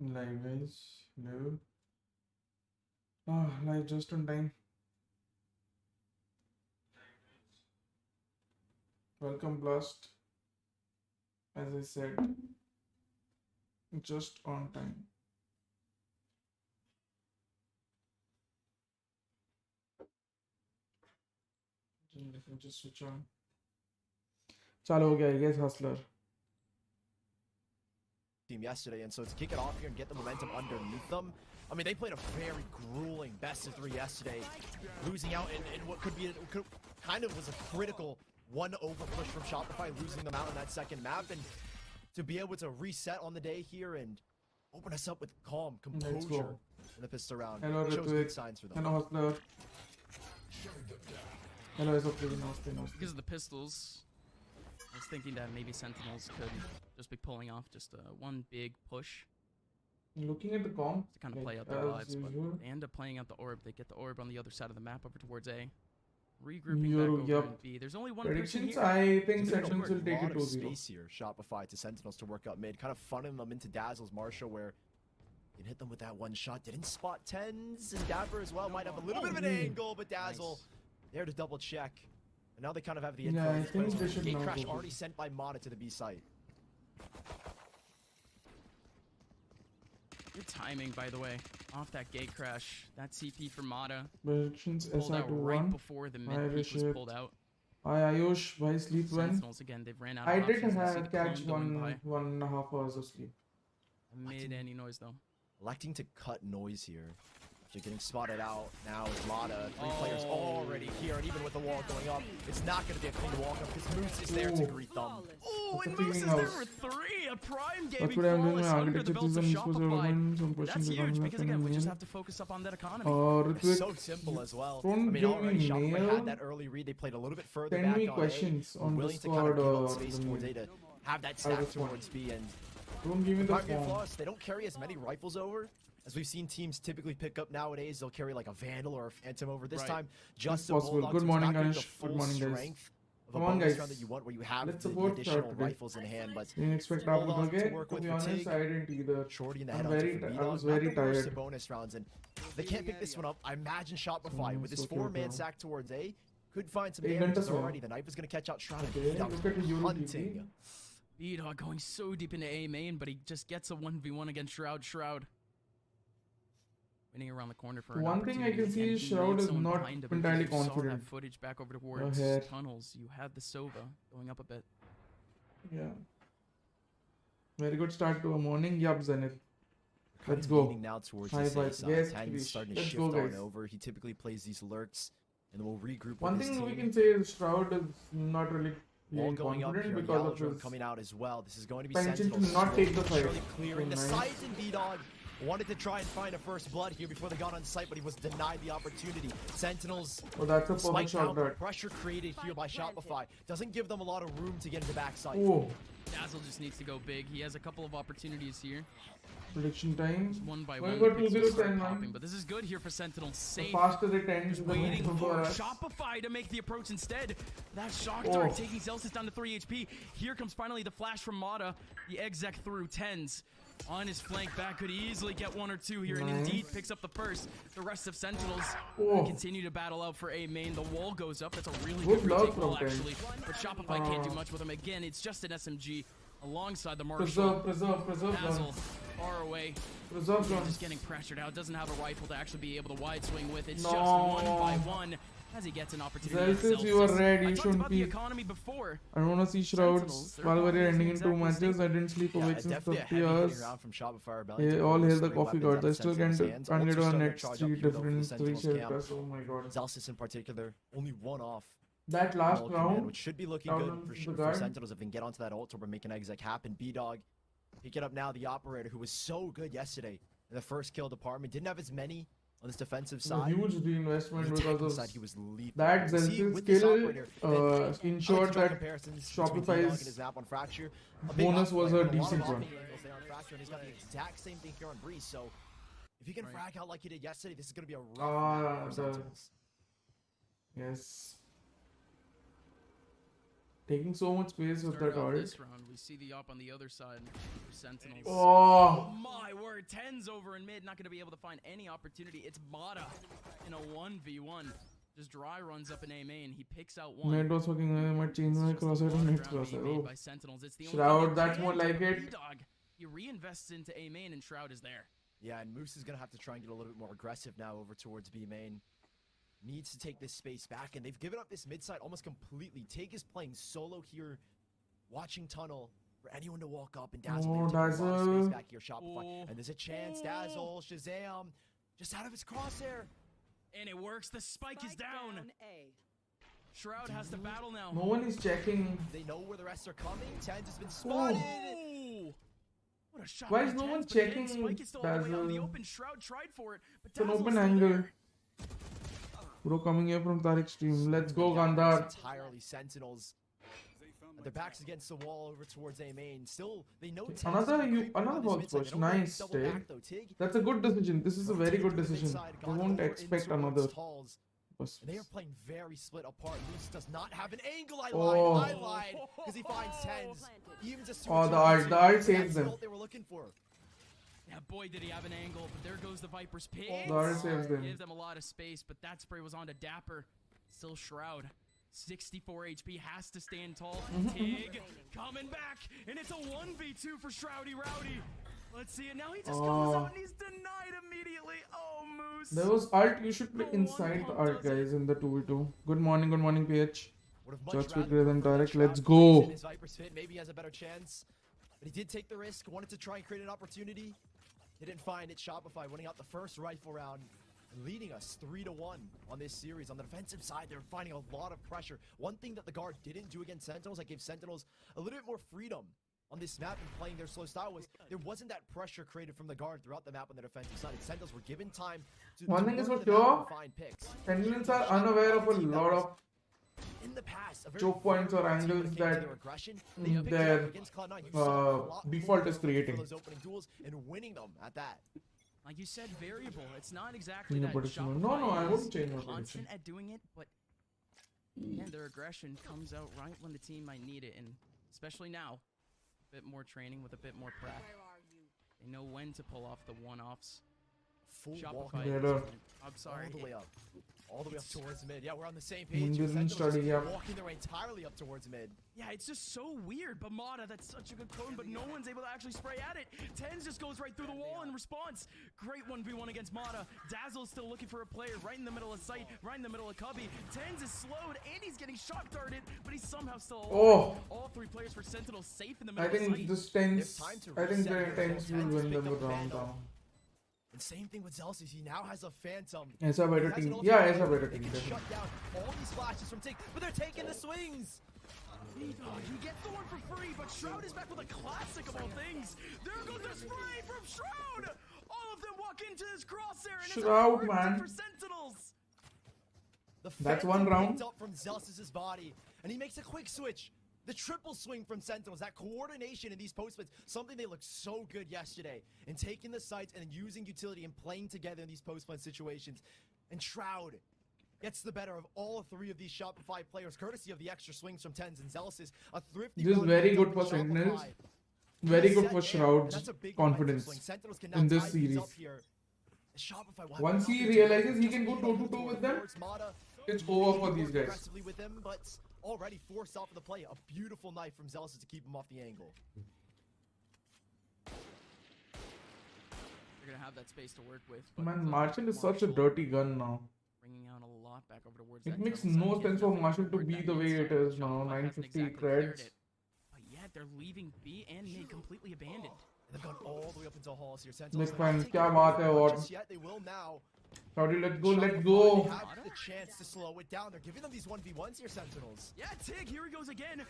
Live guys, hello. Live just on time. Welcome, Blast. As I said, just on time. Let me just switch on. Chalo ho gaya, I guess, Hustler. Team yesterday, and so to kick it off here and get the momentum underneath them, I mean, they played a very grueling best of 3 yesterday, losing out in what kind of was a critical one over push from Shopify, losing them out in that second map, and to be able to reset on the day here and open us up with calm, composure in the pistol round. Hello, shows good signs for them. Hello, Hustler. Hello, it's okay. Because of the pistols, I was thinking that maybe Sentinels could just be pulling off just one big push Looking at the comp, to kind of play out their lives, but they end up playing out the orb. They get the orb on the other side of the map over towards A. Regrouping back over in B. There's only one person here. I think Sentinels will take it to 0. Space here, Shopify to Sentinels to work up mid, kind of funneling them into Dazzle's Marshall, where you can hit them with that one shot. Didn't spot tens, and Dapper as well might have a little bit of an angle, but Dazzle there to double check. And now they kind of have the info. Yeah, I think they should Gate now crash go. already sent by Mata to the B site. Good timing, by the way, off that gate crash. That CP for Mata Predictions pulled out right SR21. before the mid peak was pulled out. Hi Ayush, why sleep when? Sentinels again, they've ran out of I did options. I see the catch clone going by. 1.5 hours of sleep. Mid any noise though. Electing to cut noise here. After getting spotted out now is Mata. 3 players already here, and even with the wall going up, it's not going to be a clean walk up because Moose is there to greet them. Oh, That's and a Moose is cleaning there house. for 3. A prime That's gaming what I'm doing. flawless My under the architecture belt of season is supposed to Shopify. open. Some That's questions huge because again, we just have to focus up on that economy. It's so simple as well. I Don't mean, give already me Shopify mail. had that early read. They played a little bit further Send back me on questions A, on willing to kind of Discord give up or space the towards A mail. to have that I'll stack respond. towards B. And Don't give me the Privy and phone. Floss, they don't carry as many rifles over as we've seen teams typically pick up nowadays. They'll carry like a Vandal or a Phantom over. This time, just a possible. Bulldog, Good so it's morning, not gonna be guys. the full Good morning, guys. strength of Come a on, bonus guys. round that you want, where you have Let's the support additional Chart today. rifles in hand. But Didn't expect Bulldog Apple to again. work To with be honest, fatigue. I didn't either. Shorty in the I'm head very, onto I V-Dog. was Not very the worst tired. of bonus rounds, and they can't pick this one up. I imagine Shopify with this okay, 4-man okay. sack towards A could find some Hey, damages Gantas, already. The knife is going to catch out Shroud. Okay, V-Dog look at the Euro hunting. TP. B-Dog going so deep into A main, but he just gets a 1v1 against Shroud. Winning around the corner for an One thing I opportunity, can see and is he Shroud made is someone not behind him entirely because you saw confident. that footage back over towards ahead. tunnels. You had the Sova going up a bit. Yeah. Very good start to a morning. Yup, Zenith. Kind Let's of go. leaning now towards High his five. side. Yes, 10 please. starting to Let's shift go, on guys. over. He typically plays these lurks, and then we'll regroup One with his thing we team. can say is Shroud is not really Wall feeling going up here, confident Yellow because of Drone his coming out as well. This is going to be penchant Sentinels to not take the slowly fight. clearing the Nice. sides, and V-Dog wanted to try and find a first blood here before they got on site, but he was denied the opportunity. Sentinels Oh, that's a perfect spike shot. down, but That. pressure created here by Shopify doesn't give them a lot of room to get into backside. Oh, Dazzle just needs to go big. He has a couple of opportunities here. prediction time. One by Going one, for the pixels 2-0 start 10, popping, man. but this is good here for Sentinels. The Safe. faster it ends, Just the waiting better for us. Shopify to make the approach instead. That shock Oh. dart taking Celsius down to 3 HP. Here comes finally the flash from Mata. The exec through 10s. On his flank back, could easily get 1 or 2 here, and Nice. indeed picks up the first. The rest of Sentinels Oh. continue to battle out for A main. The wall goes up. That's a really Good good luck retake from wall, them. actually. But Shopify can't do much with him. Again, it's just an SMG alongside the Marshall. Preserve Dazzle guns. far away. Preserve Just guns. getting pressured out. Doesn't have a rifle to actually be able to wide swing with. It's No. just 1 by 1 as he gets an opportunity. at Celsius, you are Celsius. red. I You talked shouldn't about the be. economy before. I don't want to see Shrouds. Sentinels, their Valorant economy ending in isn't 2 exactly matches. I stable. didn't sleep Yeah, awake since definitely a 50 heavy hitting years. round from Shopify Rebellion. Yeah, Taking all those hail the three coffee weapons gods. out I of still Sentinels' can't hands. find it Ultra on starting to next charge 3 up here, though, for the different 3 Sentinels camp. characters. Oh my god. Celsius in particular, only 1 off. That last Ult command, round, which should be looking Cloud9 good and for, The for Guard. Sentinels if they can get onto that ult or make an exec happen. B-Dog, pick it up now, the operator, who was so good yesterday in the first kill department. Didn't have as many on this defensive a side. huge reinvestment On the because attacking of side, he was lethal. that You see, Celsius with this skill operator, then I like to ensured draw that comparisons between Shopify's B-Dog and his map on Fracture. A big bonus was upgrade, a but lot of decent offing one. angles there on Fracture, and he's got the exact same thing here on Breeze. So if he can frag out like he did yesterday, this is going to be a rough map for Sentinels. Yes. Taking so much space with Started that off ult. this round, we see the op on the other side for Sentinels. Oh, My word, 10's over in mid, not going to be able to find any opportunity. It's Mata in a 1v1. Just dry runs up in A main. He picks out one. mid was fucking. I might change my It's just a crosshair to lot of next ground being crosshair. made Oh, by Sentinels. It's the only Shroud, thing they that's more can do like with it. B-Dog. He reinvests into A main and Shroud is there. Yeah, and Moose is going to have to try and get a little bit more aggressive now over towards B main. Needs to take this space back, and they've given up this mid side almost completely. Tig is playing solo here, watching tunnel for anyone to walk up, and Dazzle Oh, they're taking a lot of Dazzle. space back here, Shopify. Oh. And there's a chance, Dazzle, Shazam, just out of his crosshair. And it works. The spike is down. A. Shroud has to battle now. no one is checking. They know where the rest are coming. Tens has been spotted. Oh. What a shot Why by is no Tens, one but then checking Spike is still all the way out in the Dazzle? open. Shroud tried for it, but It's an Dazzle's open still angle. there. Bro, coming here from Tariq stream. Let's go, Yeah, Gandhar. it's entirely Sentinels. Their backs against the wall over towards A main. Still, they know Tens is Another gonna you- creep around another this horse mid side. push. They don't really Nice, double Tig. back, though. Tig, That's a good decision. This is a very good decision. They won't expect another. bus. They are playing very split apart. Moose does not have an angle. I Oh. lied. Because he finds Tens. Even just Oh, the ult saves them. What they were looking for. Yeah, boy, did he have an angle, but there goes the Viper's pit. The ult saves them. Gives them a lot of space, but that spray was on to Dapper. Still Shroud. 64 HP, has to stand tall. Tig coming back, and it's a 1v2 for Shroudy Rowdy. Let's see it now. He just goes out and he's denied immediately. Oh, Moose. There was ult. You should play inside the ult, guys, in the 2v2. Good morning, PH. Would have Just much with Grid and rather Tarek, Shroud let's plays go. in his Viper's Pit. Maybe he has a better chance. But he did take the risk, wanted to try and create an opportunity. Didn't find it. Shopify winning out the first rifle round, leading us 3-1 on this series. On the defensive side, they're finding a lot of pressure. One thing that the Guard didn't do against Sentinels, that gave Sentinels a little bit more freedom on this map and playing their slow style, was there wasn't that pressure created from the Guard throughout the map on the defensive side. And Sentinels were given time to One thing is work for the map sure, and find picks. Sentinels are unaware of a lot of In the past, a very choke points or vulnerable team when angles it came to that their aggression, they picked it their, up against Cloud9. You saw a lot default more is creating. for those opening duels and winning them at that. Like you said, variable. It's not exactly Yeah, that but it's Shopify no, I is wouldn't change my constant prediction. at doing it, but again, their aggression comes out right when the team might need it, and especially now, a bit more training with a bit more prep. They know when to pull off the one-offs. Full walk Shopify. Better. I'm sorry. all the way up. All the way up It's- towards mid. Yeah, we're on the same page. Mundial Sentinels study, just yeah. walking their way entirely up towards mid. Yeah, it's just so weird. Bamada, that's such a good clone, but no one's able to actually spray at it. Tens just goes right through the wall in response. Great 1v1 against Mata. Dazzle's still looking for a player right in the middle of sight, right in the middle of Cubby. Tens is slowed, and he's getting shot darted, but he's somehow still alive. Oh. All three players for Sentinel safe in the I middle of think sight. this They have tense. time to I think reset the here. tense will Tens win picked them up the round Vandal. down. And same thing with Zelsis. He now has a Phantom. Aisa better He has an team. ultimate Yeah, play. Aisa better They team. can Definitely. shut down all these flashes from Tig, but they're taking the swings. He gets the one for free, but Shroud is back with a classic of all things. There goes the spray from Shroud. All of them walk into his crosshair, and Shroud, it's a man. for Sentinels. The That's Phantom one round. picked up from Zelsis' body, and he makes a quick switch. The triple swing from Sentinels, that coordination in these post-splits, something they looked so good yesterday. In taking the sights and using utility and playing together in these post-split situations. And Shroud gets the better of all three of these Shopify players, courtesy of the extra swings from Tens and Zelsis. A thrifty This is round very picked good up for from Sentinels. Shopify. Very good Set for there, Shroud's and that's a big confidence swing. Sentinels can now in this tie things series. up here. Shopify, why Once would he not do realizes it? he can go Just toe-to-toe with them, towards Mata. it's over for Work these guys. aggressively with him, but already forced off of the play. A beautiful knife from Zelsis to keep him off the angle. They're gonna have that space to work with. But Man, Marshall is such a Marshall dirty gun now. bringing out a lot back over towards It that makes tunnel side. no Gives sense for nothing Marshall to toward be that the way mid it side. is now, Shopify hasn't 950 exactly cleared creds. it. But yet they're leaving B and mid completely abandoned. They've gone all the way up into halls here. Sentinels Next are not man, taking kya it baat hai, not what? just yet. They will now. Shouty, let's go, let's Shopify, go. They have the chance to slow it down. They're giving them these 1v1s here, Sentinels. Yeah, Tig, here he goes again.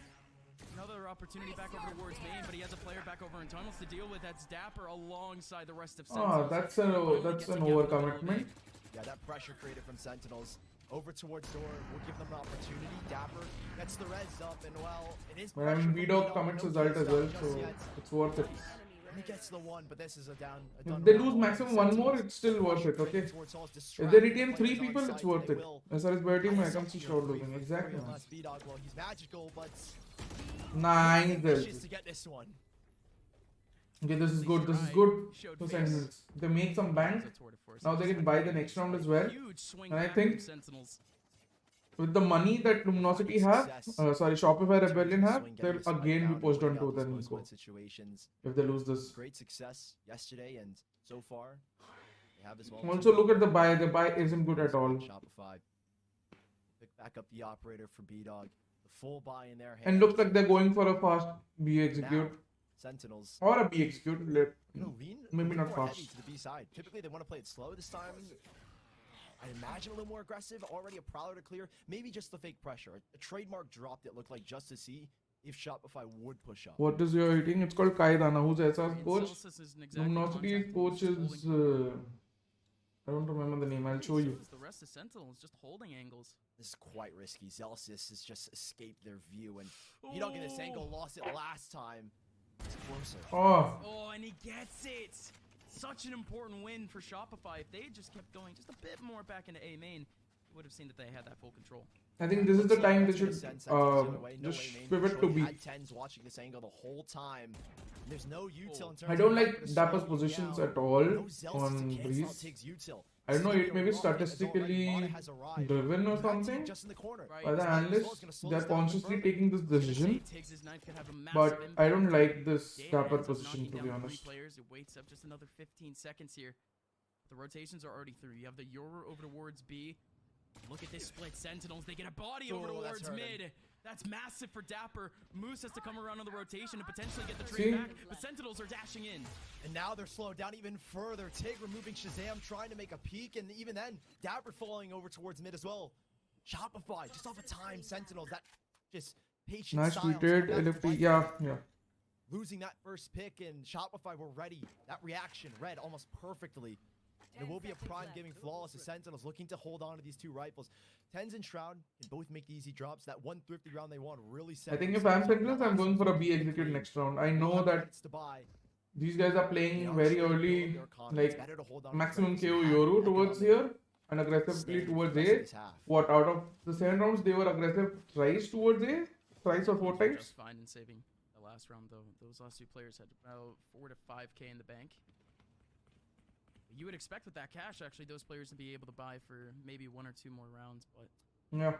Another opportunity back over towards main, but he has a player back over in tunnels to deal with. That's Dapper alongside the rest of Sentinels. Ah, that's an overcommitment. Yeah, that pressure created from Sentinels. Over towards door, will give them an opportunity. Dapper gets the res up, and well, it is But I mean, pressure from VDOG VDOG, commits no his ult as kills well, done just so yet. it's worth it. And he gets the one, but this is a done. If they lose maximum one more, it's still worth it, okay? If they retain 3 people, it's worth it. As far as Bear team, I can see Shroud losing. Exactly. Well, he's magical, but Nice. ambitious to get this one. Okay, this is good. This is good for Sentinels. They make some bank. Now they can buy the next round as well. And I think with the money that Luminosity have, Shopify Rebellion have, they'll again be pushed on to the Nico if they lose this. Great success yesterday, and so far they have as well. Also look at the buy. The buy isn't good at all. Shopify pick back up the operator for B-Dog. The full buy in their hand. And looks like they're going for a fast B execute. Sentinels Or a B execute. Maybe not more fast. heavy to the B side. Typically they want to play it slow this time. I imagine a little more aggressive. Already a prowler to clear. Maybe just the fake pressure. A trademark drop that looked like just to see if Shopify would push up. What is your eating? It's called Kaidana. Who's SR's coach? Luminosity's coach is I don't remember the name. I'll show you. The rest of Sentinels just holding angles. This is quite risky. Zelsis has just escaped their view, and you don't get this angle. Lost it last time. It's closer. Oh, and he gets it. Such an important win for Shopify. If they had just kept going just a bit more back into A main, you would have seen that they had that full control. I think this is the time they should just pivot to B. Tens watching this angle the whole time. There's no util in terms I don't of like Dapper's positions at all on Breeze. I don't know, it may be statistically driven or something by the analysts. They're consciously taking this decision, but I don't like this Dapper position, to be honest. It waits up just another 15 seconds here. The rotations are already through. You have the Yoru over towards B. Look at this split. Sentinels, they get a body over towards mid. That's massive for Dapper. Moose has to come around on the rotation and potentially get the trade back, but Sentinels are dashing in. And now they're slowed down even further. Tig removing Shazam, trying to make a peek, and even then, Dapper falling over towards mid as well. Shopify, just off of time, Sentinels, that just patient Nice style. tweeted, LFP, yeah. Losing that first pick, and Shopify were ready. That reaction read almost perfectly. And it will be a prime giving flawless to Sentinels looking to hold on to these two rifles. Tens and Shroud can both make the easy drops. That one thrifty round they want really set. I think if I'm Sentinels, I'm going for a B execute next round. I know that these guys are playing very early, like maximum KO Yoru towards here and aggressively towards A. What, out of the 7 rounds, they were aggressive thrice towards A? Thrice or 4 times? Just fine in saving the last round, though. Those last 2 players had about 4 to 5K in the bank. You would expect with that cash, actually, those players to be able to buy for maybe 1 or 2 more rounds, but... Yeah.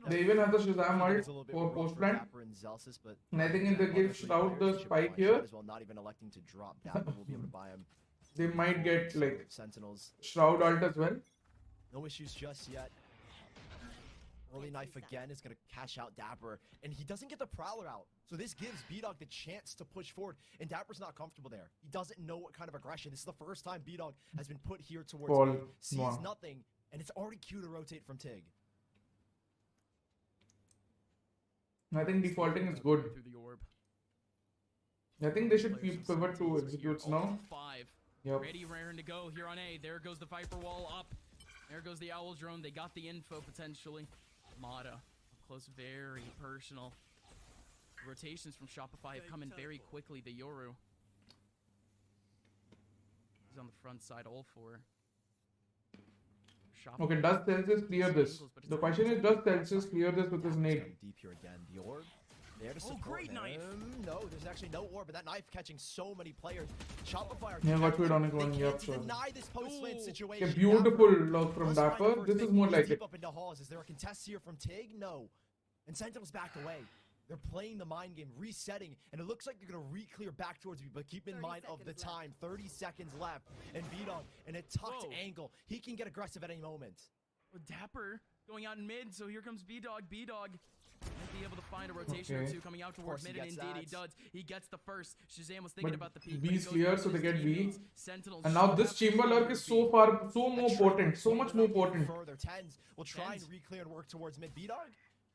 They even have the Shazam ult for post-plant. And I think if they give Shroud the spike here, not even electing to drop down, we'll be able to buy him. They might get, like, Sentinels. Shroud ult as well. No issues just yet. Early knife again is going to cash out Dapper, and he doesn't get the Prowler out. So this gives B-Dog the chance to push forward, and Dapper's not comfortable there. He doesn't know what kind of aggression. This is the first time B-Dog has been put here towards me. Sees nothing, and it's already Q to rotate from Tig. I think defaulting is good. I think they should pivot to executes now. 5. Yep. Ready, raring to go here on A. There goes the Viper wall up. There goes the Owl drone. They got the info potentially. Mata, up close, very personal. Rotations from Shopify have come in very quickly. The Yoru. He's on the front side, all for. Shopify. Okay, does Celsius clear this? The question is, does Celsius clear this with his nade? Deep here again. The orb. There to support great him. knife. No, there's actually no orb, but that knife catching so many players. Shopify are got it on it they going, can't yep, sure. deny this post-slant situation. Okay, beautiful look from Dapper. This is more like it. Up into halls. Is there a contest here from Tig? No. And Sentinels backed away. They're playing the mind game, resetting, and it looks like they're going to re-clear back towards me, but keep in mind of the time. 30 seconds left, and B-Dog in a tucked angle. He can get aggressive at any moment. With Dapper going out in mid, so here comes B-Dog. B-Dog might be able to find a rotation or 2 coming out towards mid, and indeed he does. He gets the first. Shazam was thinking about the peak. B's clear, so they get B. Sentinels, and now this chamber lurk is so far, so more potent, so much more potent. Further, Tens will try and re-clear and work towards mid. B-Dog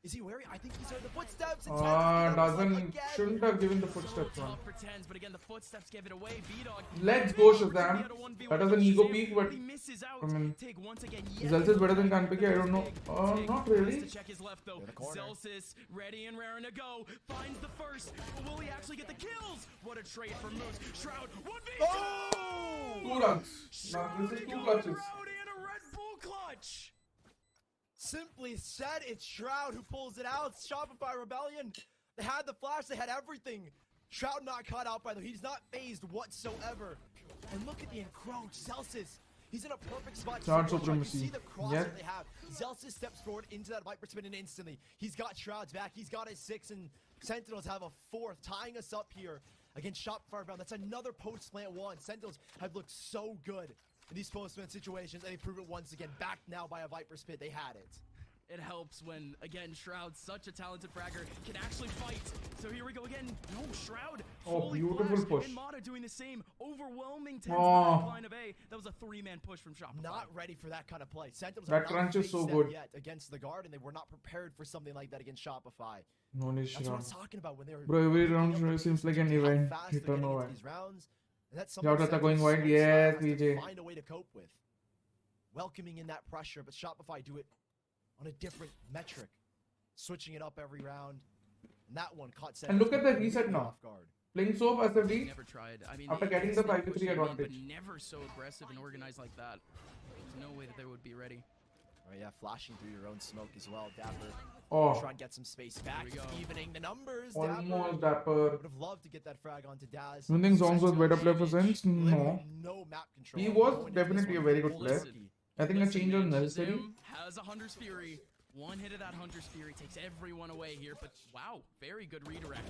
Is he wary? I think he's heard the footsteps. And Shouldn't have given the footsteps So one. tough for Tens, but again, the footsteps gave it away. VDog. Let's go, Shazam. That was an ego peak, but He misses out. I mean, Tig once again. Zelsis is better than Kanpeki, I don't know. Not really. To check his left though. Zelsis ready and raring to go. Finds the first. But will he actually get the kills? What a trade for Moose. Shroud 1v2. Oh! 2 runs. Now this is 2 clutches. Shroud and a Red Bull clutch. Simply said, it's Shroud who pulls it out. Shopify Rebellion. They had the flash, they had everything. Shroud not caught out by them. He's not phased whatsoever. And look at the encroach. Zelsis. He's in a perfect spot. Shroud You supremacy. see the cross Yep. that they have. Zelsis steps forward into that Viper spin and instantly. He's got Shroud's back. He's got his 6 and Sentinels have a 4th, tying us up here against Shopify Rebellion. That's another post-plant 1. Sentinels have looked so good in these post-plant situations, and they prove it once again. Backed now by a Viper spit. They had it. It helps when, again, Shroud, such a talented fragger, can actually fight. So here we go again. No, Shroud. Oh, beautiful flashed, push. And Mata doing the same. Overwhelming Tens Oh. line of A. That was a 3-man push from Shopify. Not ready for that kind of play. Sentinels That have not crunch is faced so them good. yet against the Guard, and they were not prepared for something like that against Shopify. No need That's what Shroud. I'm talking about when they were. Bro, every picking round up the seems like an how event. fast Hit they're or no getting into one. these rounds, and that's Shout something out to going Sentinels wide. so Yes, has to VJ. find a way to cope with. Welcoming in that pressure, but Shopify do it on a different metric, switching it up every round. And that one caught And look at the completely reset now. off guard. Playing Soap as a D. Never tried. I mean, After they getting the stay 5v3 pushing in, advantage. But never so aggressive and organized like that. There's no way that they would be ready. Oh yeah, flashing through your own smoke as well, Dapper. Oh, Try and get some space back, we go. evening the numbers. almost Dapper Dapper. would have loved to get that frag onto Daz. You think Zongs was better player for Sense? No. Literally no map control. He was Going into this definitely a one, very good full player. rookie. I think a Listen, change was man, necessary. Shazam has a Hunter's Fury. One hit of that Hunter's Fury takes everyone away here, but wow, very good redirect.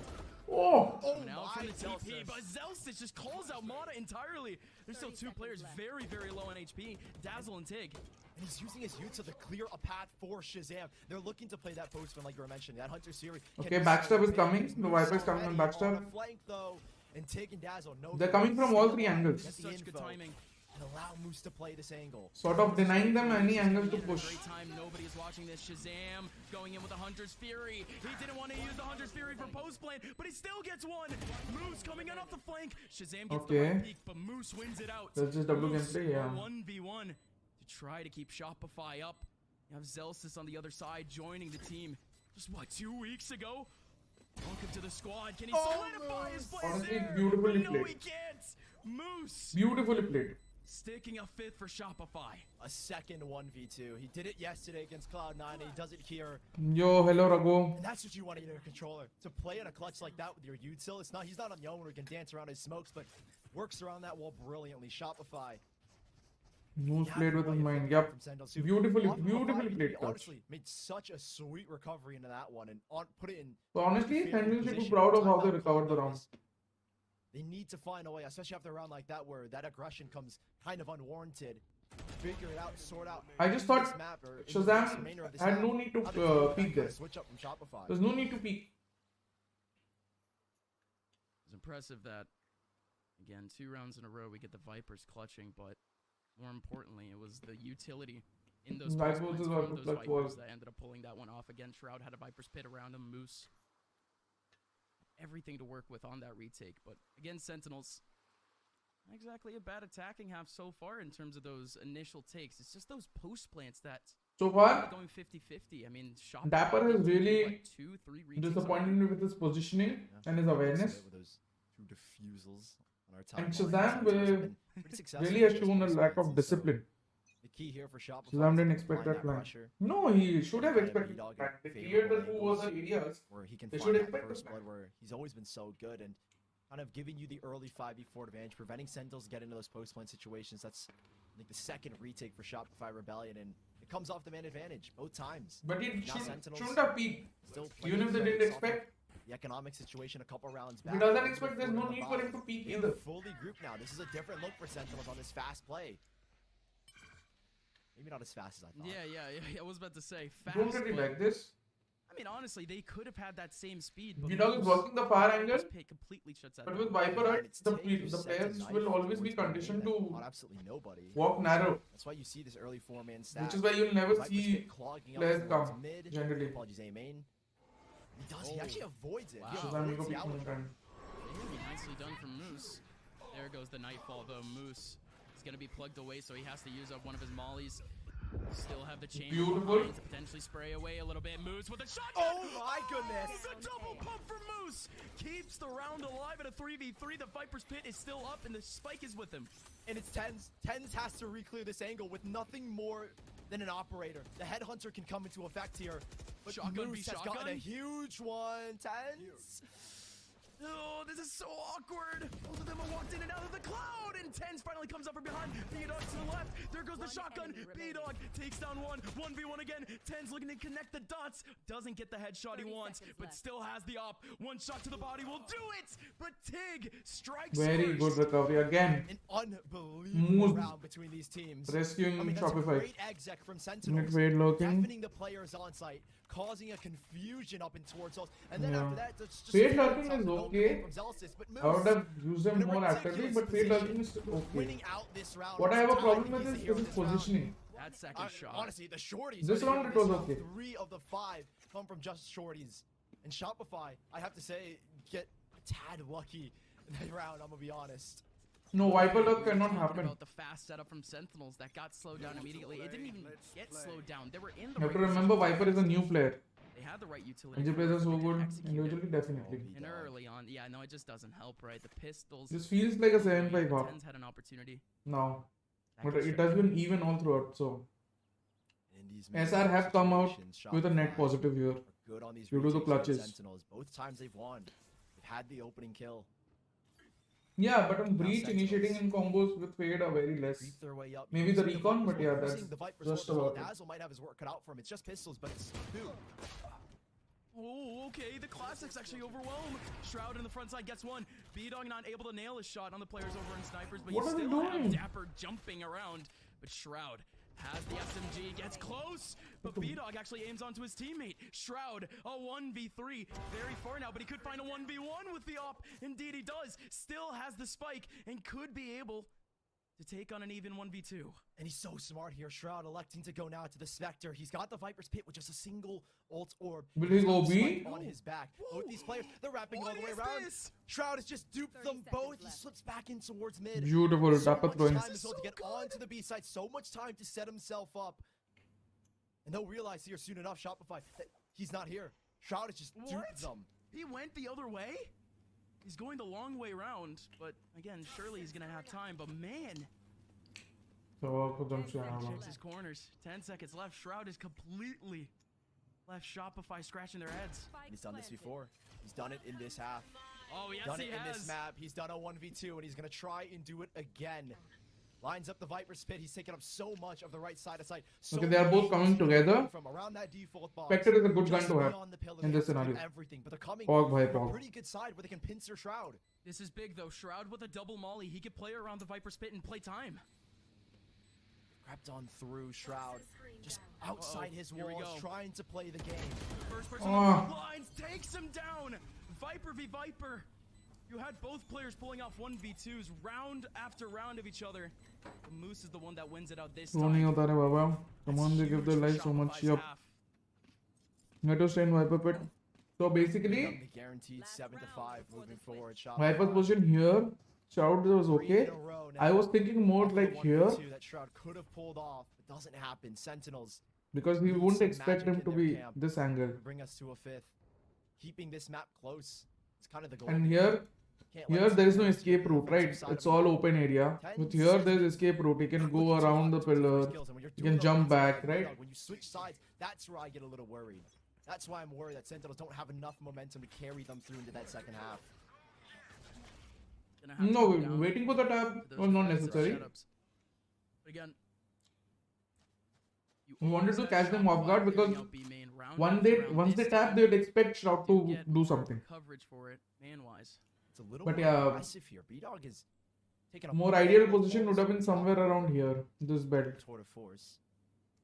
Oh, Oh Now my, from the TP, Zelsis. but Zelsis just calls out Mata entirely. There's still 2 players very, very low on HP, Dazzle and Tig. And he's using his Utah to clear a path for Shazam. They're looking to play that postman like you were mentioning. That Hunter series. Okay, backstab is coming. The Viper is coming on backstab. On a flank though, and Tig and Dazzle. No, They're coming from all 3 angles. That's such good timing. And allow Moose to play this angle. Sort of denying them any angle to At a push. great time, nobody's watching this. Shazam going in with the Hunter's Fury. He didn't want to use the Hunter's Fury for post play, but he still gets one. Moose coming in off the flank. Shazam gets the Okay. right peek, but Moose wins it out. That's just double Moose gameplay, yeah. 1v1 to try to keep Shopify up. You have Zelsis on the other side joining the team. Just what, 2 weeks ago? Welcome to the squad. Can he solidify his place Honestly, there? beautifully No, played. he can't. Moose Beautifully played. sticking a 5th for Shopify. A second 1v2. He did it yesterday against Cloud9, and he does it here. Yo, hello Raghu. And that's what you want in a controller. To play in a clutch like that with your util. It's not. He's not on the own where he can dance around his smokes, but works around that wall brilliantly. Shopify. Moose Yeah, played with his right mind. from Yep. Sentinels, who Beautifully, off of a beautifully 5v3, played, coach. honestly, made such a sweet recovery into that one and put it in. So honestly, favorable Sentinels should be position. proud of how they Timeout recovered the called round. this. They need to find a way, especially after a round like that where that aggression comes kind of unwarranted. Figure it out, sort out. I just in thought this map or in this Shazam remainder of this had map, no need to how they can peek kinda there. switch up from Shopify. There's no need to peek. It's impressive that, again, 2 rounds in a row we get the Vipers clutching, but more importantly, it was the utility in those Vipers post is plants what from the those clutch was. Vipers that ended up pulling that one off. Again, Shroud had a Viper's pit around him, Moose. Everything to work with on that retake, but again, Sentinels, not exactly a bad attacking half so far in terms of those initial takes. It's just those post plants that So far, going 50-50. I mean, Shopify Dapper has did really like 2-3 retakes disappointed already. me with his positioning Yeah. and his awareness. With those 2 defusals on our And timeline. Shazam Sentinels have been pretty successful really has with those shown a post lack plants, of and so discipline. The key here for Shopify. Shazam is didn't to expect apply that plan. pressure No, he should have Kind of expected B-dog that. They and cleared the favorable two other angles. areas. where he can They find should that expect first this blood where he's always been so good and kind of giving you the early 5v4 advantage, preventing Sentinels getting into those post-plant situations. That's, I think, the second retake for Shopify Rebellion, and it comes off the man advantage both times. But it Now Sentinels shouldn't have peeked. Still Even if they playing didn't soft on expect. the economic situation a couple rounds If back. he doesn't They're expect, there's forward no on the need for him bottom. to peek Being either. fully grouped now. This is a different look for Sentinels on this fast play. Maybe not as fast as I thought. Yeah, I was about to say fast. Don't really but like this. I mean, honestly, they could have had that same speed. But B-Dog is Moose working the far angle, just completely shuts that but down. with Viper, right, It's the Tig who sent a players knife will always be towards the conditioned main that to caught absolutely nobody. walk narrow, That's why you see this early 4-man stack. which is why you'll never Viper's see been clogging up players towards come, mid. generally. Apologies, A main. He does. He actually avoids it. Wow. He So I'm avoids going the to outlet. pick time. Nicely done from Moose. There goes the nightfall, though. Moose is going to be plugged away, so he has to use up one of his mollies. Still have the chain Beautiful. to potentially spray away a little bit. Moose with a shotgun. Oh my goodness! The double pump from Moose keeps the round alive at a 3v3. The Viper's Pit is still up, and the spike is with him. And it's Tens. Tens has to re-clear this angle with nothing more than an operator. The headhunter can come into effect here. But Shotgun Moose v has gotten a shotgun? huge one. Tens. Oh, this is so awkward. Both of them are walked in and out of the cloud, and Tens finally comes up from behind. B-Dog to the left. There goes the shotgun. B-Dog takes down one. 1v1 again. Tens looking to connect the dots. Doesn't get the headshot he wants, but still has the op. One shot to the body will do it, but Tig strikes Very first. good recovery again. An unbelievable Moose round between these teams. rescuing I mean, that's a Shopify. great exec from Sentinels. Net wade looking. Deafening the players on site, causing a confusion up and towards us. And then Yeah. after that, just Fade straight lurking up is no okay. command from Zealous, but I would Moose have used them in a more actively, ridiculous but fade position, lurking is still okay. winning out this round. What I have a It's problem time with he's is the hero his this round. positioning. That second shot. Honestly, the shorties. This are the round hero it was this round. okay. 3 of the 5 come from just shorties. And Shopify, I have to say, get a tad lucky in that round, I'm going to be honest. No, Viper luck cannot Talking happen. about the fast setup from Sentinels that got slowed down immediately. It didn't even get slowed down. They were in the You have to right remember position. Viper is a new player. They had the right utility. NJ players are so They didn't good execute it. individually, definitely. And early on, yeah, no, it just doesn't help, right? The pistols. This feels like a 7-5 half Tens had an opportunity. now. That But gets it stripped. has been even all throughout, so In these SR have come out situations, with a net Shopify positive here. are good on these due to the retakes against clutches. Sentinels. Both times they've won. They've had the opening kill. Yeah, but on Now breach Sentinels. initiating in combos with fade are very less. Creep their way up. Maybe Using the recon, Vipers but yeah, well, that's using the Vipers just well, about it. Dazzle might have his work cut out for him. It's just pistols, but it's 2. Oh, okay. The Classics actually overwhelm. Shroud in the front side gets one. B-Dog not able to nail his shot on the players over in Snipers, but What you are they still have doing? Dapper jumping around. But Shroud has the SMG, gets close, but B-Dog actually aims onto his teammate. Shroud, a 1v3, very far now, but he could find a 1v1 with the op. Indeed he does. Still has the spike and could be able to take on an even 1v2. And he's so smart here. Shroud electing to go now to the Spectre. He's got the Viper's Pit with just a single ult orb. Will he He's go got the B? spike on his back. Both these players, they're wrapping all What the way is around. this? Shroud has just duped 30 them both. seconds He left. slips back in towards mid. Beautiful. So Dapper much throwing. time as well to So get good. onto the B side. So much time to set himself up. And they'll realize here soon enough, Shopify, that he's not here. Shroud has just What? duped them. He went the other way? He's going the long way around, but again, surely he's gonna have time, but man, So, for them, checks his corners. 10 seconds left. Shroud is completely left Shopify scratching their heads. He's done this before. He's done it in this half. Oh, yes, Done he it in has. this map. He's done a 1v2, and he's going to try and do it again. Lines up the Viper's Pit. He's taken up so much of the right side of sight. So Okay, they are both coming together. From around that default box. Spectre is a good gun Just to have beyond the pillar, in they this have to do scenario. Everything, but they're coming Pog by from a pog. pretty good side where they can pincer Shroud. This is big, though. Shroud with a double molly. He could play around the Viper's Pit and play time. Crept on through Shroud. Just outside his Here we walls, go. trying to play the game. First person Oh. on the front lines takes him down. Viper v Viper. You had both players pulling off 1v2s round after round of each other. The Moose is the one that wins it out this नहीं time. होता रे बाबा. Come on, they Huge give their for life so much. Shopify's Yup. half. Let us stay in Viper pit. So Become basically, the guaranteed 7 to 5 moving forward. Viper's position here. Shout was okay. I was thinking more like here That Shroud could have pulled off, but doesn't happen. Sentinels because we Need wouldn't some expect magic him in to their be camp. this angle. bring us to a 5th. Keeping this map close. It's kind of the goal. And here Can't let Here there is no Sentinels escape get the route, right? offensive side It's of all the open area. Tens With here is there is escape route. You can not go looking too around hot the in terms of pillar. their skills, and when you're You doing can the jump offensive back, side, right? When you switch sides, that's where I get a little worried. That's why I'm worried that Sentinels don't have enough momentum to carry them through into that second half. Gonna have to No, go down waiting for the tab to those was not defensive necessary. setups. But again, you We wanted always to had catch them off Shopify guard clearing because out B main round once after they round. once they This tap, time they'd expect Shroud you to get do something. coverage for it, man-wise. It's a little But more yeah, aggressive here. B-Dog is taking a More pretty ideal good position would have been pulse somewhere off around here. This belt. Tour de force.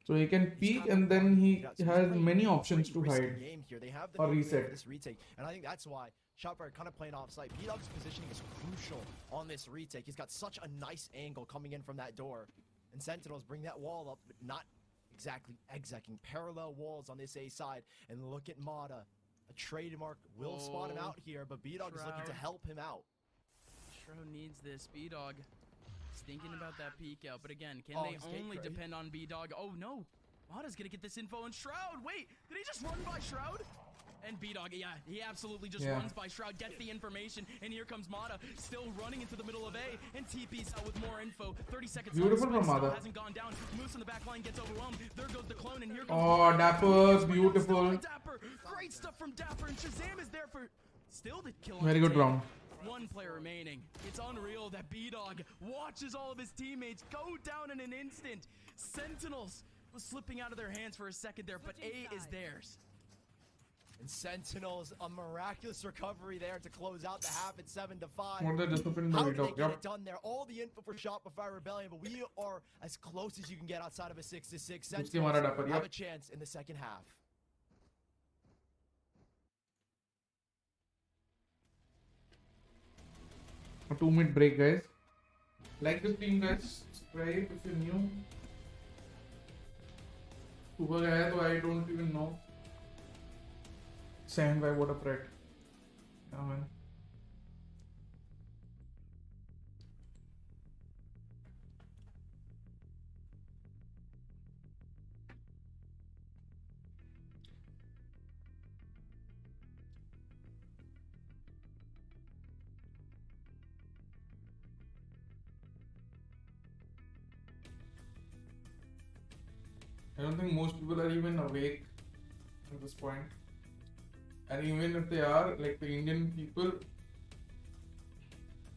So he can peek and then he has many options to hide Game here. They have the or nade for reset. this retake, and I think that's why Shopify kind of playing offside. B-Dog's positioning is crucial on this retake. He's got such a nice angle coming in from that door, and Sentinels bring that wall up, but not exactly execing. Parallel walls on this A side, and look at Mata. A trademark will spot him out here, but B-Dog is looking to help him out. Shroud needs this. B-Dog is thinking about that peek out, but again, can they he's only gatecray. depend on B-Dog? Oh no, Mata's gonna get this info and Shroud. Wait, did he just run by Shroud? And B-Dog, yeah, he absolutely just runs by Shroud, gets the information, and here comes Mata, still running into the middle of A, and TP's out with more info. 30 seconds Beautiful left, from still Mata. hasn't gone down. Moose in the back line gets overwhelmed. There goes the clone, and here comes Oh, Dapper, Still beautiful. by Dapper. Great stuff from Dapper, and Shazam is there for still the kill. on Very the good tape. round. One player remaining. It's unreal that B-Dog watches all of his teammates go down in an instant. Sentinels was slipping out of their hands for a second there, but A is theirs. And Sentinels, a miraculous recovery there to close out the half at 7-5. What the discipline in the How did they video? get Yep. it done there? All the info for Shopify Rebellion, but we are as close as you can get outside of a 6-6. Sentinels Mara Dapper, have yep. a chance in the second half. A 2-minute break, guys. Like this team, guys. Subscribe if you're new. Super guy, though I don't even know. 7-5, what a pret. Yeah, man. I don't think most people are even awake at this point. And even if they are, like the Indian people,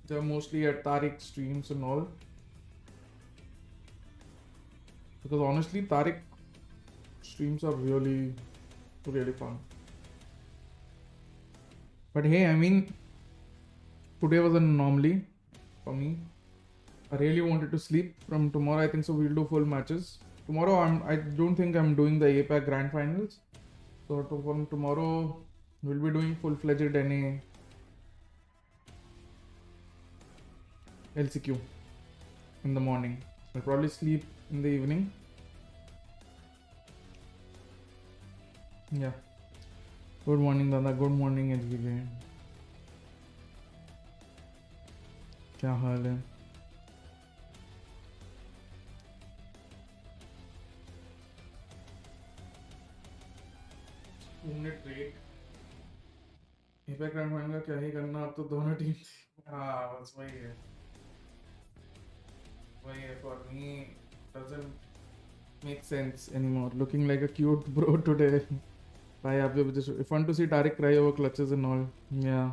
they're mostly at Tariq streams and all. Because honestly, Tariq streams are really, really fun. But hey, I mean, today was an anomaly for me. I really wanted to sleep. From tomorrow, I think so we'll do full matches. Tomorrow, I don't think I'm doing the APAC Grand Finals. So from tomorrow, we'll be doing full-fledged NA LCQ in the morning. I'll probably sleep in the evening. Yeah. Good morning, Dada. Good morning, HBK. क्या हाल है? Minute break APAC grand final का क्या ही करना अब तो दोनों team हाँ बस वही है for me doesn't make sense anymore looking like a cute bro today bhai aap just fun to see Tariq cry over clutches and all yeah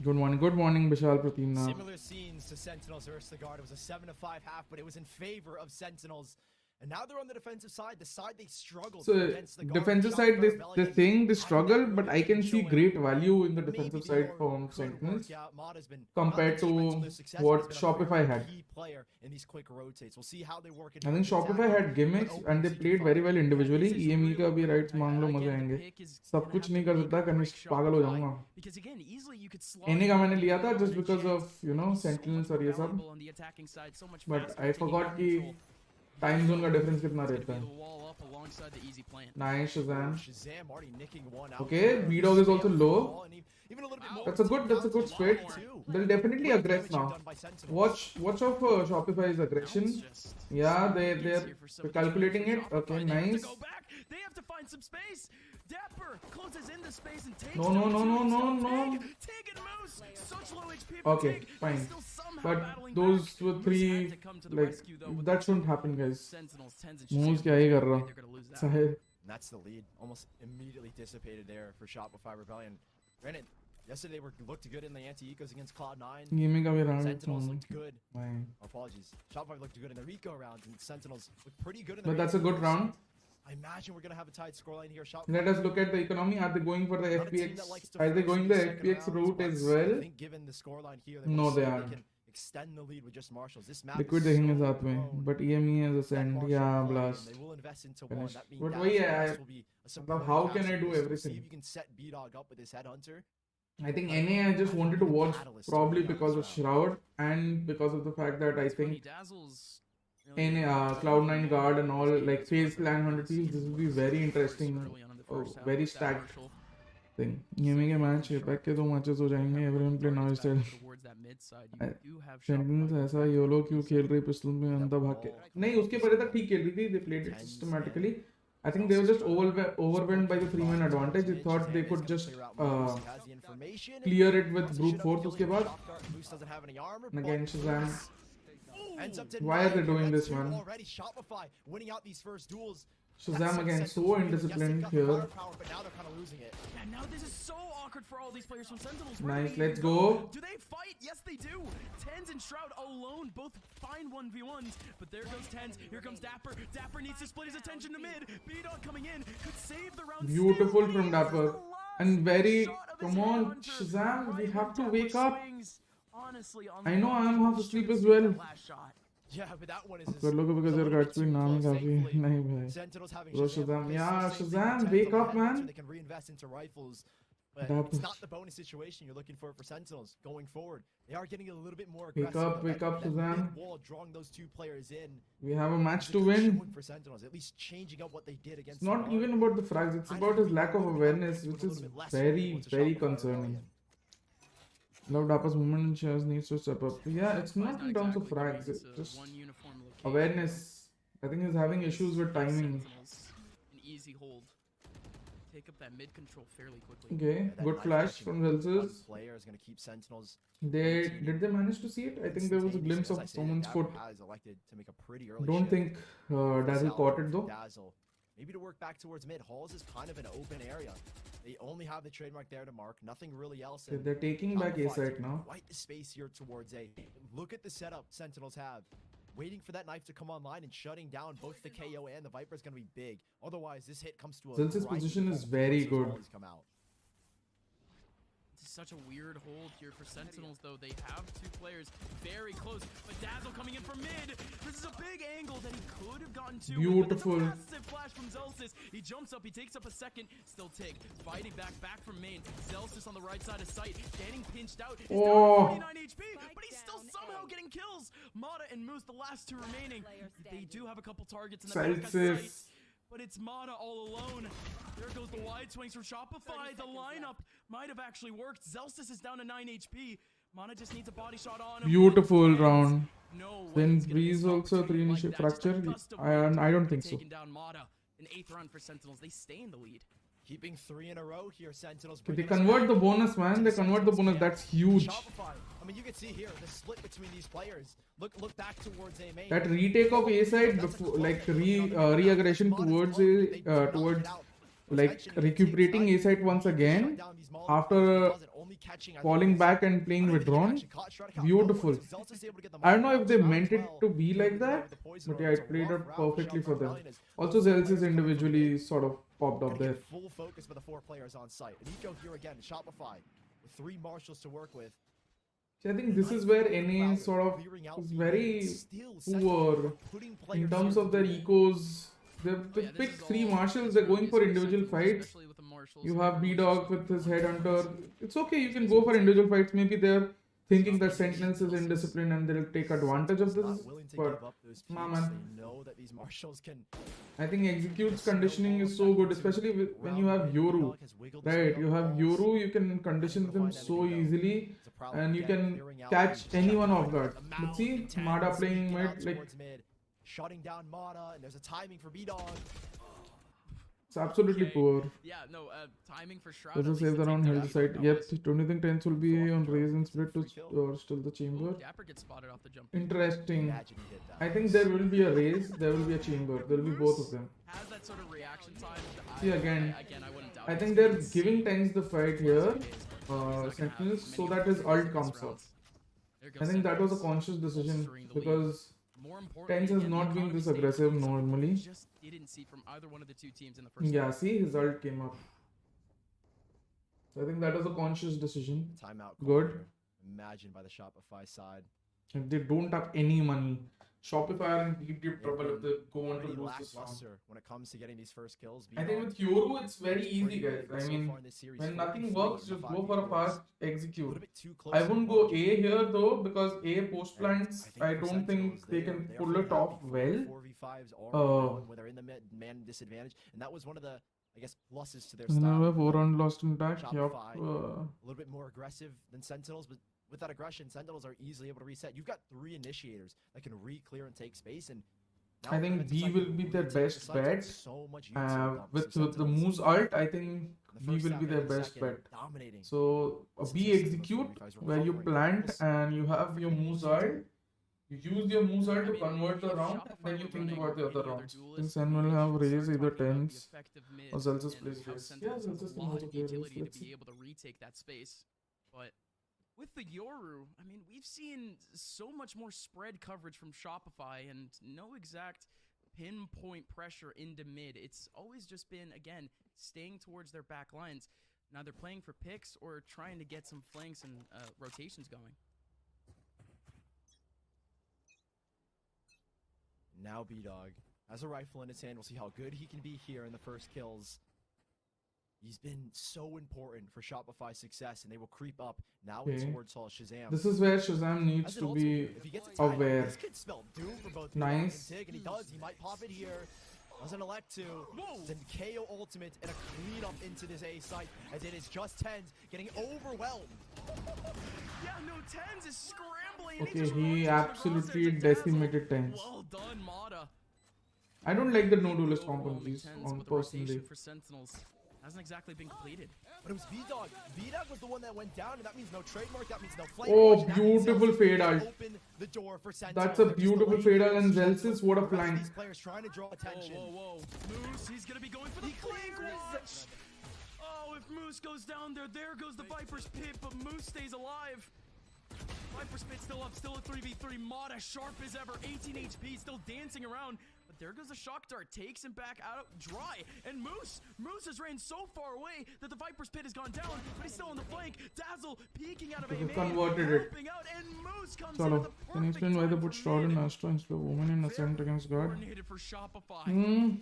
good morning Vishal Pratimna. Similar scenes to Sentinels versus the Guard. It was a 7-5 half, but it was in favor of Sentinels. And now they're on the defensive side, the side they struggled So against the Guard. defensive side, they're saying they struggle, but I can see great value in the defensive side from Sentinels compared to what Shopify had. We'll see how they work. I think Shopify had gimmicks and they played very well individually. EME का भी rights मांग लो मजे आएंगे. सब कुछ नहीं कर सकता, कनिष्क पागल हो जाऊंगा. NA का मैंने लिया था just because of Sentinels और ये सब. But I forgot कि टाइम जोन का डिफरेंस कितना रहता है. Nice Shazam. Okay, B-Dog is also low. That's a good split. They'll definitely aggress now. Watch out for Shopify's aggression. Yeah, they're calculating it. Okay, nice. They have to find some space. Dapper closes in the space and takes No. Tig and Moose, such low HP. Okay, fine. But those were three, like, that shouldn't happen, guys. Moose क्या ही कर रहा है? That's the lead. Almost immediately dissipated there for Shopify Rebellion. Granted, yesterday they looked good in the anti-ecos against Cloud9. Gaming का भी round. Sentinels looked good. Fine. Apologies. Shopify looked good in their eco rounds, and Sentinels looked pretty good in the But that's a good round. I imagine we're going to have a tight scoreline here. Shopify, Let us look at the economy. Are they going for the not a team FPX? that likes to Are they force going these the second FPX rounds, route but as I well? think given the scoreline here, No, will see they if aren't. can extend the lead with just marshals. This map Liquid is देखेंगे so साथ में, prone but EME has that ascend, marshal yeah, play, and blast. they will invest into Finish. one. That means But Dazzle वही है Blast यार, will be a मतलब supporting how can I castle. do We'll see everything? if you can set B-Dog up with his headhunter. I think But NA I just I wanted to think the watch catalyst to probably win out because of this Shroud and because of the fact that I It's funny, think Dazzle's really in Cloud9 Guard and all like FaZe Clan 100 teams, this will be very interesting, very stacked thing. EME के match, back के 2 matches हो जाएंगे, everyone play now style. Sentinels ऐसा YOLO क्यों खेल रही pistol में अंधा भाग के नहीं उसके पहले तक ठीक खेल रही थी. They played it systematically. I think they were just overwhelmed by the 3-man advantage. They thought they could just clear it with brute force उसके बाद. And again Shazam. Why are they doing this, man? Already Shopify winning out these first duels. Shazam again, so indisciplined here. But now they're kind of losing it. And now this is so awkward for all these players from Sentinels. Nice, let's go. Do they fight? Yes, they do. Tens and Shroud alone both find 1v1s. But there goes Tens. Here comes Dapper. Dapper needs to split his attention to mid. B-Dog coming in could save the round. Beautiful from Dapper. And very, come on, Shazam, we have to wake up. Honestly, I know I'm half asleep as well. Yeah, but that one is कर लो because your GodspeedxD नाम ही काफी नहीं भाई. Sentinels having Bro, Shazam, yeah, Same thing Shazam, with wake Tens up, on the headhunter, man. They can reinvest into rifles. But Dapper. it's not the bonus situation you're looking for Sentinels going forward. They are getting a little bit more Wake aggressive. up, Shazam. Mid-wall, drawing those 2 players in. We have a match It's a to crucial win. win for Sentinels, at least changing up what they did against It's not the Guard. even about the frags, it's about his lack of awareness, which is very, very concerning. Love Dapper's movement and shares needs to step up. Yeah, it's not in terms of frags, it's just awareness. I think he's having issues with timing. An easy hold. Take up that mid control fairly quickly. Okay, That good knife flash catching from one Zelzes. player is going to keep Sentinels. Did they manage to see it? I think there was a glimpse of someone's foot. Has elected to make a pretty early Don't shift. think Dazzle caught it though. Dazzle. Maybe to work back towards mid. Halls is kind of an open area. They only have the trademark there to mark. Nothing really else. Okay, they're taking back A side now. Quite the space here towards A. Look at the setup Sentinels have. Waiting for that knife to come online and shutting down both the KO and the Viper is going to be big. Otherwise, this hit comes to a Zelz's grinding position is halt very once those good. volleys come out. This is such a weird hold here for Sentinels, though. They have 2 players very close, but Dazzle coming in from mid. This is a big angle that he could have gotten to. Beautiful. But it's a massive flash from Zelsis. He jumps up, he takes up a second, still take. Fighting back from main. Zelsis on the right side of sight, getting pinched out. He's down Oh. to 49 HP, but he's still somehow getting kills. Mata and Moose, the last 2 remaining. They do have a couple targets in the back of sight. Celsius. But it's Mata all alone. There goes the wide swings from Shopify. The lineup might have actually worked. Zelsis is down to 9 HP. Mata just needs a body shot on him. Beautiful Hands. round. No way Then he's gonna miss Breeze an also opportunity 3 like initial that. Just a fracture. gust of I wind don't think so. taking down Mata. An 8th round for Sentinels. They stay in the lead. Keeping 3 in a row here, Sentinels. They bringing us convert back the bonus, man. They convert the bonus. That's huge. Shopify. I mean, you can see here the split between these players. Look back towards A main. That retake of A side, before, like re-aggression towards towards like recuperating A side once again after falling back and playing withdrawn. Beautiful. I don't know if they meant it to be like that, but yeah, it played out perfectly for them. Also, Zelzis individually sort of popped up there. Full focus for the 4 players on site. Nico here again, Shopify, with 3 marshals to work with. So I think this is where NA sort of is very poor in terms of their ecos. They pick 3 marshals, they're going for individual fights. You have B-Dog with his headhunter. It's okay, you can go for individual fights. Maybe they're thinking that Sentinels is indisciplined and they'll take advantage of this. But nah, man. They know that these marshals can. I think Execute's conditioning is so good, especially when you have Yoru. Right, you have Yoru, you can condition them so easily and you can catch anyone off guard. But see, Mada playing mid, like, Shutting down Mata, and there's a timing for B-Dog. it's absolutely poor. Yeah, no, timing for Shroud. Let's at just save least the to round take held down side. Shroud Yep, was- don't you think Tens will be on raise and split to or still the chamber? Ooh, Dapper gets spotted off the jump. Interesting. Imagine he did that. I think there will be a raise, there will be a chamber. There will be both of them. Has that sort of reaction time. See, again, I wouldn't doubt I it. think they're giving Tens the fight here, Sentinels, so that his ult comes up. I think that was a conscious decision because Tens has not been this aggressive normally. Just didn't see from either one of the 2 teams in the first Yeah, round. see, his ult came up. So I think that was a conscious decision. Timeout. Good. Corner. Imagine by the Shopify side. If they don't have any money, Shopify are in deep They've trouble if been they go on to pretty lose this round. lackluster when it comes to getting these first kills. I think B-Dog with Yoru, it's very pretty easy, guys. good I so mean, far in this series, when 4 nothing and works, 3 in just the go for a 5v4s. fast A execute. little bit too close I to wouldn't the go punch. A here though, because A post And plants, I for don't think Sentinels, they are can pull pretty it off happy. well. 4v5s are Uh, going where they're in the man disadvantage, and that was one of the, I guess, pluses to their And style. now 4 round lost in back. Yup. Shopify, a little bit more aggressive than Sentinels, but with that aggression, Sentinels are easily able to reset. You've got 3 initiators that can re-clear and take space, and now I think Defensive B side will can be their retake the best site with bet. so much utility dump. With So the Sentinels, Moose ult, I think in the B first will half be and their in the best second, bet. dominating. So a This B is just execute the 4v5s where you recovering. plant This and you have your freaking Moose VCT. ult. You use your Moose ult I to mean, convert the if round, Shopify and then you were think running about the any other other rounds. I duelist, think Sen will we have should raise start either talking about the 10s effective or mids Celsius and plays how raise. Sentinels Yeah, has Celsius a can lot also of play raise. utility to Let's be see. able to retake that space. But with the Yoru, I mean, we've seen so much more spread coverage from Shopify and no exact pinpoint pressure into mid. It's always just been, again, staying towards their back lines. Now they're playing for picks or trying to get some flanks and rotations going. Now B-Dog has a rifle in his hand. We'll see how good he can be here in the first kills. He's been so important for Shopify's success, and they will creep up now Okay. towards Shazam. This is where Shazam needs As an to ultimate be here, if he gets a tag, aware. this could spell doom for both Nice. B-Dog and Tig, and he does. He might pop it here. Doesn't elect to. Whoa. Then KO ultimate and a clean up into this A site, as it is just 10s getting overwhelmed. Yeah, no, Tens is scrambling. and Okay, just he runs into the absolutely crosshairs of Dazzle. decimated Tens. Well done, Mata. I don't like the no duelist Overwhelming components Tens, on but the rotation personally. for Sentinels hasn't exactly been completed. But it was B-Dog. B-Dog was the one that went down, and that means no trademark. That means no flame. Oh, rush, and that means beautiful Celsius fade can ult. open the door for Sentinels. That's a They're just beautiful delaying fade the ult, and Sentinels. Zelsis, what a The rest of flank. These players trying to draw attention. Whoa, whoa, whoa. Moose, he's going to be going for the flank rush. Oh, if Moose goes down there goes the Viper's Pit, but Moose stays alive. Viper's Pit still up, still a 3v3. Mata sharp as ever, 18 HP, still dancing around. But there goes the shock dart, takes him back out dry. And Moose has ran so far away that the Viper's Pit has gone down, but he's still on the flank. Dazzle peeking out of a They main, converted it. helping out, and Moose comes in Chalo, with the can you explain why they perfect put time Shroud for and mid. Astra instead of Woman in Ascent against God? Coordinated for Shopify.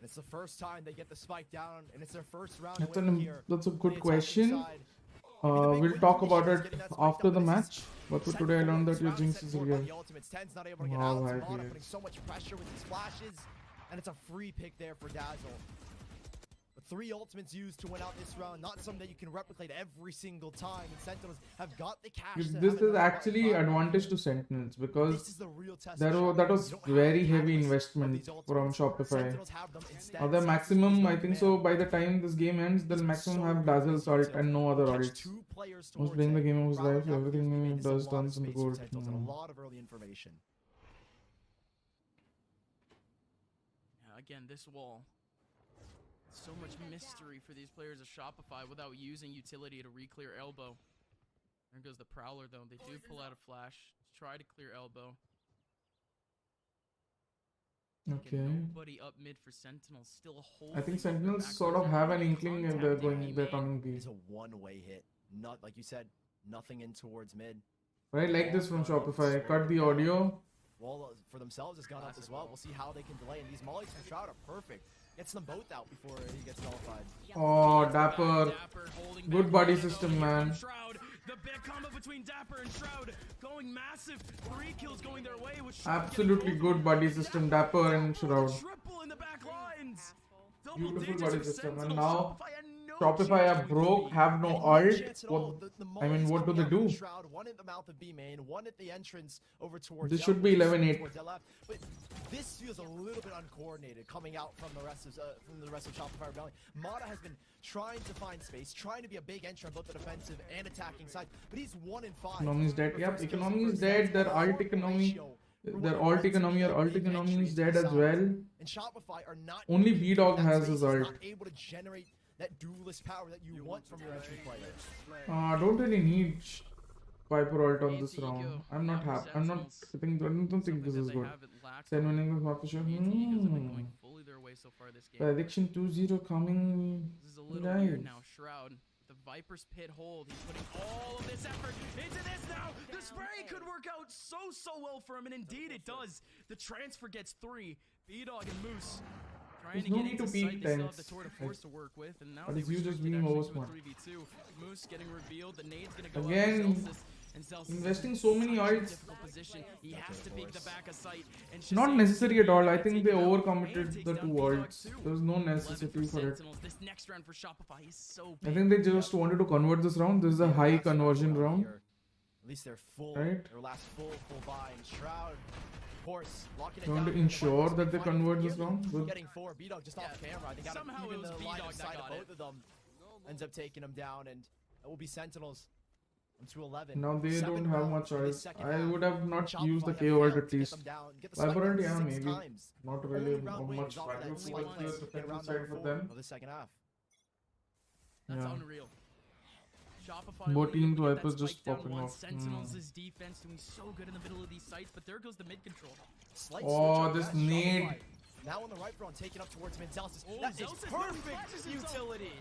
It's the first time they get the spike down, and it's their first round That's win a here. that's a on the good attacking question. side. We'll talk about it after the match. But for today, I learned that your jinx is real. The ultimates 10's not able to get Wow, out. I Mata feel. putting so much pressure with these flashes, and it's a free pick there for Dazzle. But 3 ultimates used to win out this round, not something that you can replicate every single time. And Sentinels have got the cash. to This have is another actually fight. advantage to Sentinels This because is the real test. that of was Shopify. You don't have very the heavy catalyst of investment these from ultimates. Shopify. Sentinels have them instead. Now the Sentinels maximum, use I them think man. so, by the time this game ends, the maximum have Dazzle's ult and no other Catch ults. 2 players I was towards playing the it. game of his Crowd life, out everything gives he Mid does a lot of turns into space for gold. Sentinels and a lot of early information. Yeah, again, this wall. So much mystery for these players of Shopify without using utility to re-clear elbow. There goes the Prowler, though. They do pull out a flash to try to clear elbow. Okay. Nobody up mid for Sentinels. Still holding. I think up their Sentinels back sort lines. of They're have an already inkling if contacting they're B coming It B. is a one-way hit. Not like you said, nothing in towards mid. But I like this from Shopify. Cut the audio. Wall for themselves has gone up as well. We'll see how they can delay. And these mollies from Shroud are perfect. Gets them both out before he gets nullified. Oh, Dapper. Dapper holding Good back body Mata, though, system, here man. comes Shroud. The big combo between Dapper and Shroud going massive. 3 kills going their way. With Shroud Absolutely getting good both body of them. system, Dapper and Double, Shroud. Triple in the back lines. Double Beautiful digits body for system. And Sentinels. now had no Shopify chance are going broke, for B. have no And ult. chance at all. What, The I mean, mollies what do coming they out from do? Shroud, one at the mouth of B main, one at the entrance over towards This L, should be which is 11-8. towards LF. But this feels a little bit uncoordinated coming out from the rest of Shopify Rebellion. Mata has been trying to find space, trying to be a big entry on both the defensive and attacking side, but he's 1 in 5. Economy is dead. for Yep, first kills economy and is first dead. hits. Their A ult horrible economy, ratio for what their it ult wants to economy be or a ult big economy entry is into dead the as sides. well. And Shopify are not Only able to B-Dog keep that has his space, ult. not able to generate that duelist power that you want from your entry player. Don't really need Viper ult on this round. I'm not happy. I don't think this is good. Sen winning with Mark for sure. Fully their way so far this game. Prediction 2-0 coming. This is a little Nice. weird now. Shroud, the Viper's pit hold. He's putting all of this effort into this now. The spray could work out so well for him, and indeed it does. The transfer gets 3. B-Dog and Moose trying There's to no get need into to sight. peek They still have the tanks. tour de force to work with, and now But they it's you just restricted being actually to a oversmart. 3v2. Moose getting revealed. The nade's gonna go Again, out to Celsius. And Celsius investing is so in many such a ults. difficult position. He has to peek the back of sight. And Not Shazam necessary can at all. I really think take they him out and overcommitted takes the down 2 B-Dog ults. too. There was no 11 necessity for it. Sentinels. This next round for Shopify is so I big. think they just wanted to convert this round. This is a high conversion round. At least they're full. Right. Their last full buy. And Shroud, of course, locking it They want down. to ensure that they Finally convert this nearly round. Good. Getting 4. B-Dog just off camera. I think out of Somehow it even was the line B-Dog of that sight of got both it. of them ends up taking them down, and that will be Sentinels. To 11. Now they 7 don't have rounds much in the choice. second I half. would have not Shopify used the have KO ult failed at to get least. them down, get the spike Valorant, down yeah, 6 maybe. times. Not Only really round much wins off of value that towards slight the lens in defensive round side number for 4 them. of the second half. That's Yeah. unreal. Shopify Both only teams able to get Vipers that just spike down popping once. off. Sentinels' defense doing so good in the middle of these sites, but there goes the mid control. Slight Oh, switch up this as nade. Shopify Now on the right front, taking up towards mid. Zelsis. Oh, That is Zelsis, no, he perfect flashes himself. utility.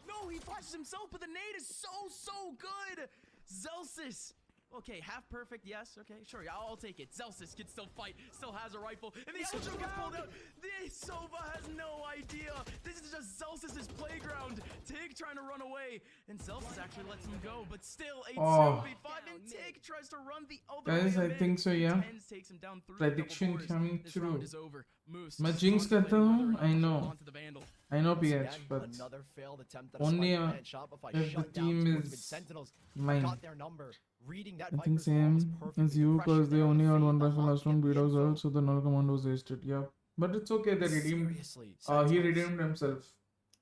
No, he flashes himself, but the nade is so good. Zelsis. Okay, half perfect, yes. Okay, sure, I'll take it. Zelsis can still fight, still has a rifle, and the Eldro gets pulled out. The Sova has no idea. This is just Zelsis' playground. Tig trying to run away, and Zelsis actually lets him go, but still 8-7v5, and Tig tries to run the other Guys, way. I think so, yeah. Tens takes him down through Prediction the double coming doors. This round true. is over. Moose मैं just jinx करता contemplating हूँ, whether or not I to know. hold on to the Vandal. I know Once PH, again, but another failed attempt at only, a spike and Shopify if the shut down team towards is mid. Sentinels mine. got their number. Reading that I think Viper's wall was same perfect. as The you pressure because they there on only the had feed, one rifle unlocking last round, the beat us info. out, so the null command was wasted. Yeah, but it's okay. They redeemed. Seriously, He Sentinels redeemed himself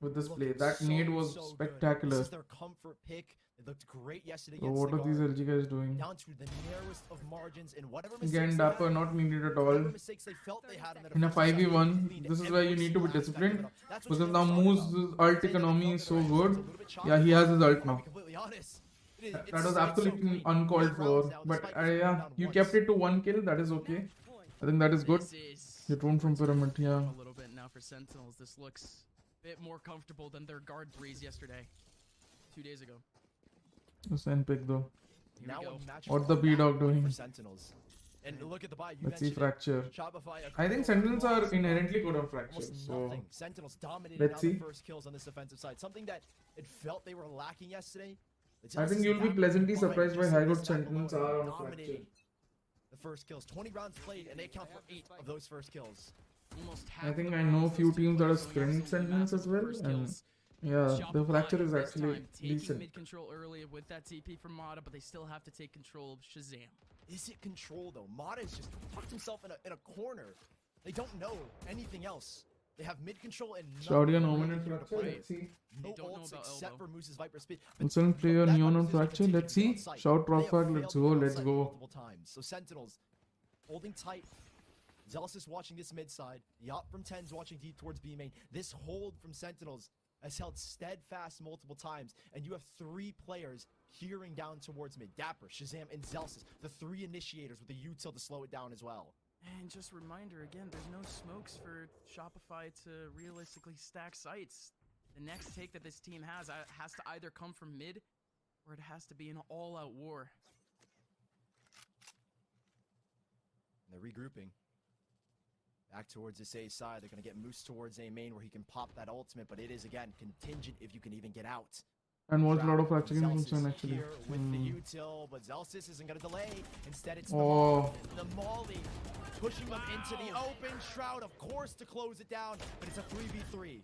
with this play. looked That so, nade was so good. spectacular. This is their comfort pick. It looked great yesterday So against what the are these Guard. LG guys doing? Down to the narrowest of margins in whatever mistakes Again, they Dapper had, not needed at whatever all. mistakes they felt they had on the In a defensive side, they 5v1, cleaned this is where you every need to be single aspect of disciplined. it up. That's what Because Shazam now was talking Moose' about. ult Saying that they economy felt is that so their hands good. were a little bit choppy, Yeah, he has his but ult I'm gonna now. be completely honest. That It's was so absolutely clean. uncalled 8 rounds for. now, the But spike is going yeah, down you once. kept it to 1 kill. That is okay. I think that is good. This is You thrown from pyramid. Yeah. a little bit now for Sentinels. This looks a bit more comfortable than their guard breeze yesterday, 2 days ago. Just end pick though. Here Now we go. a match What for the B-Dog back one doing? for Sentinels. And look at the buy. You Let's see mentioned it. fracture. Shopify, I think Sentinels are inherently good on fracture. almost So nothing. Sentinels dominated let's now see. the first kills on this offensive side. Something that it felt they were lacking yesterday. I think you'll be pleasantly surprised by how good Sentinels are on fracture. The first kills, 20 rounds played, and they account for 8 of those first kills. Almost I half think of the I know rounds few those two teams that are players going sprint absolutely Sentinels massive as with the well, first and kills. yeah, the Shopify fracture is this actually time taking decent. mid control early with that TP from Mata, but they still have to take control of Shazam. Is it control though? Mata's just tucked himself in a corner. They don't know anything else. They have mid control and Shouty nothing on really Omen here and to fracture. play. Let's see. No They don't know ults about except elbow. for Moose's Viper speed. Instant player that Neon on position fracture. continued Let's to be see. on site. Shout They have Rockfag. Let's failed go. to be on Let's site go. multiple times. So Sentinels holding tight. Zealous watching this mid side. Yacht from 10's watching deep towards B main. This hold from Sentinels has held steadfast multiple times, and you have 3 players hearing down towards mid. Dapper, Shazam, and Zelsis, the 3 initiators with the util to slow it down as well. And just a reminder again, there's no smokes for Shopify to realistically stack sites. The next take that this team has to either come from mid, or it has to be an all-out war. And they're regrouping. Back towards this A side. They're going to get Moose towards A main where he can pop that ultimate, but it is, again, contingent if you can even get out. And watch a lot of Shroud fracture games from Zelsis Sun actually. here with the util, but Zelsis isn't going to delay. Instead, it's Oh. the Molly pushing them into the open. Shroud, of course, to close it down, but it's a 3v3.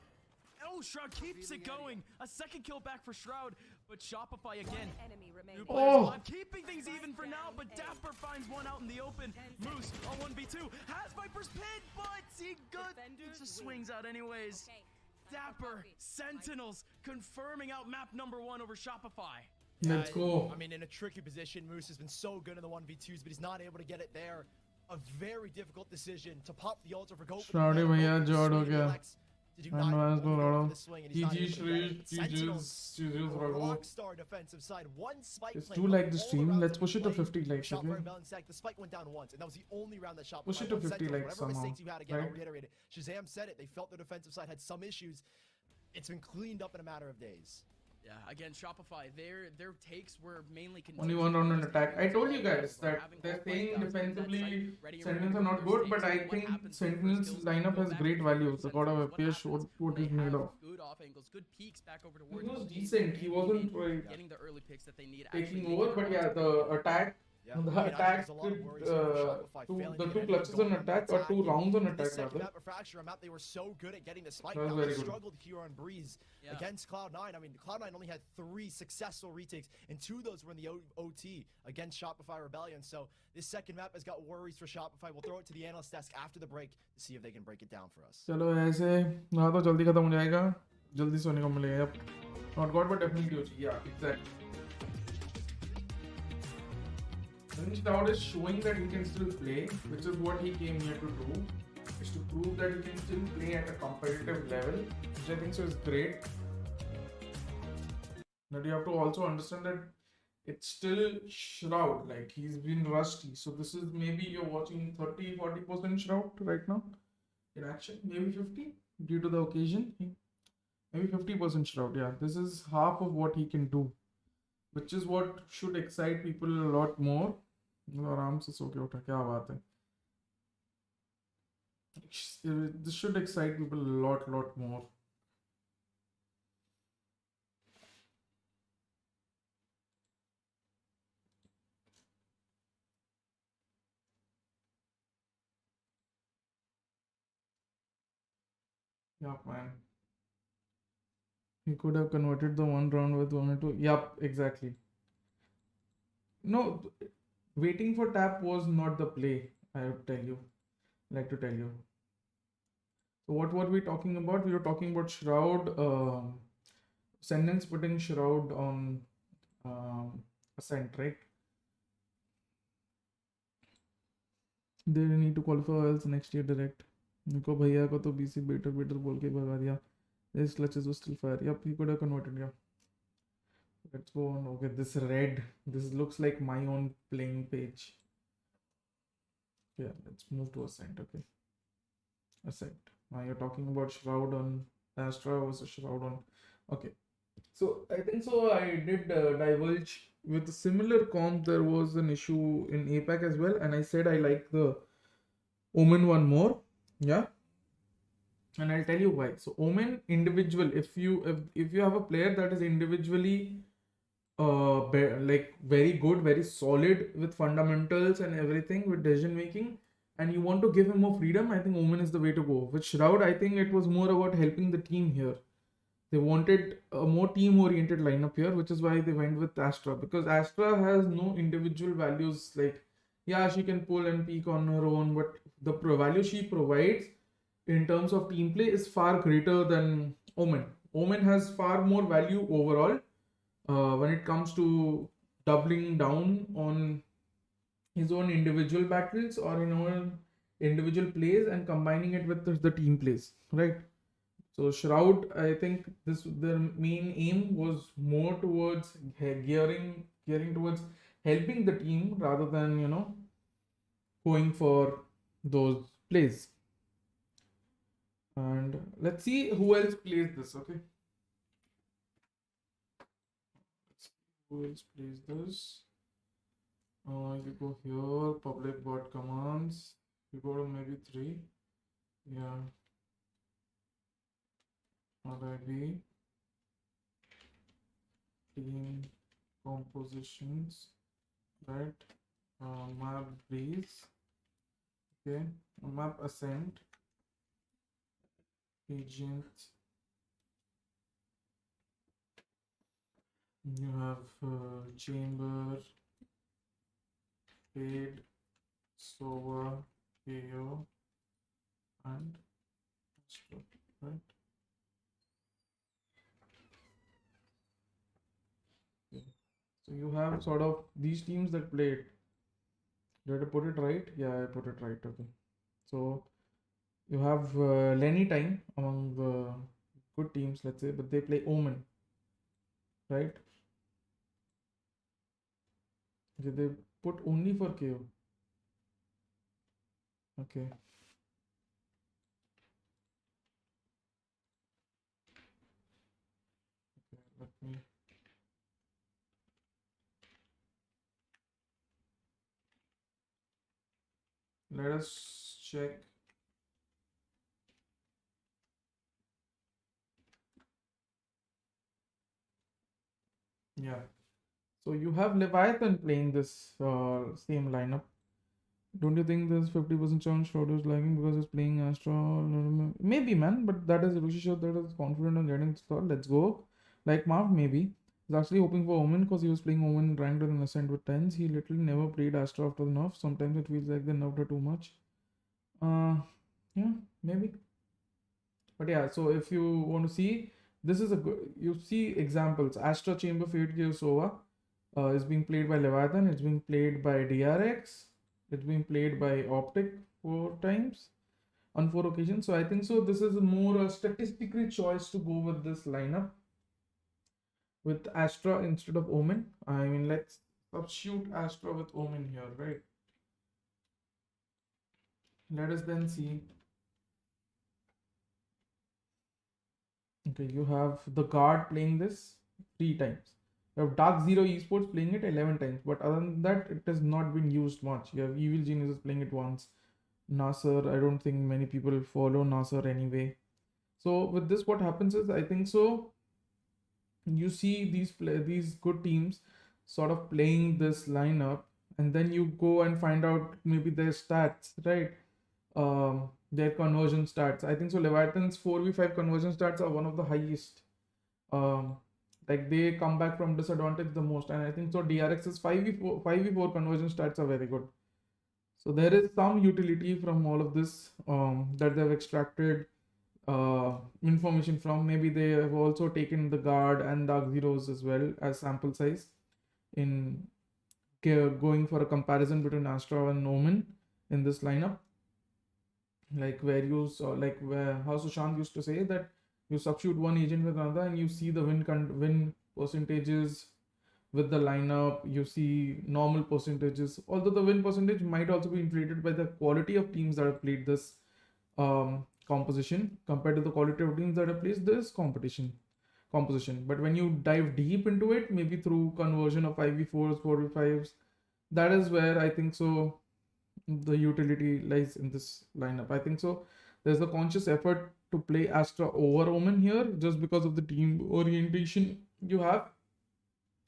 Oh, Shroud keeps it going. A second kill back for Shroud, but Shopify again. Enemy remaining. Two players Oh. alive, keeping things even for now, but Dapper finds one out in the open. Moose on 1v2 has Viper's pit, but he just swings out anyways. Dapper, Sentinels confirming out map number 1 over Shopify. Let's go. I mean, in a tricky position, Moose has been so good in the 1v2s, but he's not able to get it there. A very difficult decision to pop the ult over go. Shroud भैया jawed हो गया. Did you And not Vaz को लड़ो. GG's GG's Rago. Rockstar defensive side. One spike Just play do went like the all stream. around Let's the push it to play. 50 likes, Shopify okay? Rebellion sack. The spike went down once, and that was the only round that Shopify Push it to won. 50 Sentinels, likes whatever somehow, mistakes you had, again, I'll right? reiterate it. Shazam said it. They felt their defensive side had some issues. It's been cleaned up in a matter of days. Yeah, again, Shopify, their takes were mainly Only one round on attack. I told you guys that they're saying defensively Sentinels are not good, but I think Sentinels lineup has great value. The God of FPS showed what he's made of. Good off angles, good peeks back over He towards was decent. He wasn't like getting the early picks that they need. taking over, but yeah, the attack. Yeah, The I mean, I think attack there's a lot of could, worries here for Shopify failing the to two get clutches anything on going the attack or two attack. rounds on And this attack second rather. map of Fracture, a map they were so good at getting the spike. That was Now very they good. struggled here on Breeze against Cloud9. I mean, Cloud9 only had 3 successful retakes, and 2 of those were in the OT against Shopify Rebellion. So this second map has got worries for Shopify. We'll throw it to the analyst desk after the break to see if they can break it down for us. चलो ऐसे ना तो जल्दी खत्म हो जाएगा, जल्दी सोने को मिलेगा. Not God, but definitely OG. Yeah, exactly. Shroud is showing that he can still play, which is what he came here to do, is to prove that he can still play at a competitive level, which I think so is great. But you have to also understand that it's still Shroud, like he's been rusty. So this is maybe you're watching 30-40% Shroud right now in action, maybe 50 due to the occasion. Maybe 50% Shroud, yeah. This is half of what he can do, which is what should excite people a lot more. आराम से सो के उठा, क्या बात है. This should excite people a lot more. Yeah, man. He could have converted the one round with 1 or 2. Yup, exactly. No, waiting for tap was not the play, I would tell you. Like to tell you. So what were we talking about? We were talking about Shroud, Sentinels putting Shroud on Ascent, right? They need to qualify or else next year direct. Nico भैया को तो BC better बोल के भगा दिया. His clutches was still fire. Yep, he could have converted, yeah. Let's go on. Okay, this red. This looks like my own playing page. Yeah, let's move to Ascent, okay. Ascent. Now you're talking about Shroud on Astra versus Shroud on. Okay. So I think so. I did divulge with a similar comp. There was an issue in APAC as well, and I said I like the Omen one more. Yeah. And I'll tell you why. So Omen individual, if you have a player that is individually like very good, very solid with fundamentals and everything with decision making, and you want to give him more freedom, I think Omen is the way to go. With Shroud, I think it was more about helping the team here. They wanted a more team oriented lineup here, which is why they went with Astra, because Astra has no individual values. Like, yeah, she can pull and peek on her own, but the value she provides in terms of team play is far greater than Omen. Omen has far more value overall when it comes to doubling down on his own individual battles or in own individual plays and combining it with the team plays, right? So Shroud, I think the main aim was more towards gearing towards helping the team rather than going for those plays. And let's see who else plays this, okay? Let's see who else plays this. You go here, public bot commands. You go to maybe 3. Yeah. RIB. Team compositions. Right. Map Breeze. Okay. Map Ascent. Agent. You have Chamber, Fade, Sova, KO, and Astro, right? Okay. So you have sort of these teams that played. Did I put it right? Yeah, I put it right. Okay. So you have Lenny time among the good teams, let's say, but they play Omen, right? Okay, they put only for KO. Okay. Okay, let me Let us check. Yeah. So you have Leviathan playing this same lineup. Don't you think there's 50% chance Shroud is lagging because he's playing Astra? Maybe, man, but that is Rishi Shah that is confident on getting star. Let's go. Like Marv, maybe. He's actually hoping for Omen because he was playing Omen ranked in Ascent with 10s. He literally never played Astra after the nerf. Sometimes it feels like they nerfed her too much. Yeah, maybe. But yeah, so if you want to see, this is a good, you see examples. Astra Chamber Fate Gear Sova is being played by Leviathan. It's being played by DRX. It's been played by Optic 4 times on 4 occasions. So I think so. This is more a statistical choice to go with this lineup with Astra instead of Omen. I mean, let's substitute Astra with Omen here, right? Let us then see. Okay, you have the Guard playing this 3 times. You have Dark Zero Esports playing it 11 times, but other than that, it has not been used much. You have Evil Geniuses playing it once. Nasser, I don't think many people follow Nasser anyway. So with this, what happens is, I think so, you see these good teams sort of playing this lineup, and then you go and find out maybe their stats, right? Their conversion stats. I think so. Leviathan's 4v5 conversion stats are one of the highest. Like they come back from disadvantage the most, and I think so DRX's 5v4 conversion stats are very good. So there is some utility from all of this that they've extracted information from. Maybe they have also taken the Guard and Dark Zeros as well as sample size in going for a comparison between Astra and Omen in this lineup. Like where you saw, like where how Sushant used to say that you substitute one agent with another and you see the win percentages with the lineup. You see normal percentages, although the win percentage might also be inflated by the quality of teams that have played this composition compared to the quality of teams that have played this composition. But when you dive deep into it, maybe through conversion of 5v4s, 4v5s, that is where I think so the utility lies in this lineup. I think so there's a conscious effort to play Astra over Omen here just because of the team orientation you have,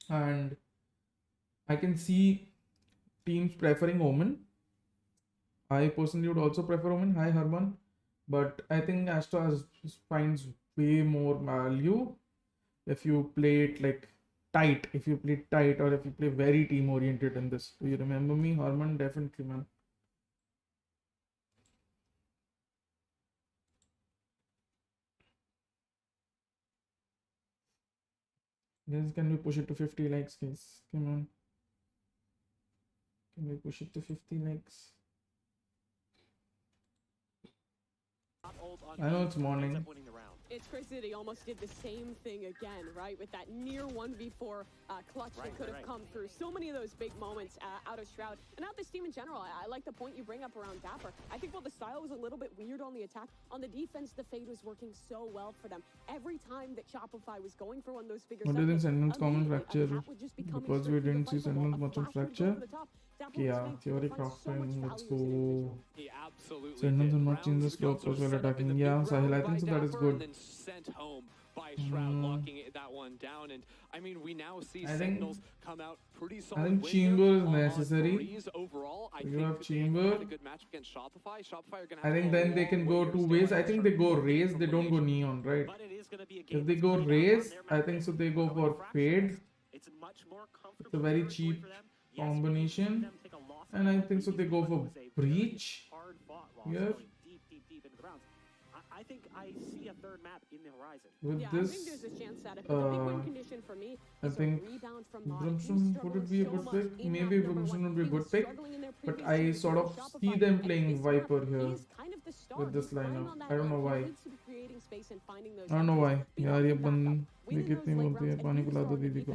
and I can see teams preferring Omen. I personally would also prefer Omen. Hi Harman. But I think Astra finds way more value if you play it like tight. If you play tight or if you play very team oriented in this. Do you remember me, Harman? Definitely, man. Guys, can we push it to 50 likes, guys? Come on. Can we push it to 50 likes? I know it's morning. It's crazy that he almost did the same thing again, right? With that near 1v4 clutch that could have come through. So many of those big moments out of Shroud. And out this team in general, I like the point you bring up around Dapper. I think while the style was a little bit weird on the attack, on the defense, the fade was working so well for them. Every time that Shopify was going for one of those bigger what do you think Sentinels common fracture? Because we didn't see Sentinels much on fracture. Yeah, theory crafting, let's go. Sentinels will not change the slow approach while attacking. Yeah, Sahil, I think so that is good. Sent home by Shroud blocking that one down, and I mean we now see Sentinels come out pretty solid. I think Chamber is necessary. Overall, I you have think Chamber. a good match against Shopify. Shopify are gonna I think then they can go 2 ways. I think they go Raze, they don't go Neon, right? If they go Raze, I think so they go for Fade. It's a very cheap combination, and I think so they go for Breach here. I think I see a third map in the horizon. With yeah, this, I think there's a chance that if the big win condition for me I think Brimstone would it be a good pick? Maybe Brimstone would be a good pick, but I sort of see them playing Viper here with this lineup. I don't know why. I don't know why. यार ये बंद ये कितनी बोलती है पानी पिला दो दीदी को.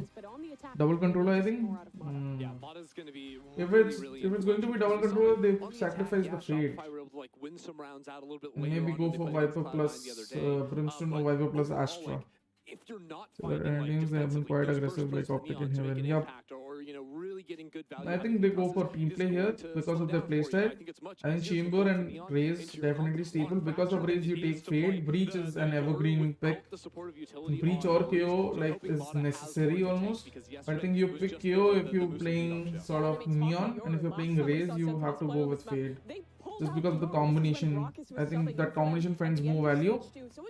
Double controller, I think. If it's going to be double controller, they sacrifice the fade. Maybe go for Viper plus Brimstone or Viper plus Astra. if you're not So finding their like teams, they have been defensively quite those aggressive, first like plays for Optic Neon in to make Heaven. an Yup. impact, or you know, really getting good value. I out think of they the go for process team is play here going to because slow of their down play for you. I style. think it's much I think easier to Chamber go and for Neon Raze into your definitely comp stable. on Because of Fracture Raze, you than it take is to play Fade. Breach is an evergreen pick. the supportive utility Breach on or Breach. KO So like hoping is Mata has necessary more of a tank, almost. because I yesterday think you was pick just KO the if you're Moose playing show. sort of Neon, and if you're playing Raze, you have to go with Fade. Just because of the combination, I think that combination finds more value,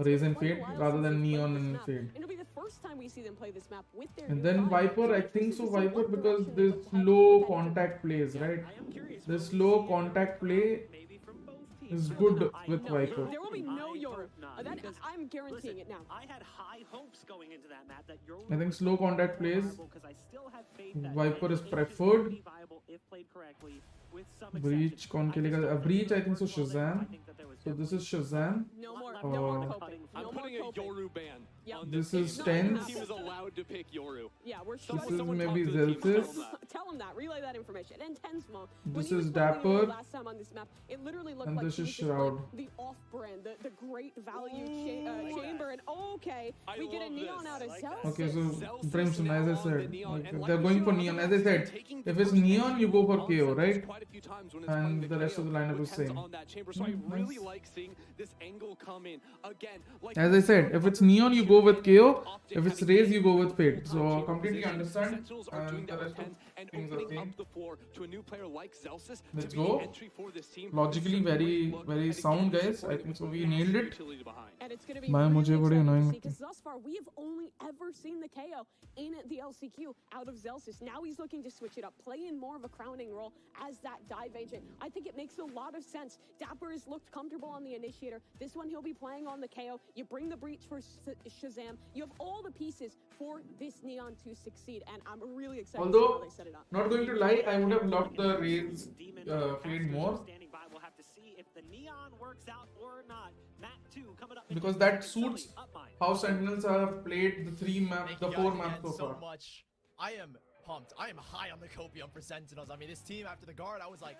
Raze and Fade, rather than Neon and Fade. It'll be the first time we see them play this map with their And new then five. Viper, I think so Viper, because there's slow contact plays, right? I am curious. The slow contact play Maybe from both teams. is good with No, Viper. there will be no I Yoru. hope not, That, because, I'm guaranteeing listen, it now. I had high hopes going into that map that Yoru I think was slow contact more plays, viable, 'cause I still have faith that Viper is it preferred. be viable if played correctly, with some Breach, exceptions. कौन I just खेलेगा? don't Breach, think I think so it worked well there. Shazam. I think that there was So this is definitely Shazam. No more, left no more Oh. coping. I'm No more putting a coping. Yoru ban Yep. on This this. is not tense. gonna Team is allowed to pick Yoru. Yeah, we're This showing is someone maybe talk to the team, tell them Zelsis. that. Tell him that. Relay that information. And Tens Mo. This when he is was playing Yoru Dapper. last time on this map, it literally looked And like this he is was just playing Shroud. the off-brand, the great value Ooh, chamber. And okay, I we get a love neon this. out of I like Zelsis. that. Okay, so Zelsis Brimstone, now as I on the said, Neon, like, and like they're we going saw for on Neon. the As I maps, said, he's taking if the it's first Neon, entry you go for on KO, Sentinels right? quite a few times when it's And playing the rest of the KO lineup with is Tens same. on that chamber. So I Nice. really like seeing this angle come in again. Like As I said, if it's Neon, you go with KO. If it's Raze, you go with Fade. So completely understand. Sentinels are doing And that the with rest of Tens and things are opening same. up the floor to a new player like Zelsis Let's to be go. the entry for this team. Logically It's a very, great look, very and sound, again, guys. I supporting think so. with We massive nailed it. utility behind. And it's going to be Bye, really मुझे बड़े exciting to annoying see लगते because thus far we have only ever seen the KO in the LCQ out of Zelsis. Now he's looking to switch it up, play in more of a crowning role as that dive agent. I think it makes a lot of sense. Dapper has looked comfortable on the initiator. This one he'll be playing on the KO. You bring the breach for Shazam. You have all the pieces for this Neon to succeed, and I'm really excited to see how Although, they set it up. not going to lie, I would have loved the Raze Demon Fade Masters more. standing by. We'll have to see if the neon works out or not. Map 2 coming up. Because that suits how Sentinels have played the Thank the you four guys maps again so so far. much. I am pumped. I am high on the copium for Sentinels. I mean, this team after the Guard, I was like,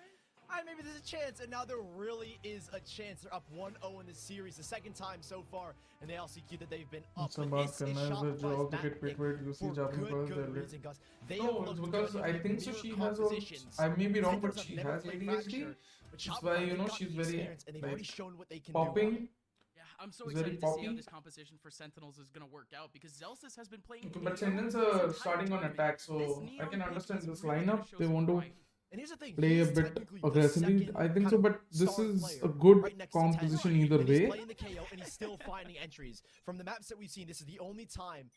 maybe there's a chance, and now there really is a chance. They're up 1-0 in this series, the second time so far in the LCQ that they've been up. So But it's Baskan, Shopify's जो all map cricket pick played, you see for Japan good there. reason, Gus. They have No, it's looked because good I in think so. mirror She has all. compositions. I may be wrong, but Sentinels she have never has played ADHD. Fracture, but That's Shopify why have got she's the very experience, and they've already like shown what they can do. popping. Yeah, I'm so It's very excited to see how poppy. this composition for Sentinels is going to work out because Zelsis has been playing. Okay, but KO Sentinels this are entire starting on tournament. attack, This so I Neon can pick understand is this really gonna lineup. show They some want to why. And here's the thing, play a he's bit technically the aggressively. second I think kind so, of but this star is player a good right next to Tens. composition either And he's way. playing the KO and he's still finding entries. From the maps that we've seen, this is the only time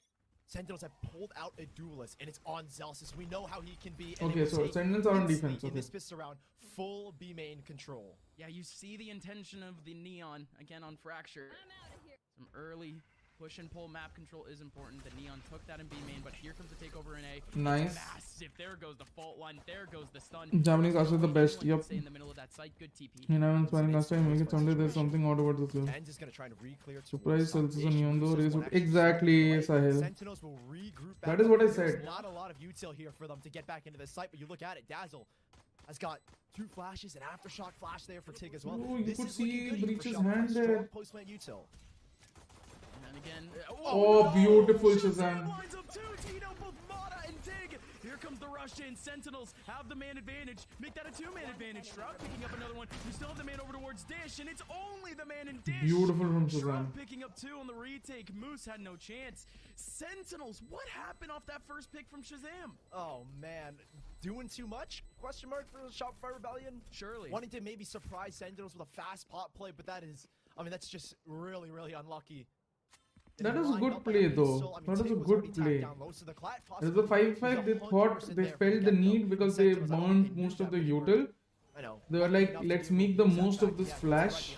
Sentinels have pulled out a duelist, and it's on Zelsis. We know how he can be. And Okay, it will so take Sentinels are on instantly defense, in okay. this fist round, full B main control. Yeah, you see the intention of the Neon again on Fracture. Some early push and pull map control is important. The Neon took that in B main, but here comes the takeover in A. Nice. Massive. There goes the fault line. There goes the stun. Japanese also the best. Anyone Yep. can stay in the middle of that site. Good TP. You know, I'm smiling last time. Make it sound like there's something odd about this game. Tens is going to try and re-clear towards Surprise top Celsius dish. on Neon though. Roosters Raze won't would actually exactly stay away. Sahil. Sentinels will regroup back That is up. what I There's said. not a lot of util here for them to get back into the site, but you look at it, Dazzle has got 2 flashes, an aftershock flash there for Tig as well. Oh, you This could is looking see good here for Breach's Shopify. hand Strong there. post-plant util. And then again. Oh, beautiful Shazam Shazam. lines up 2. Tino, both Mata and Tig. Here comes the rush in. Sentinels have the man advantage. Make that a 2-man advantage. Shroud picking up another one. You still have the man over towards Dish, and it's only the man in Dish. Beautiful from Shazam. Shroud picking up 2 on the retake. Moose had no chance. Sentinels, what happened off that first pick from Shazam? Oh man, doing too much? Question mark for Shopify Rebellion? Surely. Wanting to maybe surprise Sentinels with a fast pop play, but that is, I mean, that's just really, really unlucky. That is a Lined good up by play, Reed though. Still, I mean, That is Tig a was good already tapped play. down low, so the Clat As a 5-5, they thought they felt the need because they burned most of the util. I know. They were like, let's make the most of this flash.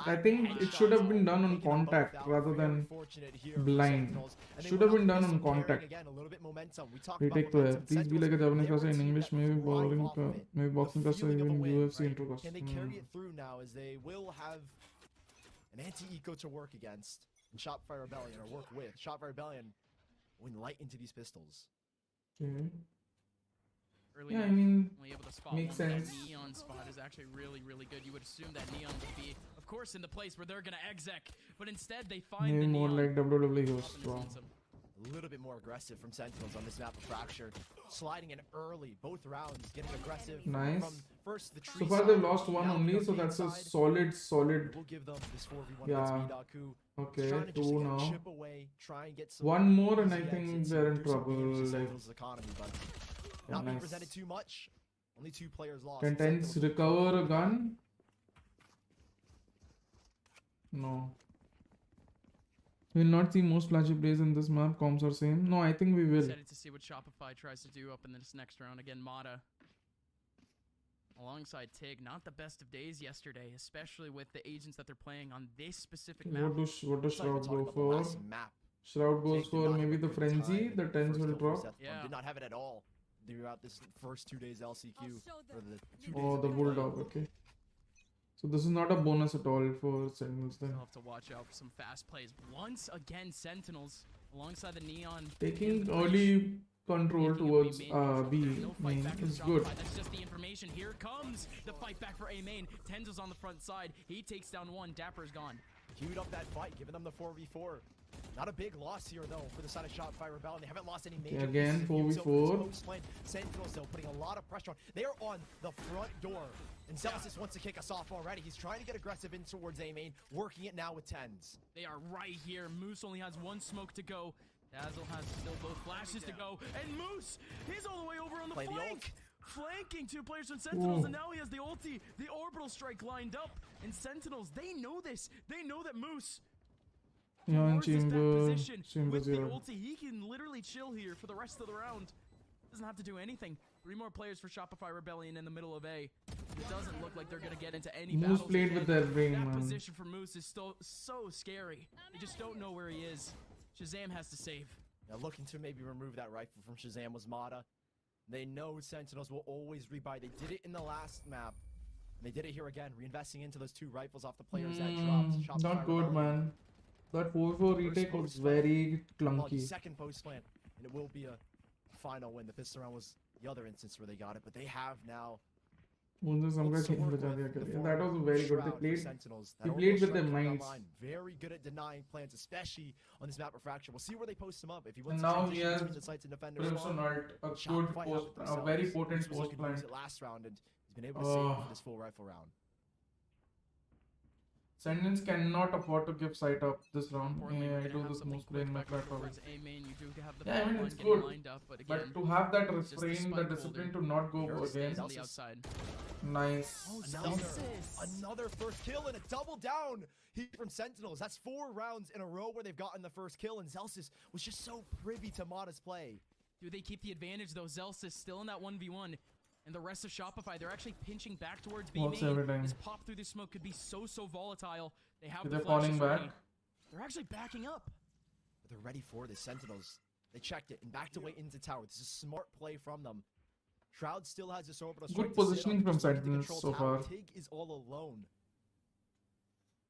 I think it should have been done on contact rather than blind. Should have been done on contact. Retake to air. Please be like a Japanese person in English, maybe bowling, maybe boxing class or even UFC intro class. Can they carry it through now as they will have an anti-eco to work against in Shopify Rebellion, or work with? Shopify Rebellion win light into these pistols. Okay. Early Yeah, I enough, mean, only able to spot makes one, but sense. that Neon spot is actually really, really good. You would assume that Neon would be, of course, in the place where they're gonna exec, but instead they find Maybe the more Neon. like WWE Up host. in the Wow. Sansom. A little bit more aggressive from Sentinels on this map of Fracture. Sliding in early, both rounds, getting aggressive. Nice. From first the tree So far side, they've lost one now only, the so that's a side. solid. We'll give them this 4v1 Yeah. against Midaku. Okay, Trying to just two kind of now. chip away, try and get some One more and I easy think exits they're and in do some trouble, damage to like- Sentinels' economy, but not being nice. presented too much. Only 2 players lost. Can Tens Sentinels- recover a gun? No. We'll not see most flashy plays in this map. Comms are same. No, I think we will. Excited to see what Shopify tries to do up in this next round. Again, Mata alongside Tig. Not the best of days yesterday, especially with the agents that they're playing on this specific map. What does Not even Shroud talking go about the for? last map. Shroud goes Tig did for not have maybe a the good Frenzy. time The in Tens first will kill, drop. first death run. Yeah. Did not have it at all throughout this first 2 days LCQ. Or the 2 days Oh, of the it. Bulldog. Okay. So this is not a bonus at all for Sentinels then. They'll have to watch out for some fast plays. Once again, Sentinels alongside the Neon. Taking Give early control Making a towards B main push, but B there's no fight main back in is Shopify. good. That's just the information. Here comes the fight back for A main. Tenzo's on the front side. He takes down one. Dapper's gone. Queued up that fight, giving them the 4v4. Not a big loss here, though, for the side of Shopify Rebellion. They haven't lost any major again, pieces of use over 4v4. this post lane. Sentinels, though, putting a lot of pressure on. They are on the front door. And Zealous wants to kick us off already. He's trying to get aggressive in towards A main, working it now with Tens. They are right here. Moose only has one smoke to go. Dazzle has still both flashes to go. And Moose, he's all the way over on the Play the flank. Flanking 2 players from Sentinels, Ooh. and now he has the ulti, the orbital strike lined up. And Sentinels, they know this. They know that Moose Yeah, in forces that chamber. position Chamber with the 0. ulti. He can literally chill here for the rest of the round. Doesn't have to do anything. 3 more players for Shopify Rebellion in the middle of A. It doesn't look like they're gonna get into any Moose battles played again. with their brain, That man. position for Moose is so scary. They just don't know where he is. Shazam has to save. Now looking to maybe remove that rifle from Shazam was Mata. They know Sentinels will always rebuy. They did it in the last map. And they did it here again, reinvesting into those 2 rifles off the players that dropped. Shopify Not good, Rebellion. man. That 4-4 retake was very clunky. Second post plant, and it will be a final win. The pistol round was the other instance where they got it, but they have now. उनसे समझा lots to change work बचा with. दिया The करिए. form That was very good. They Shroud for played. Sentinels. they That played orbital with their strike coming minds. online. Very good at denying plants, especially on this map of Fracture. We'll see where they post them up. If he And wants to now he transition has between the sites and defenders. Crimson Ult, a good Shopify post, helped a themselves. very potent Moose was post looking to use plant. it last round, and he's been able to save for this full rifle round. Sentinels cannot afford to give sight up this round. Importantly, Yeah, we're I gonna do have this something most play in quick my back over platform. towards A main. You do have the Yeah, I mean, front it's line getting good. lined up, but again, But to have that it's just the refrain, the spike discipline holder. to not go Hero stays again. on the outside. Nice. Another first kill and a double down heat from Sentinels. That's 4 rounds in a row where they've gotten the first kill, and Zelsis was just so privy to Mata's play. Do they keep the advantage though? Zelsis still in that 1v1. And the rest of Shopify, they're actually pinching back towards B Works main. every time. This pop through the smoke could be so volatile. They have the They're flashes falling ready. back. They're actually backing up. But they're ready for this. Sentinels, they checked it and backed away into tower. This is a smart play from them. Shroud still has this orbital strike Good to sit positioning on, from just looking to Sentinels control so tower. far. Tig is all alone.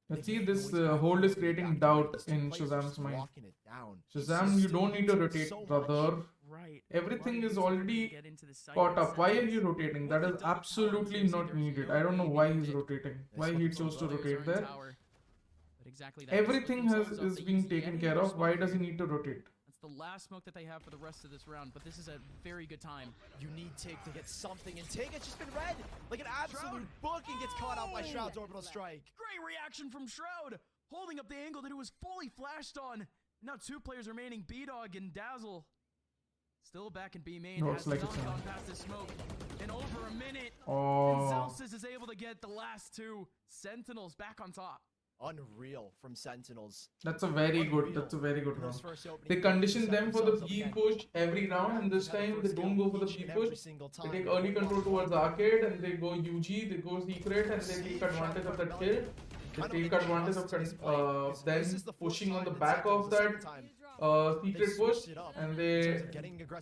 Let's see, this hold is creating doubt in Shazam's mind. Locking it down. Shazam, you don't need to rotate, So much. brother. Right. Everything Why is does already he get into the site caught with up. Why are Sentinels? you rotating? That is absolutely not needed. I don't know why he's rotating. Why he chose to Players are rotate in there. tower. But exactly that. Everything Just has put themselves is up. They being use the taken Yeti care for of. Why smoke does he here. need to rotate? That's the last smoke that they have for the rest of this round. But this is a very good time. You need Tig to get something, and Tig has just been red like an absolute book and gets caught out by Shroud's orbital strike. Great reaction from Shroud, holding up the angle that it was fully flashed on. Now 2 players remaining, B-Dog and Dazzle. Still back in B main, Looks has like not it's on. gone past the smoke. In over a minute, and Oh, Zelsis is able to get the last 2. Sentinels back on top. Unreal from Sentinels. that's a very good. That's a very good In those round. first opening They games, condition set them for the themselves up P again. push every round, and this Had the time they first don't kill go for the each P and every push. single They time. take early control towards arcade, and they go UG, they go secret, and they take advantage of that kill. They take advantage of them pushing on the back of that secret push, and they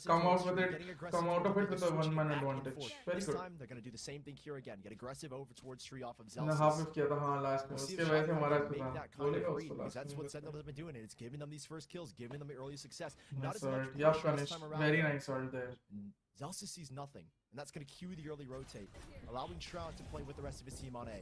come out with it, come out of it with a 1-man advantage. Very This good. time they're gonna do the same thing here again. Get aggressive over towards tree off of हमने half Zelsis. में किया था हाँ last में We'll see उसके if वजह से Shopify हमारा can make था that kind बोलेगा of उसको read, because last that's में what Sentinels have been doing, and it's giving them these first kills, giving them early success. Not nice as much ult yeah pressure this Kanish time around. very nice ult there Zelsis sees nothing, and that's going to cue the early rotate, allowing Shroud to play with the rest of his team on A.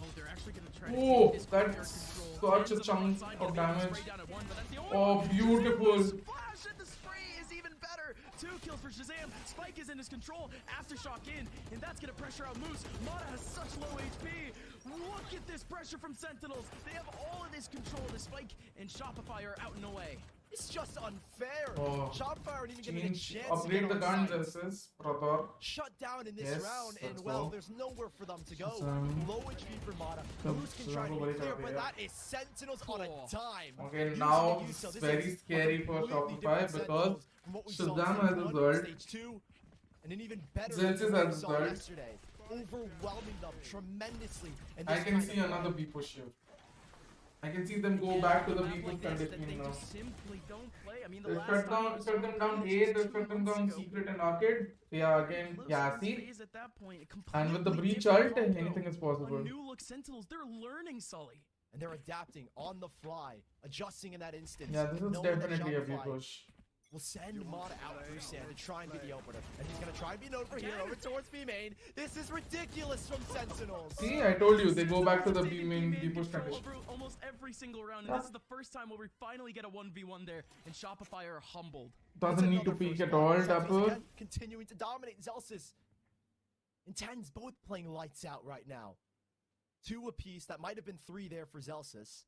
Oh, they're actually gonna try to Oh, take this quick air that's control. such a Tens chunk alongside, of gonna be able to damage. spray down at one, but that's the only Oh, one. beautiful. The splash and the spray is even better. 2 kills for Shazam. Spike is in his control. Aftershock in, and that's gonna pressure out Moose. Mata has such low HP. Look at this pressure from Sentinels. They have all of this control. The Spike and Shopify are out and away. It's just unfair. Oh, Shopify aren't even getting a change, chance to upgrade get the on guns, site. SS, brother. Shut down in this Yes, round, and that's well, all. there's nowhere for them to go. Shazam. Low HP for Mata. Shazam Moose can try to very be clear, happy, but yeah. that is Sentinels on a Cool. dime. Okay, Using now the it's Uso. This very is a scary for completely Shopify different because Sentinels from what we saw in Shazam stage has a one, result. Stage 2, and an even better Xerxes than what we has a saw result. yesterday. Overwhelming them tremendously. And I this can kind see of another play. B push here. I can see them go back to the Map B push like this that conditioning they now. just simply don't play. I mean, the They last shut time was them down only A, they just 2 shut them months down ago. Secret and Arcade. Yeah, again, Close yeah, on see? phase at that point, And with the completely breach different ult, combo. anything is possible. A new look Sentinels, they're learning, Sully. And they're adapting on the fly, adjusting in that instance. Yeah, this is knowing that definitely a B Shopify push. will send Mata out through sand to try and be the opener. And he's going to try and be an over here, over towards B main. This is ridiculous from Sentinels. See, I told you, they go back to the Sentinels B taking main B-main B push control condition. over almost every single round, and Yeah. this is the first time where we finally get a 1v1 there, and Shopify are humbled. Doesn't need to Another peek first at blood. all, Sentinels Dapper. again continuing to dominate. Zelsis and Tens both playing lights out right now. 2 apiece. That might have been 3 there for Zelsis.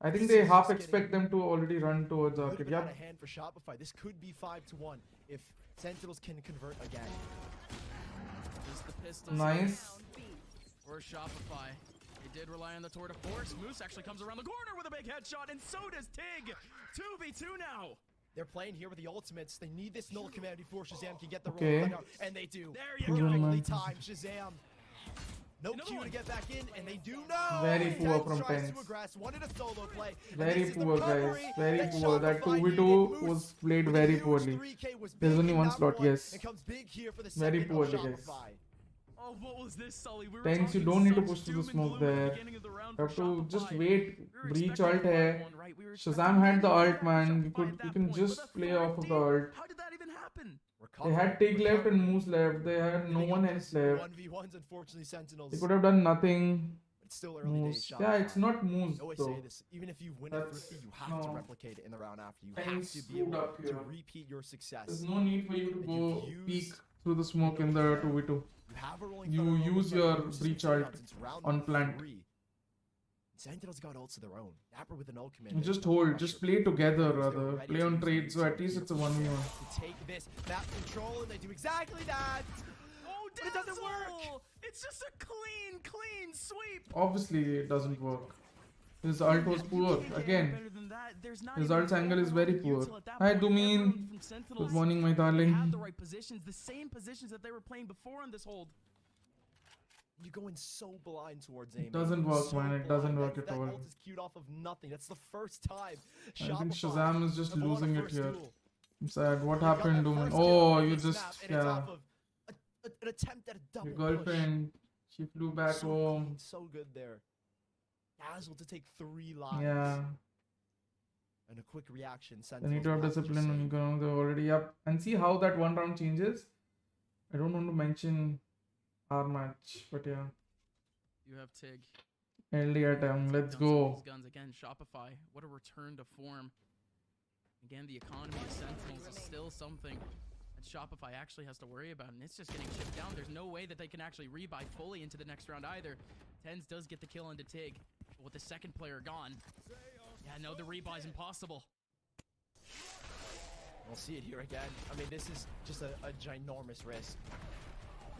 I think This they is half just expect getting- them to already run towards Would have Arcade. been out Yep. of hand for Shopify. This could be 5-1 if Sentinels can convert again. There's the pistols Nice. for Shopify. They did rely on the tour de force. Moose actually comes around the corner with a big headshot, and so does Tig. 2v2 now. They're playing here with the ultimates. They need this null command before Shazam can get the Okay. roll down, and they do. There you Good go. one, Perfectly man. timed Shazam. No Another Q one. to get back in, and they do know. Very poor from tries Pence. to aggress, wanted a solo play. and Very this is the poor, guys. recovery Very that poor. That Shopify 2v2 needed. was Moose played with a very huge poorly. 3K was There's big only in one that slot, one, yes. and comes big here for the Very second poorly, of guys. Shopify. Oh, what was this, Sully? We were Thanks, you talking don't need to such push to the doom and smoke gloom at the there. beginning of the round You have for to just Shopify. wait. We were Breach expecting ult a hai. 5-1, right? We were Shazam expecting had the maybe ult, a man. Shopify You at can that point, but just a play off of the 4D? ult. How did that even happen? They had Tig left and Recovery. Moose left. They had no Giving one up else those left. 1v1s, unfortunately, Sentinels. They could have done nothing. It's still early days, Moose. Shopify. Yeah, it's not Moose I always though. say this, even if you win a That's- thrifty, you have to no. replicate it in the round after. You have Thanks, to be screwed able up to here. repeat your success. There's no need for you to And go you've peek used- through the smoke in the 2v2. You have a rolling You thunder roll use with your Moose breach and ult since round on plant. 3. Sentinels got ults of their own. Dapper with an ult command. You There's just no hold, pressure. just play together They're rather. ready Play to on use trade, so the at least it's a here 1v1. to take this map control, and they do exactly that. Oh, But it doesn't work. Dazzle! It's just a clean sweep. Obviously, it doesn't work. His ult was poor. Better Again, than that. There's not his even ult's an angle is very overall poor. util at that Hi, point. Dumin. Everyone from Sentinels Good morning, my have the darling. right positions, the same positions that they were playing before on this hold. You go in so blind towards aim. doesn't work, man. It doesn't work at that all. Ult is queued off of nothing. That's the first time. I think Shopify Shazam is just have won a losing it first here. duel. I'm sad. What They got happened, that Dumin? first kill Oh, on you this just, map, and it's yeah. off of an attempt at a double Your push. girlfriend, she flew back So home. clean, so good there. Dazzle to take 3 lives. Yeah. And a quick reaction. They need to have Sentinels will to discipline when you save. go. They're already up. And see how that one round changes. I don't want to mention our match, but yeah. You have Tig. LDR time. Let's Guns on go. these guns again. Shopify. What a return to form. Again, the economy of Sentinels is still something that Shopify actually has to worry about, and it's just getting chipped down. There's no way that they can actually rebuy fully into the next round either. Tens does get the kill into Tig, but with the second player gone, yeah, no, the rebuy's impossible. We'll see it here again. I mean, this is just a ginormous risk.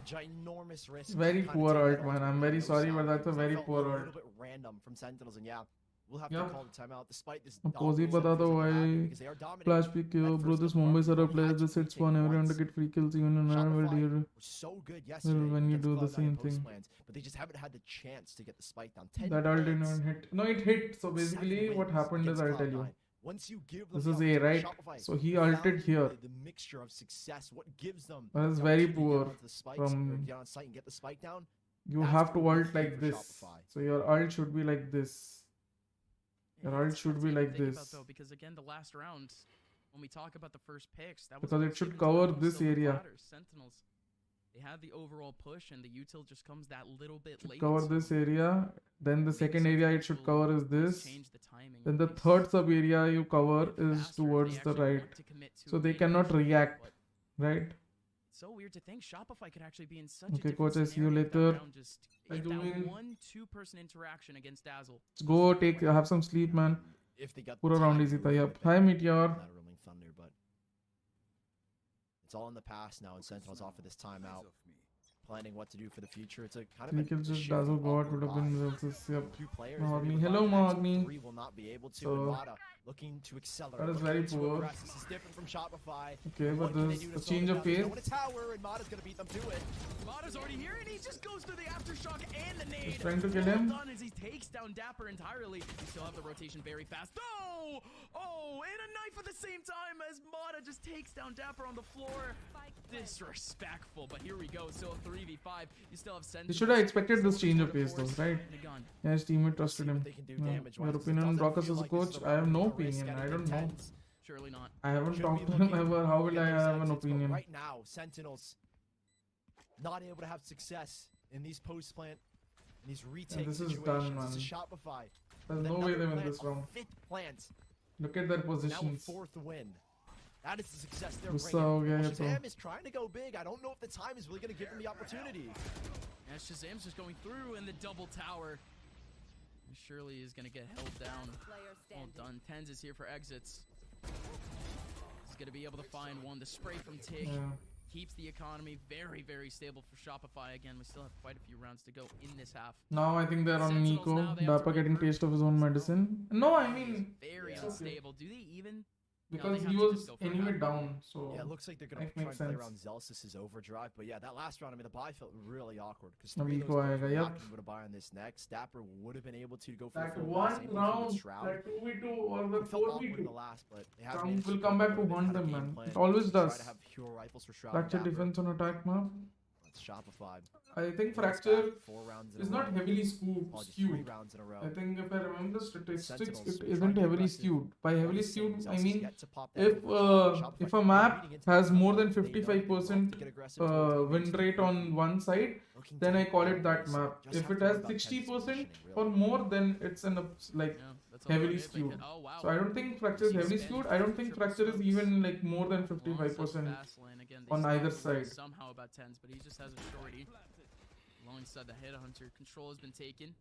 Ginormous risk. Very to kinda poor take ult, that man. I'm ultimate very no sorry, but sound. that's a It very felt poor a ult. little bit random from Sentinels, and yeah, we'll have Yeah. to call the timeout despite this. Posey dominance bata that to feels like why happening, because they are dominating. Flash pick At bro. first This look, Mumbai Mark, setup they players had they to sit retake spawn everyone to once. get free kills even in an world Shopify here. were so good yesterday when you against do the Cloud9 same post thing. plans, but they just haven't had the chance to get the spike down. 10 That ult didn't minutes, even hit. No, it hit. So 7 basically, what wins happened is, against I'll tell you. Cloud9. Once you give them This the is A, right? opportunity, Shopify So he found ulted here. The mixture of success, what gives them That is the very opportunity to get poor onto the spikes, from- or get on site and get the spike down. You That's have to what ult we like do for this. Shopify. So your ult should be like this. Your Yeah, ult it's should tough be to like think about, this. though, because again, the last round, when we talk about the first picks, that was Because it almost should even cover almost this silver area. platters. Sentinels, They have the overall push, and the util just comes that little bit late. Cover this area. Then the second area it should cover is this. Change the timing. Then the third sub area you cover is towards the right. So they cannot react, right? So weird to think Shopify could actually be in such Okay, a different coach, I see you scenario if that later. round just hit that 1-2-person interaction against Dazzle. Let's go have some sleep, man. If they got Pura round easy tha. Yep. Hi Meteor. That Rolling Thunder, but it's all in the past now, and Sentinels offer this timeout, planning what to do for the future. It's a kind of We can just Dazzle God would have been versus. Yep. two players. Mahogany. Hello, Mahogany. Three will not be able to. So, and Mata looking to accelerate. that is looking very to poor. progress. This is different from Shopify. Okay, What but can they there's do to a slow change them of down? There's pace. no one to tower, and Mata's gonna beat them to it. Mata's already here, and he just goes through the aftershock and the nade. He's trying to kill Well him. done as he takes down Dapper entirely. You still have the rotation very fast. No! Oh, and a knife at the same time as Mata just takes down Dapper on the floor. Disrespectful, but here we go. Still a 3v5. You still have Sentinels. He should have expected this change of pace though, right? The gun. Yeah, his teammate trusted him. They can do No. damage Your wise. opinion on Brockus as a coach? I have no opinion. I don't know. Surely not. I haven't Should talked be to him looking ever. How will to I get their have an senses, but opinion? Right now, Sentinels not able to have success in these post-plant, in these retake this is situations. done, This is man. Shopify. There's with no way another they win plant, this a round. fifth plant. Look at their Now a positions. fourth win. That is the success they're Gussa bringing. ho gaya hai Shazam to. is trying to go big. I don't know if the time is really going to give him the opportunity. And Shazam's just going through in the double tower. And Shirley is going to get held down. Well done. Tens is here for exits. He's going to be able to find one. The spray from Tig Yeah. keeps the economy very, very stable for Shopify. Again, we still have quite a few rounds to go in this half. Now I think they're on Sentinels Nico. now, they have to Dapper getting regroup. taste of his own medicine. No, I mean Very it's okay. unstable. Do they even? because they he have to was just go for it anyway now. down. So Yeah, it looks like they're going to That try and makes play sense. around Zelsis' overdrive. But yeah, that last round, I mean, the buy felt really awkward. Because Nabi three of ko those players aayega, were yep. not able to buy on this next. Dapper would have been able to go for that the full one buy, same thing round, with Shroud. that 2v2 or the It felt awkward in 4v2, the last, but they have Trump managed will to come back to had a haunt them, game man. plan It always to try does. to have pure rifles for Shroud. Fracture Dapper. defense on attack map. It's Shopify. I think Goes back Fracture 4 rounds in is a not row. heavily Apologies, 3 skewed. rounds in a row. I think if I remember the statistics, Sentinels it trying isn't to be heavily aggressive. skewed. By heavily Obviously, skewed, I Zelsis mean yet to pop that if over. Shopify if a keep map beating into has the more map, than they know they love 55% to get aggressive towards the win base. rate on one side, Looking then to I get call out it of that this. map. Just If have it to worry has about 60% 10's positioning, or really. more, then it's in a like Yeah, that's all heavily they did. They skewed. could- Oh wow. So I don't think Fracture is He's heavily spent skewed. I don't think triple Fracture is smokes. even like more than Alongside 55%. fast lane. Again, they on still either have to worry side. somehow about tens, but he just has a shorty. Alongside the headhunter, control has been taken.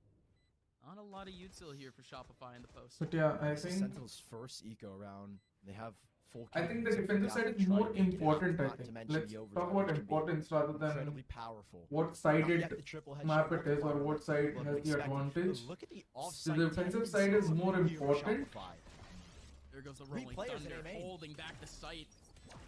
Not a lot of util here for Shopify in the post. But yeah, I This is think Sentinel's first eco round. They have full. I think the capabilities of defensive side Dapper is more trying to get it important. I not to think. mention Let's the talk overdrive, about which can be importance rather than incredibly powerful. what Not sided yet the triple headshot map it looking is or for what side what has we the expected. But advantage. Look at the The offside defensive tendency side is more here for important. Shopify. There goes the 3 rolling players in thunder, A main. holding back the site.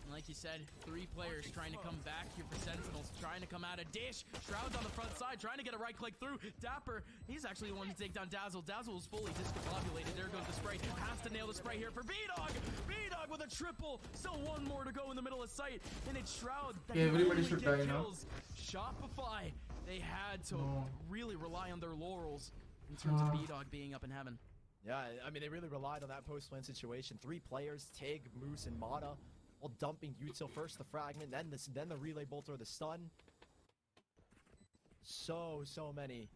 And like you said, 3 players trying to come back here for Sentinels, trying to come out of dish. Shroud's on the front side, trying to get a right click through. Dapper, he's actually the one to take down Dazzle. Dazzle is fully discombobulated. There goes the spray. Has to nail the spray here for V-Dog. V-Dog with a triple. Still one more to go in the middle of sight. And it's Shroud that Yeah, can everybody only should get die now. kills. Shopify, they had to No. really rely on their laurels in terms of V-Dog being up in heaven. Yeah, I mean, they really relied on that post-plan situation. 3 players, Tig, Moose, and Mata, all dumping util first, the fragment, then the relay bolt or the stun. So many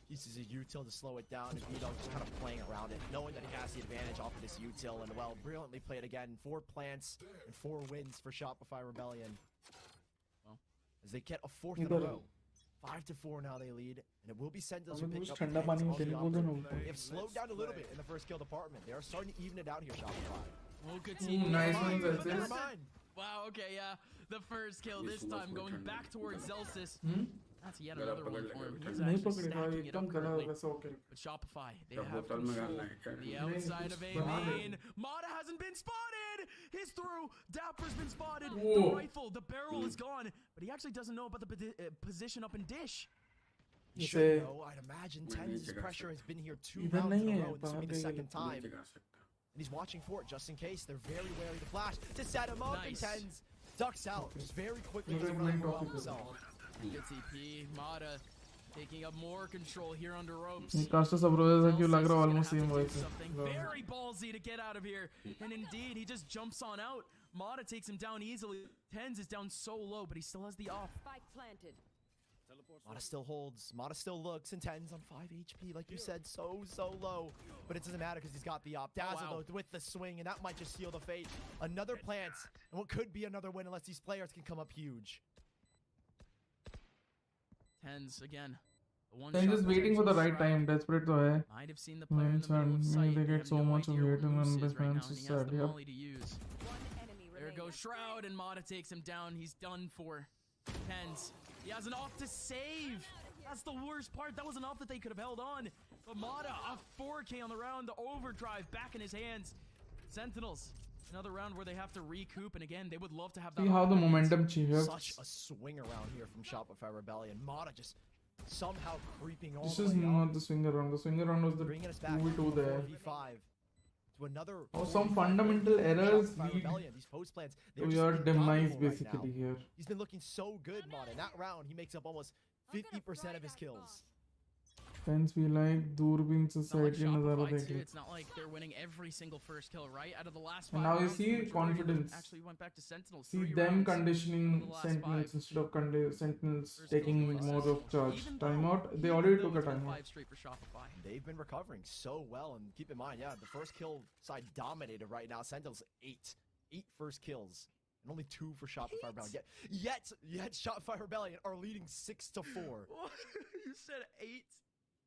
pieces of util to slow it down, and V-Dog just kind of playing around it, knowing that he has the advantage off of this util, and well, brilliantly played again. 4 plants and 4 wins for Shopify Rebellion. Well. As they get a 4th in a row. 5-4 now they lead, and it will be Sentinels who हमें pick कुछ up ठंडा 10s पानी on the देने को under. दो ना. They have slowed down a little bit in the first kill department. They are starting to even it out here, Shopify. Oh, good team. nice Never one, mind, but Zelsis. never Never mind. mind. Wow, okay, yeah. The first kill this time going back towards Zelsis. Hmm? That's yet another one for him. He's नहीं actually पकड़ेगा stacking it एकदम up गला correctly. वैसा okay. But Shopify, they क्या have बोतल में control. डालना है क्या? The outside of A बना दे. main. Mata hasn't been spotted. He's through. Dapper's been spotted. The Whoa. rifle, the barrel is gone. But he actually doesn't know about the position up in dish. You Jैसे- should know. I'd imagine मैं 10's नीचे गा pressure has been here 2 इधर rounds in नहीं a है, row. This will be the बाहर second गई time. नीचे And गा सकता. he's watching for it just in case. They're very wary to flash to set him up. Nice. And 10's ducks out just very quickly. Look Just at running my around topic. himself. Good TP. Mata taking up more control here under ropes. ये cast सब रोज़ है क्यों लग रहा है Zelsis is almost gonna same have to do वैसे. something very ballsy to get out of here. And indeed, he just jumps on out. Mata takes him down easily. Tens is down so low, but he still has the off. Spike planted. Mata still holds. Mata still looks, and Tens on 5 HP, like you said, so low. But it doesn't matter because he's got the op. Dazzle though with the swing, and that might just seal the fate. Another plant, and what could be another win unless these players can come up huge. Tens again. They're just waiting for the right time. Desperate to hai. Might have seen the player in the middle of sight. They get so much of hate and then the fans is sad. Yep. To use. There goes Shroud, and Mata takes him down. He's done for. Tens. He has an off to save. That's the worst part. That was an off that they could have held on. But Mata, a 4K on the round. The overdrive back in his hands. Sentinels. Another round where they have to recoup, and again, they would love to have that. See how the momentum changes. Such a swing around here from Shopify Rebellion. Mata just somehow creeping on. This is not the swing around. The swing around was the 2v2 there. To another some fundamental errors lead these post plants to your demise basically here. He's been looking so good, Mata. In that round, he makes up almost 50% of his kills. Tens be like Durbin Society It's not like they're winning every single first kill, right? Out of the last 5 and now you rounds, see confidence. Actually went back to Sentinels. See them conditioning Sentinels instead of Sentinels taking more of charge. Timeout. They already took a timeout. They've been recovering so well, and keep in mind, yeah, the first kill side dominated right now. Sentinels 8 first kills. And only 2 for Shopify Rebellion. Yet Shopify Rebellion are leading 6-4. You said 8?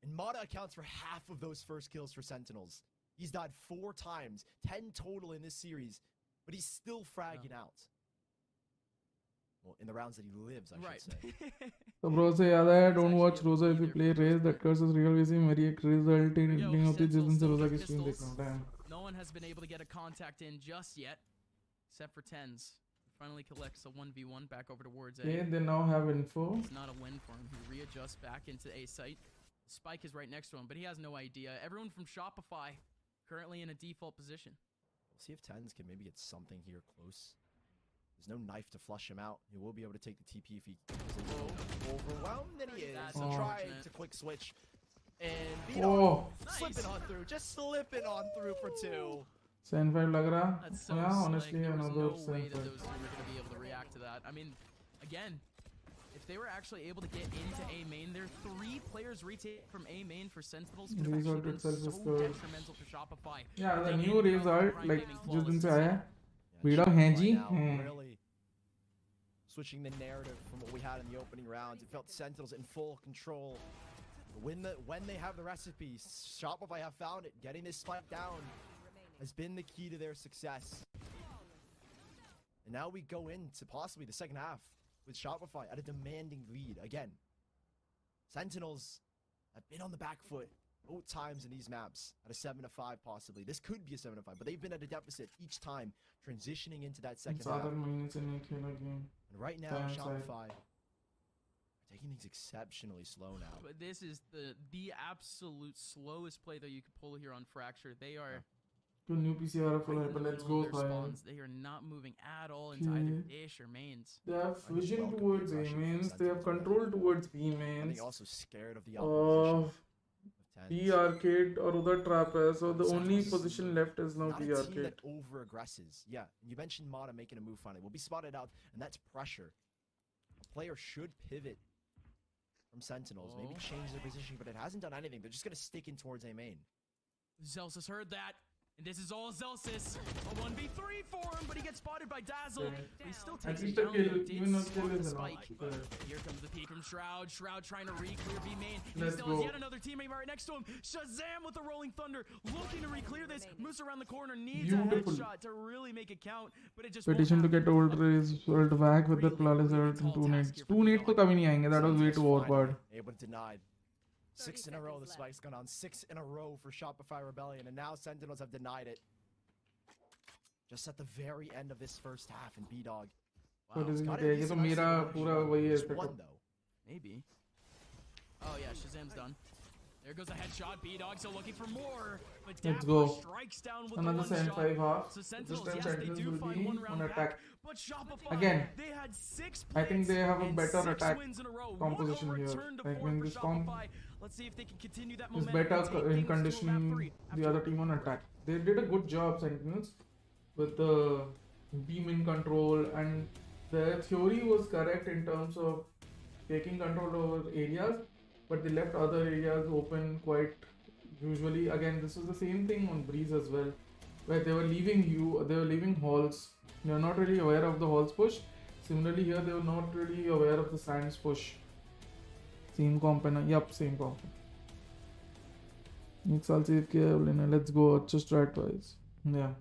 And Mata accounts for half of those first kills for Sentinels. He's died 4 times, 10 total in this series, but he's still fragging out. Well, in the rounds that he lives, I should say. So bro say याद है don't watch Rosa if you play Raze, that curse is real वैसे मेरी एक result नहीं होती जिस दिन से Rosa की stream देख रहा हूँ. Damn. No one has been able to get a contact in just yet, except for Tens. Finally collects a 1v1 back over towards A. Okay, they now have info. It's not a win for him. He readjusts back into A site. Spike is right next to him, but he has no idea. Everyone from Shopify currently in a default position. We'll see if Tens can maybe get something here close. There's no knife to flush him out. He will be able to take the TP if he is overwhelmed, and he is. So try to quick switch. And slipping on through. Just slipping on through for 2. Sen 5 lag raha. So yeah, honestly, there was another no Sen way 5. that those two were going to be able to react to that. I mean, again, if they were actually able to get into A main, their 3 players retake from A main for Sentinels could have actually been so detrimental for Shopify. Yeah, the new result, like जिस दिन से आया, बीड़ा हैं जी. Really switching the narrative from what we had in the opening rounds. It felt Sentinels in full control. When they have the recipe, Shopify have found it. Getting this spike down has been the key to their success. And now we go into possibly the second half with Shopify at a demanding lead. Again, Sentinels have been on the back foot both times in these maps at a 7-5 possibly. This could be a 7-5, but they've been at a deficit each time, transitioning into that second half. And right now, Shopify are taking things exceptionally slow now. But this is the absolute slowest play that you could pull here on Fracture. They are... New PCR for but let's go. They are not moving at all into either dish or mains. They have vision towards A mains. They have control towards B mains. They're also scared of the opposition. B arcade or other trap hai. So the only position left is now B arcade. That over aggresses. Yeah, you mentioned Mata making a move finally. Will be spotted out, and that's pressure. A player should pivot from Sentinels, maybe change their position, but it hasn't done anything. They're just gonna stick in towards A main. Zelsis heard that. And this is all Zelsis. A 1v3 for him, but he gets spotted by Dazzle. He still takes it down. Here comes the peek from Shroud. Shroud trying to re-clear B main. He still has yet another teammate right next to him. Shazam with the Rolling Thunder, looking to re-clear this. Moose around the corner, needs a headshot to really make it count, but it just petition to get old is world back with the flawless ult in 2 nades. 2 nades to kabhi nahi aayenge. That was way too overpowered. Able to deny. 6 in a row, the spike's gone on. 6 in a row for Shopify Rebellion, and now Sentinels have denied it. Just at the very end of this first half in B-Dog. Wow. So one though. Maybe. Oh yeah, Shazam's done. There goes a headshot. B-Dog still looking for more. But let's go. Strikes down with another 7-5 half. So Sentinels, yes, they do find one round attack. But Shopify, again, they had 6 I think they have a better attack composition here. Like when this comp let's see if they can continue that is better in conditioning the other team on attack. They did a good job, Sentinels, with the beam in control, and their theory was correct in terms of taking control over areas, but they left other areas open quite usually. Again, this was the same thing on Breeze as well, where they were leaving halls. They were not really aware of the halls push. Similarly here, they were not really aware of the sands push. Same comp है ना? Yup, same comp. एक साल save किया है बोले ना, let's go, just try twice. Yeah.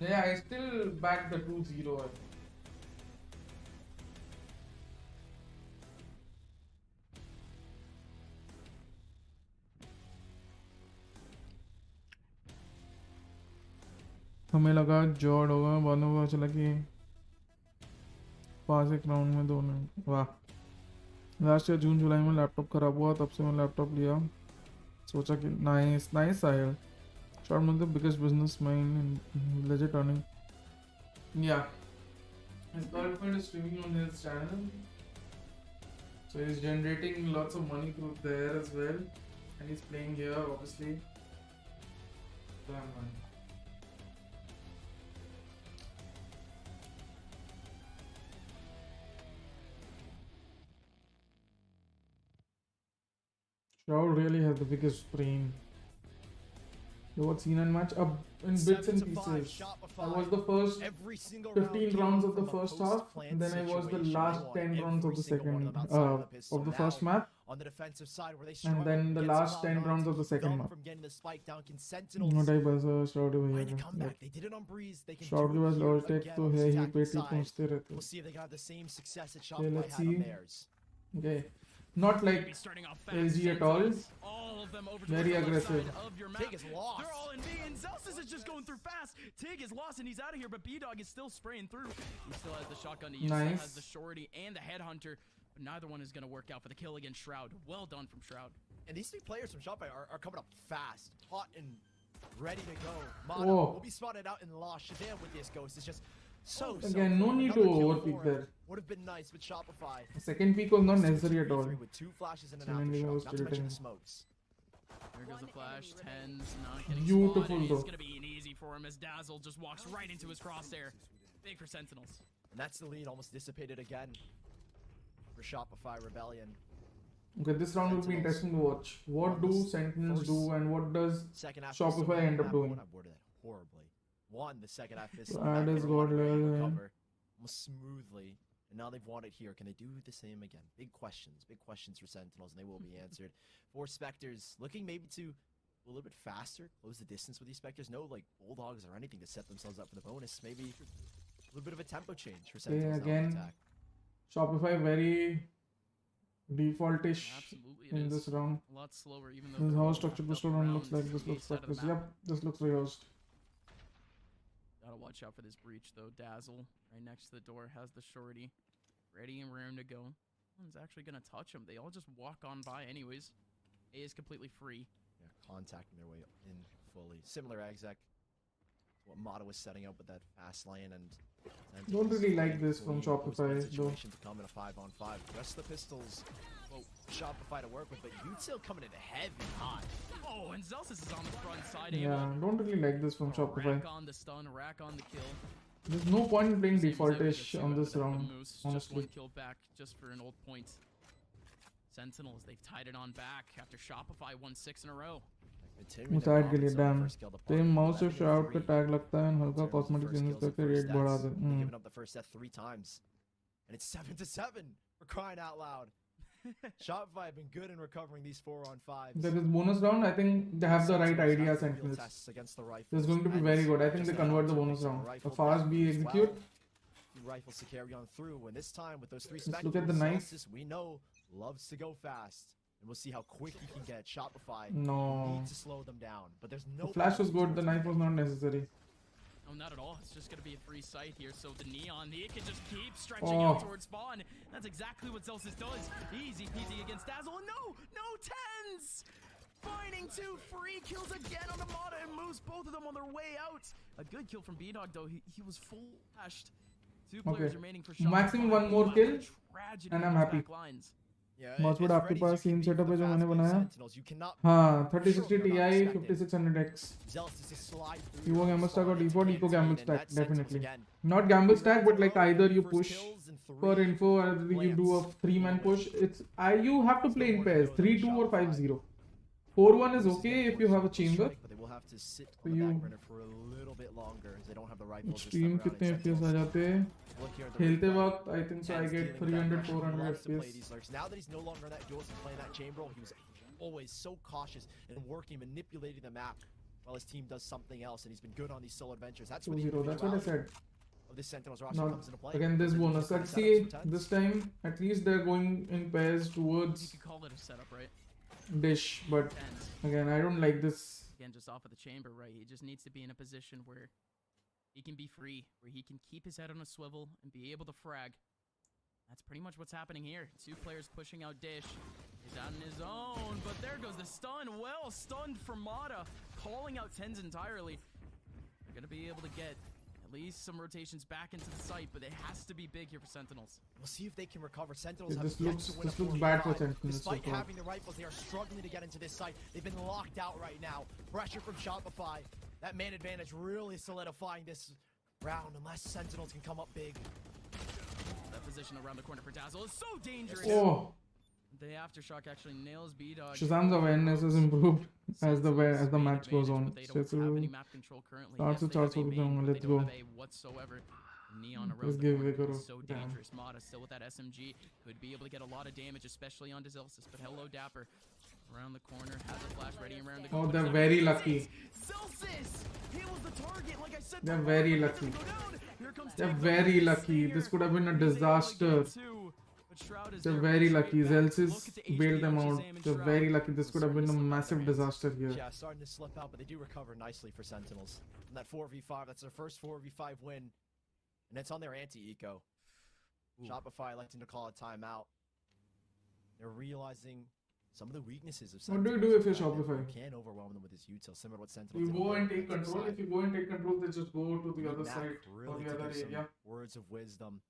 Yeah, I still back the 2-0. हमें लगा जॉर्ड होगा, बाद में पता चला कि पास एक राउंड में दोनों. वाह. लास्ट ईयर जून जुलाई में लैपटॉप खराब हुआ, तब से मैं लैपटॉप लिया. सोचा कि नाइस आया. Short one of the biggest business mind in legit earning. Yeah. His girlfriend is streaming on his channel. So he's generating lots of money through there as well. And he's playing here obviously. Damn man. Shroud really has the biggest brain. What scene and match up in bits and pieces. I was the first 15 rounds of the first half, and then I was the last 10 rounds of the second of the first map, on the defensive side where they and then the last 10 rounds of the second map. from getting the spike down. Can Sentinels Shroud find a comeback? They did it on Breeze. They can Shroud do was it low here tech, again so on here the he attacking paid to side. पहुंचते रहते. We'll see if they can have the same success that Okay, Shopify let's had on see. theirs. Okay, not like LG at all. Very aggressive. Tig is lost. They're all in B, and Zelsis is just going through fast. Tig is lost, and he's out of here, but B-Dog is still spraying through. He still has the shotgun to use, Nice. still has the shorty and the headhunter, but neither one is going to work out for the kill against Shroud. Well done from Shroud. And these three players from Shopify are coming up fast, hot and ready to go. Mana Whoa. will be spotted out in Lost. Shazam with this ghost is just so Again, no fun. need Another to kill overpeak for there. him. Would have been nice with Shopify. The second peak was not necessary at all. With two flashes and an Similarly, I was aftershock, not to mention the tilting. smokes. There goes the flash. Tens not getting Beautiful spotted. It's though. going to be an easy for him as Dazzle just walks right into his crosshair. Big for Sentinels. And that's the lead almost dissipated again for Shopify Rebellion. Okay, this round will be interesting to watch. What do Sentinels do, and what does Second half Shopify end up doing? I worded that horribly. Won the second half this That is God level. recover almost smoothly. And now they've won it here. Can they do the same again? Big questions for Sentinels, and they will be answered. For Spectres, looking maybe to a little bit faster, close the distance with these Spectres. No like bulldogs or anything to set themselves up for the bonus. Maybe a little bit of a tempo change for Sentinels. Okay, now on again, attack. Shopify very defaultish Absolutely, it in is. this round. A lot slower, even though This is they're how all structured wrapped this up round around looks like. This the looks east side of the practice. map. Yep, this looks rehearsed. Gotta watch out for this breach, though. Dazzle, right next to the door, has the shorty. Ready and raring to go. No one's actually gonna touch him. They all just walk on by anyways. A is completely free. Yeah, contacting their way in fully. Similar exec to what Mata was setting up with that fast lane and Don't really like this from Shopify, though. Situation to come in a 5-on-5. Rest of the pistols, well, Shopify to work with, but Util coming in heavy hot. Oh, and Zelsis is on the front side. Yeah, don't really like this from Shopify. Rack on the stun, rack on the kill. There's no point in playing Same as every defaultish on this with the round, Moose, just one honestly. kill back, just for an old point. Sentinels, they've tied it on back after Shopify won 6 in a row. मुसाइड के लिए dam तो mouse से shout पे tag लगता है और हल्का cosmetic changes करके रेट बढ़ा दे. Giving up the first set 3 times. And it's 7-7 for crying out loud. Shopify have been good in recovering these 4-on-5s. There is bonus round. I think they have the right idea. Sentinels. This is going to be very good. I think they convert the bonus round. A fast B execute. Rifles to carry on through, and this time with those 3 Let's look at the Spectres, knife. Celsius, we know loves to go fast. And we'll see how quick he can get. Shopify No. needs to slow them down. But there's no... The flash was good, the knife was not necessary. Oh, not at all. It's just going to be a free sight here. So the Neon, he can just keep stretching out towards spawn. That's exactly what Celsius does. Easy peasy against Dazzle. And no tens! Finding 2 free kills again on the Mata and moves both of them on their way out. A good kill from B-Dog though. He was full flashed. 2 players remaining for shot. Maximum 1 more kill and I'm happy. Mousewood आपके पास same setup है जो मैंने बनाया. हाँ 3060 Ti 5600X. Evo Gamble Stack or default Eco Gamble Stack definitely. Not Gamble Stack but like either you push for info or you do a 3-man push. It's you have to play in pairs 3-2 or 5-0. 4-1 is okay if you have a chamber. But they will have to sit on the back burner for a little bit longer as they don't have the rifles. Stream कितने FPS आ जाते हैं? खेलते वक्त I think so I get 300-400 FPS. Now that he's no longer in that duelist and playing that chamber, he was always so cautious and working, manipulating the map while his team does something else, and he's been good on these solo adventures. That's what 2-0. That's what I said. Of this Sentinels roster comes into play. Again, this bonus. Let's see this time. At least they're going in pairs towards. You could call it a setup, right? Dish, but again, I don't like this. Again, just off of the chamber, right? He just needs to be in a position where he can be free, where he can keep his head on a swivel and be able to frag. That's pretty much what's happening here. 2 players pushing out Dish. He's out on his own, but there goes the stun. Well stunned from Mata, calling out tens entirely. They're gonna be able to get at least some rotations back into the site, but it has to be big here for Sentinels. We'll see if they can recover. Sentinels This looks bad for Sentinels. Despite having the rifles, they are struggling to get into this site. They've been locked out right now. Pressure from Shopify. That man advantage really solidifying this round unless Sentinels can come up big. That position around the corner for Dazzle is so dangerous. Oh. The aftershock actually nails B-Dog. Shazam's awareness is improved as the match goes on. Let's go. Neon Just give it a so dangerous. Mata still with that SMG could be able to get a lot of damage, especially on Zelsis. But hello, Dapper. Around the corner, has a flash ready around the corner. Oh, they're very lucky. Celsius! He was the target, like I said. They're very lucky. They're very lucky. This could have been a disaster. They're very lucky. Zelsis bailed them out. They're very lucky. This could have been a massive disaster here. Yeah, starting to slip out, but they do recover nicely for Sentinels. And that 4v5, that's their first 4v5 win. And it's on their anti-eco. Shopify electing to call a timeout. They're realizing some of the weaknesses of Sentinels. What do you do if you're Shopify? You can overwhelm them with his util, similar to what Sentinels You did go on and the take control. side. If you go and take control, they just go to the other Mac side really or the to other give some area. words of wisdom.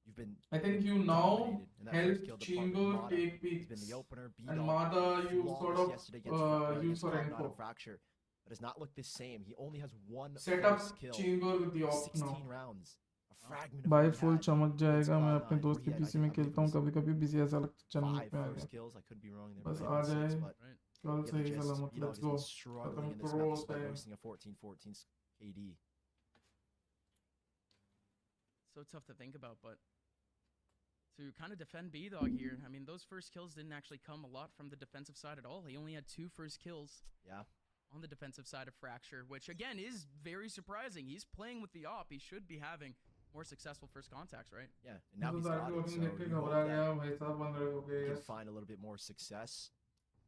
You've been I think you now dominated in that first kill help department. Chamber Mata take has peaks. been the opener. And B-Dog Mata you flawless sort of yesterday against Cloud9 use for and info. Fracture. But does not look the same. He only has one Set up first kill. Chamber with the op 16 now. rounds. A fragment of by what he full had चमक जाएगा मैं अपने Cloud9, दोस्त के where he had, PC में I believe खेलता हूँ it was कभी-कभी बिजी ऐसा चैनल 5 पे आ first गया kills. I could be wrong there. बस but आ maybe जाए 6, but कल get the सही gist. सलामत B-Dog let's has go been struggling in this खत्म map करो despite time boasting a 14-14 KD. So tough to think about, but to kind of defend B-Dog here, I mean, those first kills didn't actually come a lot from the defensive side at all. He only had 2 first kills. Yeah. On the defensive side of Fracture, which again is very surprising. He's playing with the op. He should be having more successful first contacts, right? Yeah, and now he's got it, so you hope that he can find a little bit more success.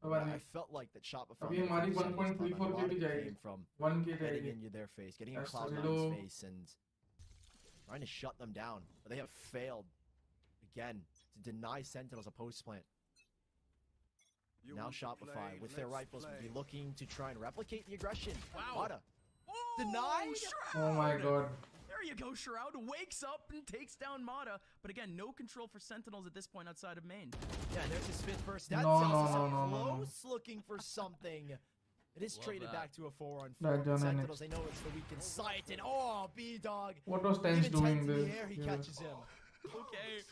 I felt like that Shopify came from getting into their face, getting in Cloud9's face, and trying to shut them down. But they have failed again to deny Sentinels a post plant. Now Shopify, with their rifles, will be looking to try and replicate the aggression. Wow. Mata. Denied? Oh my god. There you go, Shroud wakes up and takes down Mata. But again, no control for Sentinels at this point outside of main. Yeah, and there's his 5th burst. That No, tells us no, up no, no, close looking for something. It is traded back to a 4-on-4. That done Sentinels, they know it's the weak in sight, and oh, B-Dog. What was Tense Even doing Tense in this? the air, he catches him. Okay.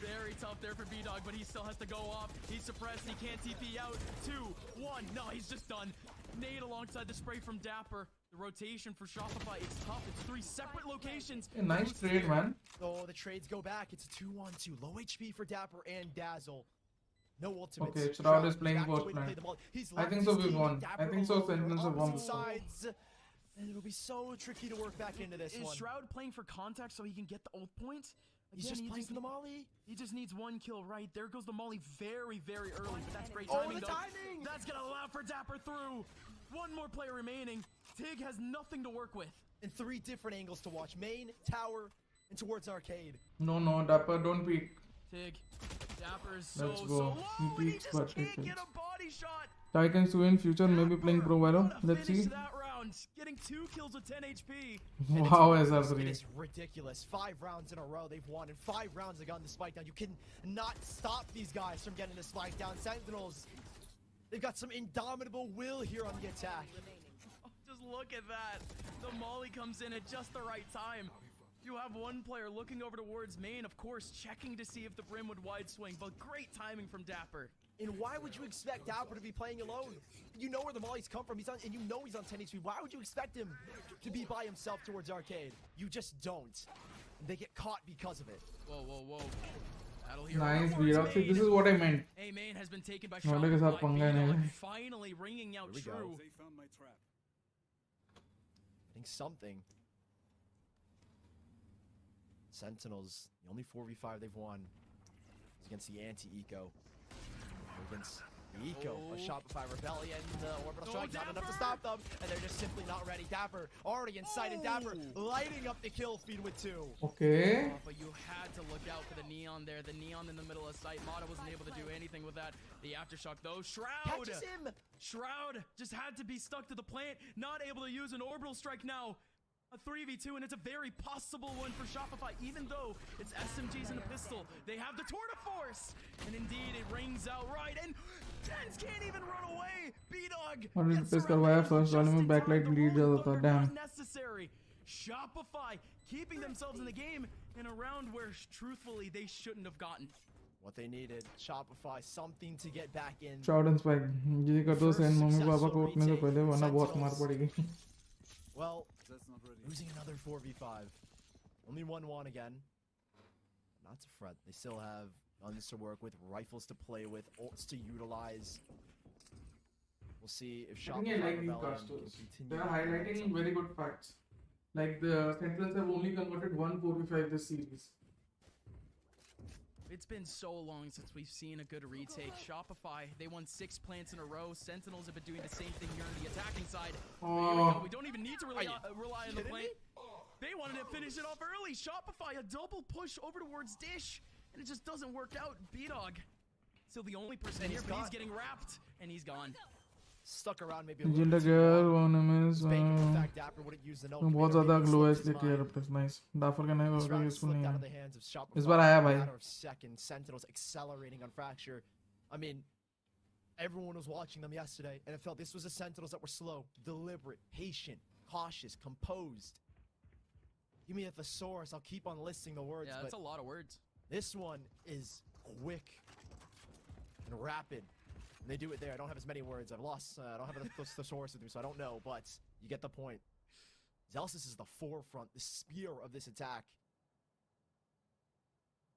Very tough there for B-Dog, but he still has to go off. He's suppressed. He can't TP out. 2, 1. No, he's just done. Nade alongside the spray from Dapper. The rotation for Shopify, it's tough. It's 3 separate locations. A nice trade, man. Oh, the trades go back. It's a 2-on-2. Low HP for Dapper and Dazzle. No ultimates. Okay, Shroud is playing Watchparty. I think so we've won. I think so Sentinels have won this one. And it'll be so tricky to work back into this one. Is Shroud playing for contact so he can get the ult point? He's just playing for the molly. He just needs one kill, right? There goes the molly very, very early, but that's great Oh, timing, the though. timing! That's gonna allow for Dapper through. One more player remaining. Tig has nothing to work with. And 3 different angles to watch. Main, tower, and towards arcade. No, Dapper, don't peek. Tig, Dapper's so Let's go. low, and he Peeks, just but can't it get is. a body shot. Titans to in future, maybe playing Pro Valo. Let's Finish see. that round, getting 2 kills with 10 HP. Wow, It SR3. is ridiculous. 5 rounds in a row they've won, and 5 rounds have gotten the spike down. You can not stop these guys from getting the spike down. Sentinels, they've got some indomitable will here on the attack. Just look at that. The molly comes in at just the right time. You have one player looking over towards main, of course, checking to see if the brim would wide swing, but great timing from Dapper. And why would you expect Dapper to be playing alone? You know where the mollies come from. He's on, and you know he's on 10 HP. Why would you expect him to be by himself towards arcade? You just don't. They get caught because of it. Whoa. Battle here. Nice, towards Virox. main. This is what I meant. A main has been taken by Molly के साथ Shopify. पंगा नहीं है. Finally ringing out Here we go. true. They found my trap. I think something. Sentinels, the only 4v5 they've won is against the anti-eco. Against the eco of Shopify Rebellion. The orbital strike, not enough to stop them, and they're just simply not ready. Dapper already in sight, and Dapper lighting up the kill feed with 2. Okay. But you had to look out for the neon there. The neon in the middle of sight. Mata wasn't able to do anything with that. The aftershock though. Shroud! Catches him! Shroud just had to be stuck to the plant. Not able to use an orbital strike now. A 3v2, and it's a very possible one for Shopify, even though it's SMGs and a pistol. They have the tour de force, and indeed it rings out right, and Tens can't even run away. B-Dog 100 gets रुपए surrounded करवाया just first वाले में in backlight time. The bleed Rolling जाता था. Thunder Damn. not necessary. Shopify keeping themselves in the game in a round where, truthfully, they shouldn't have gotten. What they needed, Shopify, something to get back in. Shroud and Spike. ये कर दो Sen mummy papa को उठने से पहले वरना बहुत मार पड़ेगी. Well, That's not ready. losing another 4v5. Only 1-1 again. Not to fret. They still have guns to work with, rifles to play with, ults to utilize. We'll see if I think I Shopify like these Rebellion casters. can continue. They are highlighting very good facts. Like the Sentinels have only converted 1 4v5 this series. It's been so long since we've seen a good retake. Shopify, they won 6 plants in a row. Sentinels have been doing the same thing here on the attacking side. Here we go. We don't even need to rely on the plant. They wanted to finish it off early. Shopify, a double push over towards Dish, and it just doesn't work out. B-Dog, still the only person here, but he's getting wrapped, and he's gone. Stuck around maybe a little जिंदा bit too girl long. one miss. Banking the fact Dapper wouldn't use the no बहुत commander, ज़्यादा maybe glow है slipped his इसलिए clear mind. up test nice. Dapper का नहीं This होगा round useful slipped नहीं out of है. the hands of Shopify इस बार in आया a भाई. matter of seconds. Sentinels accelerating on Fracture. I mean, everyone was watching them yesterday, and it felt this was the Sentinels that were slow, deliberate, patient, cautious, composed. Give me a thesaurus, I'll keep on listing the words, Yeah, but that's a lot of words. this one is quick and rapid. And they do it there. I don't have as many words. I've lost, I don't have the thesaurus with me, so I don't know, but you get the point. Zelsis is the forefront, the spear of this attack.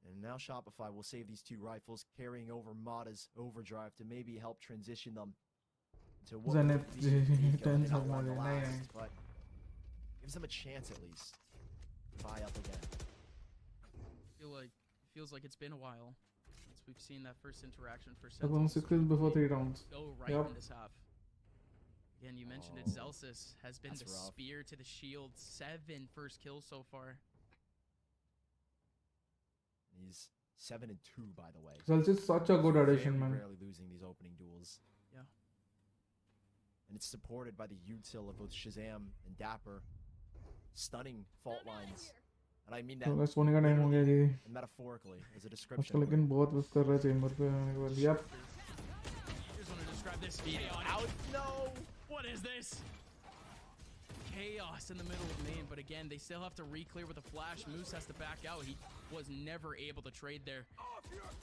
And now Shopify will save these 2 rifles, carrying over Mata's overdrive to maybe help transition them to what Zenith would be Nico. They tens not have won the more, last, nahi. but gives them a chance at least. Buy up again. Feels like it's been a while since we've seen that first interaction for That was Sentinels. 6 kills before 3 rounds. Go right Yep. in this half. Again, you mentioned it. Zelsis has been That's the rough. spear to the shield. 7 first kills so far. He's 7-2, by the way. Zelsis is such a good addition, Very man. rarely losing these opening duels. Yeah. And it's supported by the util of both Shazam and Dapper. Stunning fault lines. And I mean that तो बस सोने का time हो गया जी. and metaphorically as a उसको description. लेकिन बहुत विफ कर रहा है चेंबर पे आने के बाद. Yep. Here's want to describe this video. Out, no! What is this? Chaos in the middle of main, but again, they still have to re-clear with a flash. Moose has to back out. He was never able to trade there.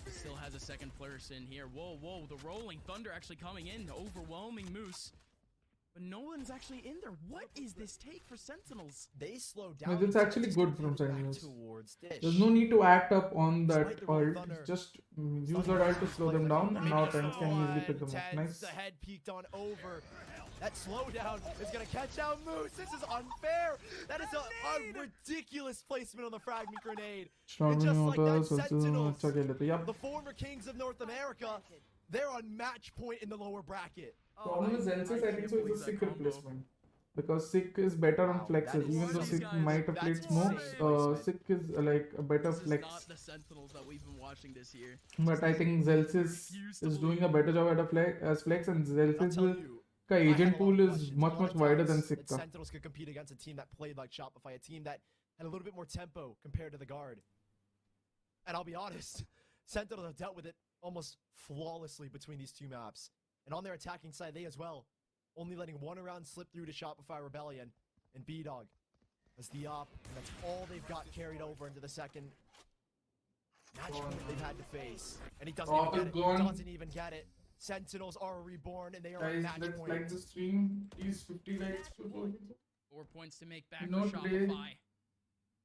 Still has a second person here. Whoa, the rolling thunder actually coming in, overwhelming Moose. but no one's actually in there. What is this take for Sentinels? They slowed No, down. it's actually good from Sentinels. Towards Dish. There's no need to act up on that Despite the Roll ult. Thunder, Just use that ult to slow them down, and now Tens can easily pick them up. Tens, Nice. The head peeked on over. That slowdown is going to catch out Moose. This is unfair. That is a ridiculous placement on the fragment grenade. And just like that, Sentinels, the former kings of North America, they're on match point in the lower bracket. Problem is Elsa's I think so is a sick replacement. Because Sick is better on flexes, even though Sick might have played smokes, Sick is like a better flex. Not the Sentinels that we've been watching this year. But I think Zelsis is doing a better job at a flex, and Zelsis' agent pool is much wider than Sick. Sentinels could compete against a team that played like Shopify, a team that had a little bit more tempo compared to the Guard. And I'll be honest, Sentinels have dealt with it almost flawlessly between these two maps. And on their attacking side, they as well, only letting one round slip through to Shopify Rebellion and B-Dog as the op. And that's all they've got carried over into the second match point they've had to face. And he doesn't even get it. Doesn't even get it. Sentinels are reborn and they are on match point. Like the stream, please 50 likes before. 4 points to make back for Shopify.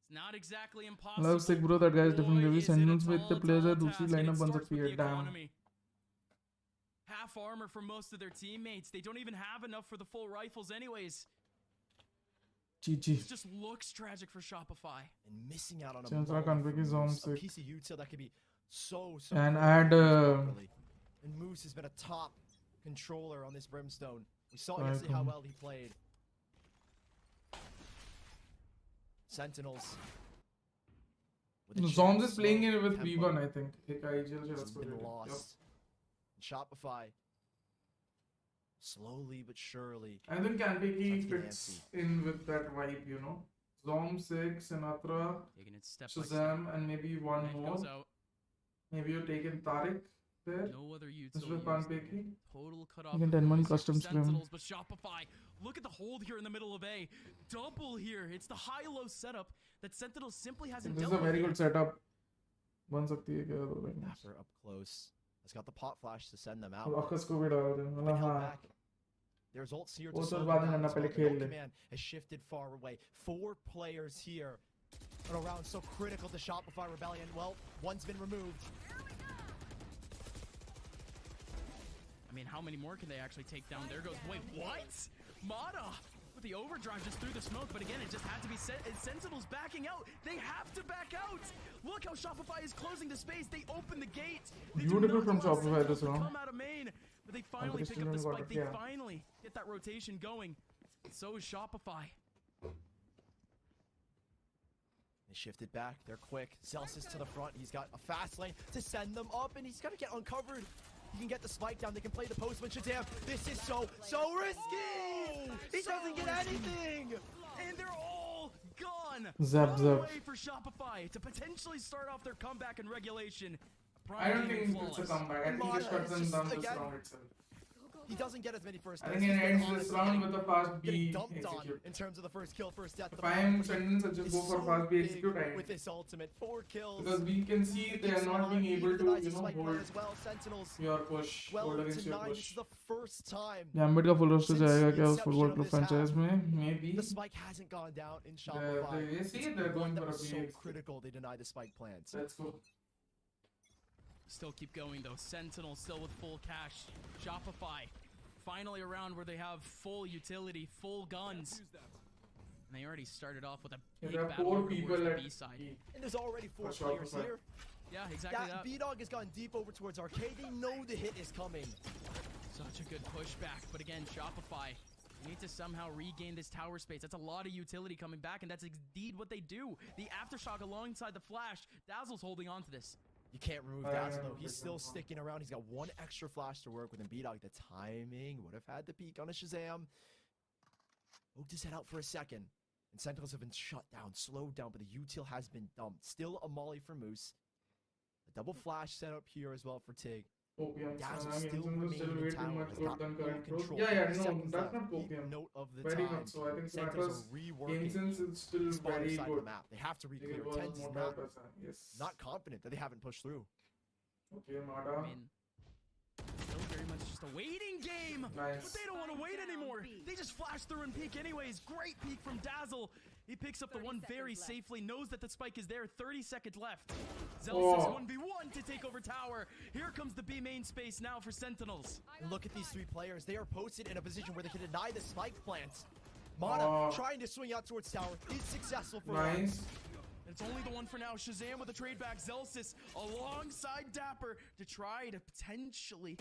It's not exactly impossible. Love Sick bro, that guy's different review. Sentinels with the players are दूसरी lineup बन सकती है. Damn. Half armor for most of their teammates. They don't even have enough for the full rifles anyways. GG. It just looks tragic for Shopify. And missing out on a piece of util that could be so and add and Moose has been a top controller on this Brimstone. We saw yesterday how well he played. Sentinels. Zombs is playing it with V1, I think. Has been lost. Shopify, slowly but surely. I think Kanpeki fits in with that vibe, you know. Zom, Six, Sinatra, Shazam, and maybe one more. Maybe you're taking Tariq there. No other instead of Kanpeki. Total cutoff. You can 10 money custom stream. But Shopify, look at the hold here in the middle of A. Double here. It's the high-low setup that Sentinels simply hasn't dealt with. This is a very good setup. After up close. Has got the pot flash to send them out. There's ults here to slow them down. Command has shifted far away. 4 players here in a round so critical to Shopify Rebellion. Well, one's been removed. I mean, how many more can they actually take down? There goes. Wait, what? Mata with the overdrive just through the smoke, but again, it just had to be Sentinels backing out. They have to back out. Look how Shopify is closing the space. They open the gate. They beautiful from Shopify this round. Come out of main, but they finally pick up the spike. They finally get that rotation going. So is Shopify. They shifted back. They're quick. Celsius to the front. He's got a fast lane to send them up, and he's got to get uncovered. He can get the spike down. They can play the postman. Shazam. This is so risky. He doesn't get anything. And they're all gone. Zap. Way for Shopify to potentially start off their comeback in regulation. I don't think it's a comeback. I think they shut them down this round itself. He doesn't get as many first I think he ends this round with a fast B dumped on execute. in terms of the first kill, first death. If I am Sentinels, I'll just go for fast B execute with this ultimate 4 kills. Because we can see they are not being able to, you know, hold as well. Sentinels your push, hold against your push. This is the first time. Gambit का full roster जाएगा क्या उस football club franchise में? Maybe. The spike hasn't gone down in Shopify. They see they're going for a B. So critical they deny the spike plans. Let's go. Still keep going though. Sentinel still with full cash. Shopify finally around where they have full utility, full guns. And they already started off with a big battle over towards the B side. And there's already 4 players here. Yeah, exactly that. B-Dog has gone deep over towards Arcade. They know the hit is coming. Such a good pushback. But again, Shopify need to somehow regain this tower space. That's a lot of utility coming back, and that's indeed what they do. The Aftershock alongside the flash. Dazzle's holding on to this. You can't remove Dazzle though. He's still sticking around. He's got 1 extra flash to work with. And B-Dog, the timing would have had the peak on a Shazam. Poked his head out for a second. And Sentinels have been shut down, slowed down, but the util has been dumped. Still a molly for Moose. A double flash set up here as well for Tig. Dazzle still remaining in tower. Has got no control. Yeah, no, that's not Popium. Note of the very time. much so. I think Sentinels are reworking it's still very good. The map. They have to re-clear. Tens is not confident that they haven't pushed through. Okay, Mada. I mean, still very It's just a waiting game. Nice. But they don't want to wait anymore. They just flash through and peek anyways. Great peek from Dazzle. He picks up the one very safely, knows that the spike is there. 30 seconds left. Zelsis 1v1 to take over tower. Here comes the B main space now for Sentinels. Look at these three players. They are posted in a position where they can deny the spike plants. Mana trying to swing out towards tower is successful for Nice. It's only the one for now. Shazam with a trade back. Zelsis alongside Dapper to try to potentially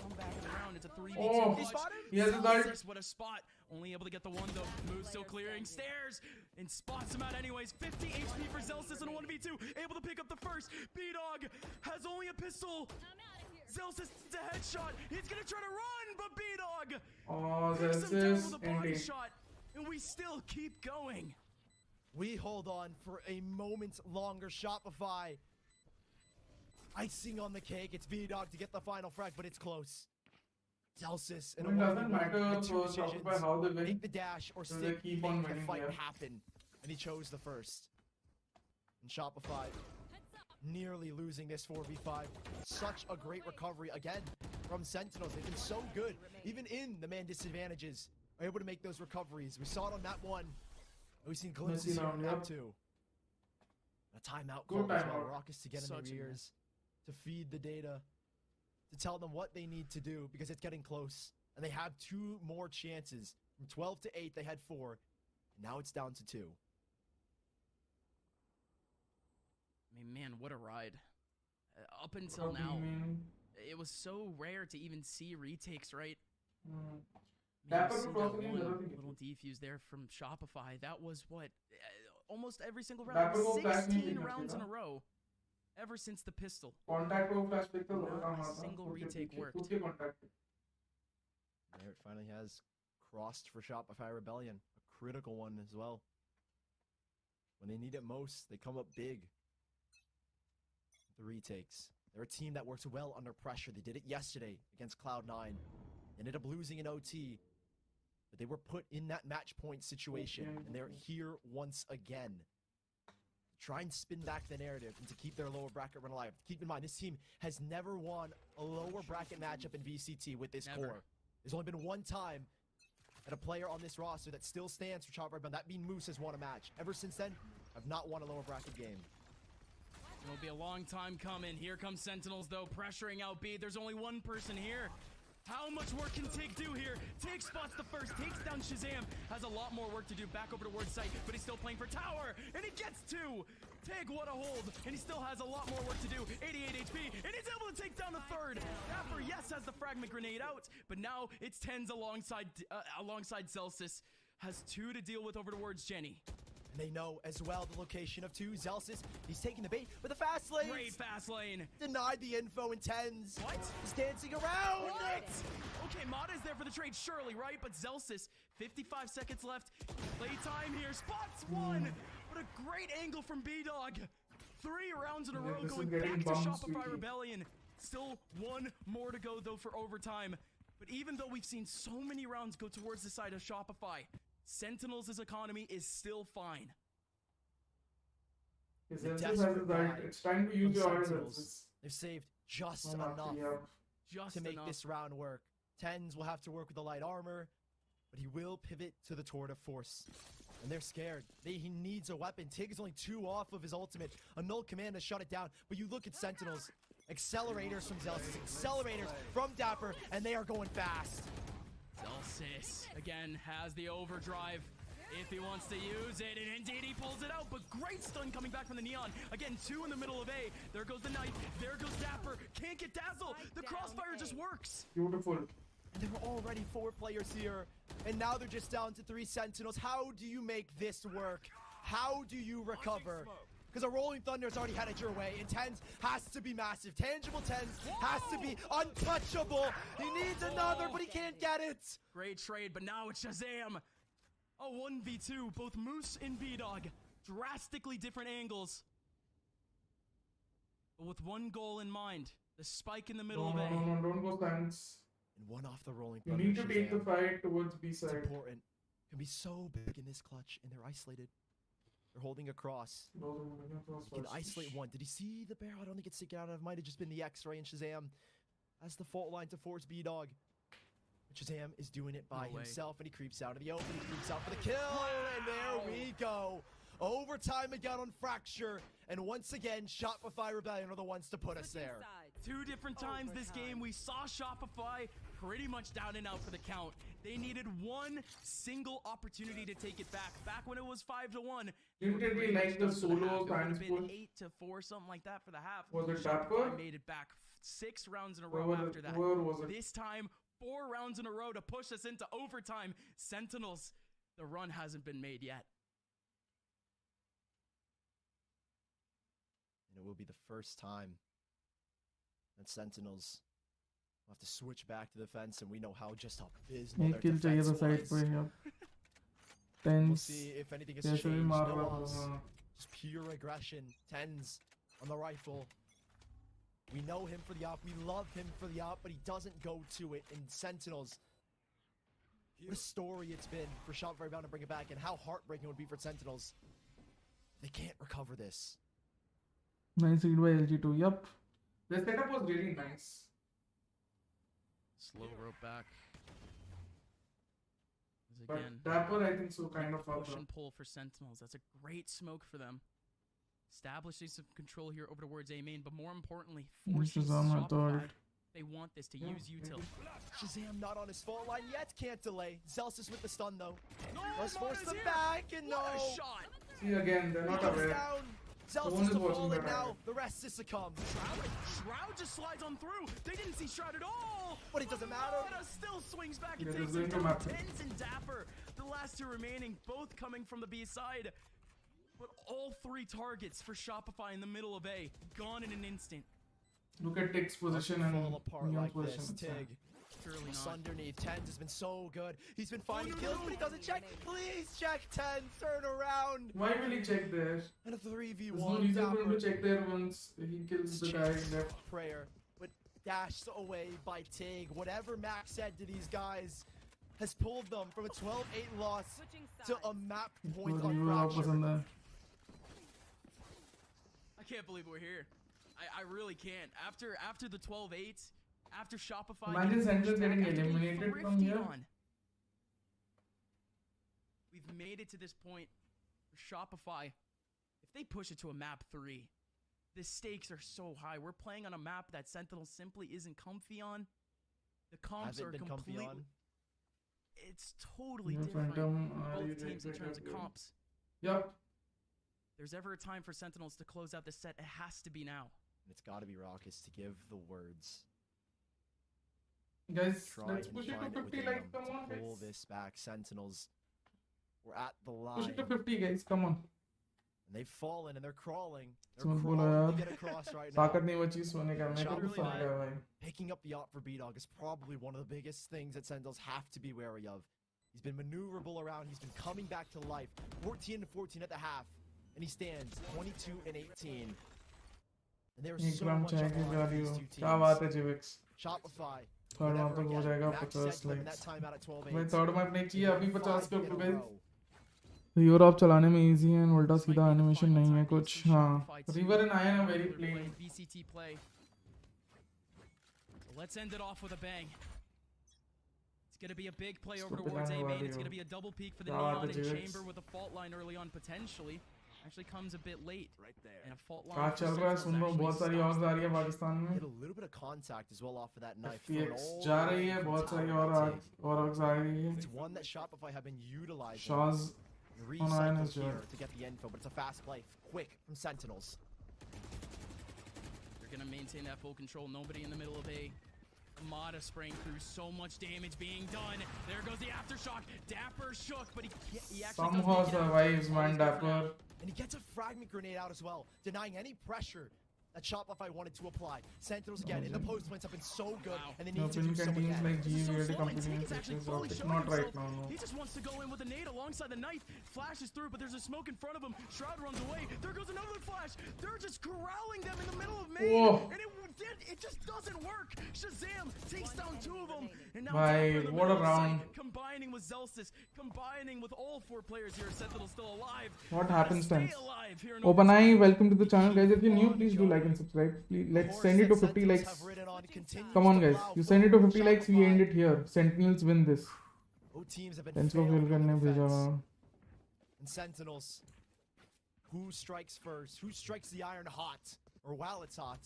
come back around. It's a 3v2 He clutch. He has his ult. Zelsis, what a spot. Only able to get the one though. Moose still clearing stairs and spots him out anyways. 50 HP for Zelsis in a 1v2. Able to pick up the first. B-Dog has only a pistol. Zelsis is a headshot. He's gonna try to run, but B-Dog picks him down with a body shot. And we still keep going. We hold on for a moment longer. Shopify icing on the cake. It's B-Dog to get the final frag, but it's close. Zelsis in a It doesn't matter with two for decisions. Shopify how they win. Make the dash or So stick, they keep make on the winning, fight yeah. happen. And he chose the first. And Shopify nearly losing this 4v5. Such a great recovery again from Sentinels. They've been so good, even in the man disadvantages, are able to make those recoveries. We saw it on map 1. We've seen glimpses here on map 2. A timeout call as well. Raucus to get in their ears, to feed the data, to tell them what they need to do because it's getting close. And they have 2 more chances. From 12 to 8, they had 4. Now it's down to 2. I mean, man, what a ride. Up until now, it was so rare to even see retakes, right? Man, you see that one little defuse there from Shopify. That was what? Almost every single round. 16 rounds in a row. Ever since the pistol. Not a single retake worked. There it finally has crossed for Shopify Rebellion. A critical one as well. When they need it most, they come up big. The retakes. They're a team that works well under pressure. They did it yesterday against Cloud9. Ended up losing in OT. But they were put in that match point situation. And they're here once again. Try and spin back the narrative and to keep their lower bracket run alive. Keep in mind, this team has never won a lower bracket matchup in VCT with this core. There's only been one time that a player on this roster that still stands for Shopify, that being Moose, has won a match. Ever since then, I've not won a lower bracket game. It'll be a long time coming. Here comes Sentinels, though, pressuring out B. There's only one person here. How much work can Tig do here? Tig spots the first, takes down Shazam. Has a lot more work to do. Back over to word site, but he's still playing for tower. And he gets 2. Tig, what a hold. And he still has a lot more work to do. 88 HP, and he's able to take down the third. Dapper, yes, has the fragment grenade out, but now it's Tens alongside Zelsis. Has 2 to deal with over towards Jenny. And they know as well the location of 2. Zelsis, he's taking the bait with a fast lane. Great fast lane. Denied the info in Tens. What? He's dancing around. What? Okay, Mata's there for the trade, surely, right? But Zelsis, 55 seconds left. Playtime here. Spots 1. What a great angle from B-Dog. 3 rounds in a row going back to Shopify Rebellion. Still 1 more to go, though, for overtime. But even though we've seen so many rounds go towards the side of Shopify, Sentinels' economy is still fine. It's time to use your Sentinels. They've saved just enough to make this round work. Tens will have to work with the light armor, but he will pivot to the tour de force. And they're scared. He needs a weapon. Tig is only 2 off of his ultimate. A null command to shut it down. But you look at Sentinels. Accelerators from Zelsis. Accelerators from Dapper. And they are going fast. Zelsis, again, has the overdrive if he wants to use it. And indeed, he pulls it out. But great stun coming back from the Neon. Again, 2 in the middle of A. There goes the Knight. There goes Dapper. Can't get Dazzle. The crossfire just works. Beautiful. There were already 4 players here, and now they're just down to 3 Sentinels. How do you make this work? How do you recover? Because a Rolling Thunder's already headed your way, and Tens has to be massive. Tangible Tens has to be untouchable. He needs another, but he can't get it. Great trade, but now it's Shazam. A 1v2, both Moose and B-Dog. Drastically different angles. But with one goal in mind, the spike in the middle of A. No, don't go Tens. And 1 off the Rolling You Thunder. need to take the fight towards B side. It's important. Can be so big in this clutch, and they're isolated. They're holding across. He can isolate 1. Did he see the barrel? I don't think it's sticking out. It might have just been the X-ray and Shazam as the fault line to force B-Dog. Shazam is doing it by himself, and he creeps out of the open. He creeps out for the kill, and there we go. Overtime again on Fracture, and once again, Shopify Rebellion are the ones to put us there. Two different times this game, we saw Shopify pretty much down and out for the count. They needed one single opportunity to take it back. Back when it was 5-1. Didn't we like the solo transport? 8-4, something like that for the half. Was it Shopify Dapper? made it back 6 rounds in a row after that. Where was it? This time, 4 rounds in a row to push us into overtime. Sentinels, the run hasn't been made yet. And it will be the first time that Sentinels will have to switch back to defense, and we know how abysmal their defense was. We'll see if anything has changed. No, just pure aggression. Tens on the rifle. We know him for the op. We love him for the op, but he doesn't go to it. And Sentinels, what a story it's been for Shopify Rebellion to bring it back, and how heartbreaking it would be for Sentinels. They can't recover this. Nice lead by LG2. Yup. The setup was really nice. Slow rope back. But Again, Dapper, I think so, kind of push and pull for Sentinels. That's a great smoke for them. Establishing some control here over towards A main, but more importantly, forcing Shopify. They want this to use util. Shazam not on his fault line yet. Can't delay. Zelsis with the stun though. Let's force them back, and no. What a shot. See again, they're not aware. Zelsis to falling now. The rest is succumb. Shroud just slides on through. They didn't see Shroud at all. But it doesn't matter. Mata still swings back and Yeah, takes there's it going down. to matter. Tens and Dapper, the last two remaining, both coming from the B side. But all 3 targets for Shopify in the middle of A, gone in an instant. Look at Tig's position and fall apart Neon's like this. position. Tig. Surely Just not. underneath. Tens has been so good. He's been finding kills, but he doesn't check. Please check, Tens. Turn around. Why will he check there? And a 3v1. There's no reason for him to check there once he kills the guy left. Prayer, but dashed away by Tig. Whatever Max said to these guys has pulled them from a 12-8 loss to a map point on Fracture. I can't believe we're here. I really can't. After the 12-8, after Shopify, Imagine Sentinels getting eliminated from here. We've made it to this point for Shopify. If they push it to a map 3, the stakes are so high. We're playing on a map that Sentinel simply isn't comfy on. The comps are completely. It's totally different. Both teams in terms of comps. Yup. There's ever a time for Sentinels to close out the set, it has to be now. And it's got to be Raucus to give the words. Guys, Try let's and push it find to it 50 within like, them come on, to pull guys. this back. Sentinels, we're at the line. Push it to 50, guys, come on. And they've fallen and they're crawling. They're Someone crawling to get across right now. ताकत नहीं बची सोने का मैं तो फंस गया भाई. Picking up the op for B-Dog is probably one of the biggest things that Sentinels have to be wary of. He's been maneuverable around. He's been coming back to life. 14-14 at the half. And he stands 22-18. And there's so much on the line for these two क्या बात है teams. जिविक्स. Shopify. Third round तक हो जाएगा 50 likes. मैं third map नहीं किया अभी 50 के ऊपर गाइस. यूरोप चलाने में इजी है और उल्टा सीधा एनिमेशन नहीं है कुछ. हाँ river and ion are very plain. VCT play. So let's end it off with a bang. It's going to be a big play over towards A main. It's going to be a double peek for the Neon and Chamber with a fault line early on potentially. Actually comes a bit late. Right there. And a fault line. क्या चल रहा है सुन रहा हूँ बहुत सारी आवाज आ रही है पाकिस्तान में. Get a little bit of contact as well off of that knife. FPX जा रही है बहुत सारी और आवाज आ रही है. It's one that Shopify have been utilizing. Shaw's recycle here to get the info, but it's a fast play, quick from Sentinels. They're gonna maintain that full control. Nobody in the middle of A. Mata spraying through, so much damage being done. There goes the aftershock. Dapper shook, but he actually somehow survives, man. Dapper. And he gets a fragment grenade out as well, denying any pressure that Shopify wanted to apply. Sentinels again in the post points have been so good, and they need to do so again. Like G, so really slow, and Tig is actually fully showing not right himself. now. No. He just wants to go in with a nade alongside the knife. Flashes through, but there's a smoke in front of him. Shroud runs away. There goes another flash. They're just corralling them in the middle of main, and it just doesn't work. Shazam takes down 2 of them, and now what a round! Combining with Zelsis, combining with all 4 players here. Sentinel still alive. What happens then? Alive here in Open Eye, welcome to the channel, guys. If you're new, please do like like and subscribe. Please, let's send it to 50 likes. Come on, guys. You send it to 50 likes, we end it here. Sentinels win this. Both teams have been Thanks for failing on filling defense. in. And Sentinels, who strikes first? Who strikes the iron hot, or while it's hot,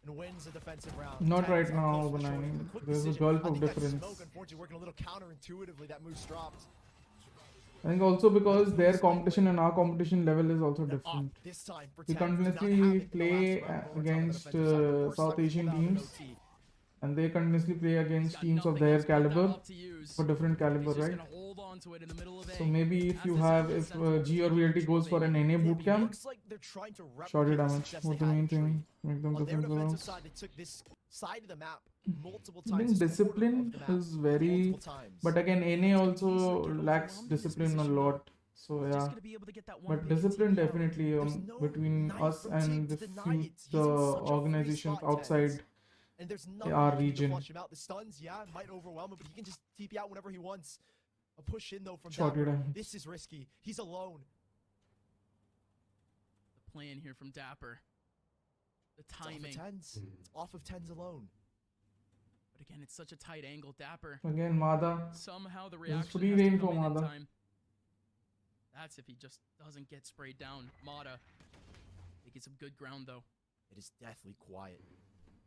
and wins the defensive round? Not Tens right are now, close for Benign. showing the quick There's a decision. gulf I of think that difference. smoke, unfortunately, working a little counterintuitively. That moose dropped. I think also because their competition and our competition level is also different. This time for We Tens, did not continuously have it in the play last round. Overtime on the against defensive side. First South time Asian pulled out teams, OT. and they continuously play against Got teams of nothing their else but that caliber up to use. for different caliber, He's just right? gonna hold on to it in the middle of So A. maybe if As you the have, Sentinels if G or VLT goes for an NA boot camp, Looks like they're trying to shorty replicate the damage. success What's they the had main in Tree. thing? Make them On their defensive defensive rounds. side, they took this side of the map multiple I times. think this quarter discipline of the map, is very, multiple times. but again, NA also lacks discipline a lot. So Just yeah, gonna be able to get that one but big discipline TP out. definitely There's no between knife us from and Team the to deny few, it. He's the in such a free organizations spot, Tens. outside And there's nothing our you can do to region. flush him out. The stuns, yeah, might overwhelm him, but he can just TP out whenever he wants. A push in though from Shorty Dapper. damage. This is risky. He's alone. The plan here from Dapper. The It's off of timing. Tens. It's off of Tens alone. But again, it's such a tight angle. Dapper. Again, Mada. Somehow the is reaction free has to reign come for in Mada. time. That's if he just doesn't get sprayed down. Mada taking some good ground though. It is deathly quiet.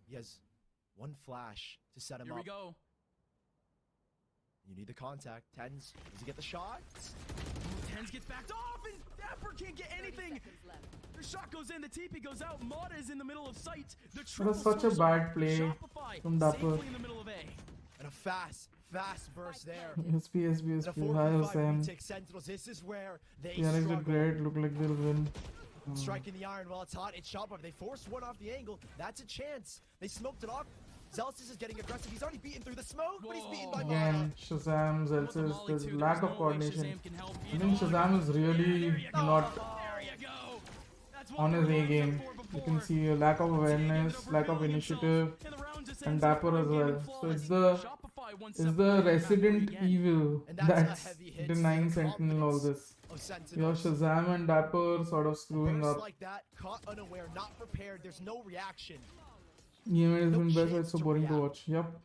He has one flash to set him Here up. we go. You need the contact. Tens, does he get the shot? Tens gets backed off and Dapper can't get anything. The shot goes in, the TP goes out. Mada is in the middle of sight. The That was triple such a smoke bad shot. play Shopify from Dapper. safely in the middle of A. And a fast burst there. SP, SP, And a SP. 4v5 Hi, Sam. retake Sentinels. This is where they TRX did struggle. great. Look like they'll win. Striking the iron while it's hot. It's Shopify. They forced one off the angle. That's a chance. They smoked it off. Zelsis is getting aggressive. He's already beaten through the smoke, but he's beaten by Mada. Again, Shazam, With the Zelsis, Molly there's too, lack there's of no way coordination. Shazam can help I think either. Shazam is There really you go. not There you go. That's what on we his were A looking game. for You before. can see a lack of awareness, lack of initiative, and Dapper as well. So it's the resident evil And that's a that's heavy hit denying to the Sentinel all confidence this. of You have Sentinels. Shazam and Dapper sort of screwing Burst up. like that, caught unaware, not prepared. There's no reaction. EMA has no been best, but chance it's so to boring to react. watch. Yep.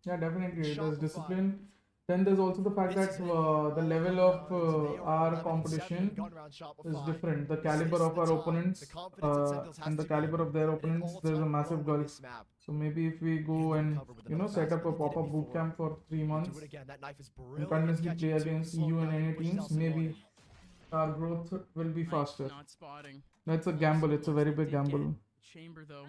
Yeah, definitely. There's Shopify. discipline. Then there's also the fact This that is it. the level of They are our 11-7 competition gun round Shopify. is different. The This caliber is of the our time. opponents The confidence that Sentinels has and the to be caliber of their an opponents, there's a all-time massive pro on gulf. this map. So maybe if we go Can and cover with another set up a fast one. He did it pop-up boot before. camp for 3 Do months it again. That knife is and brilliant. continuously Catch play it too. against Slow EU and down, NA push teams, Nelson maybe on. our growth will be faster. Not spotting. That's a gamble. It's a very big gamble. Chamber though.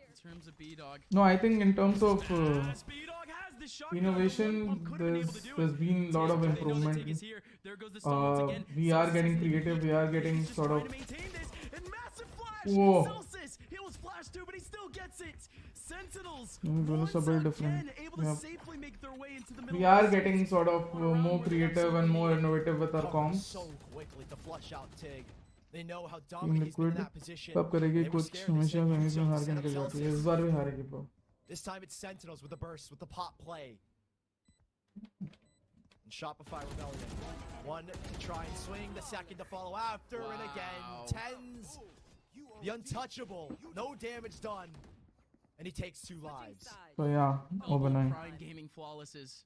In terms of B-Dog. No, I think in terms of B-Dog has the shotgun. innovation, One pump could've been able to do there's it. been a lot of They know the improvement. take is here. There goes the stun once again. We are Celsius getting has the creative. lead. We are getting He's just sort trying of. to maintain this, and massive flash. Whoa. Celsius, he was flashed too, but he still gets it. Sentinels Duelists are once very again different. able to Yep. safely make their way into the middle. We of are the getting site. sort of more creative and more innovative with our Covered comms. so quickly to flush out Tig. They know how Team dominant he's been in Liquid that position. कब करेगी They were कुछ scared. They हमेशा said, हमेशा "So हार set के up निकल जाती है Celsius." इस बार भी हारेगी bro. This time it's Sentinels with the burst, with the pop play. And Shopify Rebellion. One to try and swing, the second to follow after, and again, Tens. The untouchable. No damage done. And he takes 2 lives. So yeah, Double overnight. Prime Gaming flawlesses.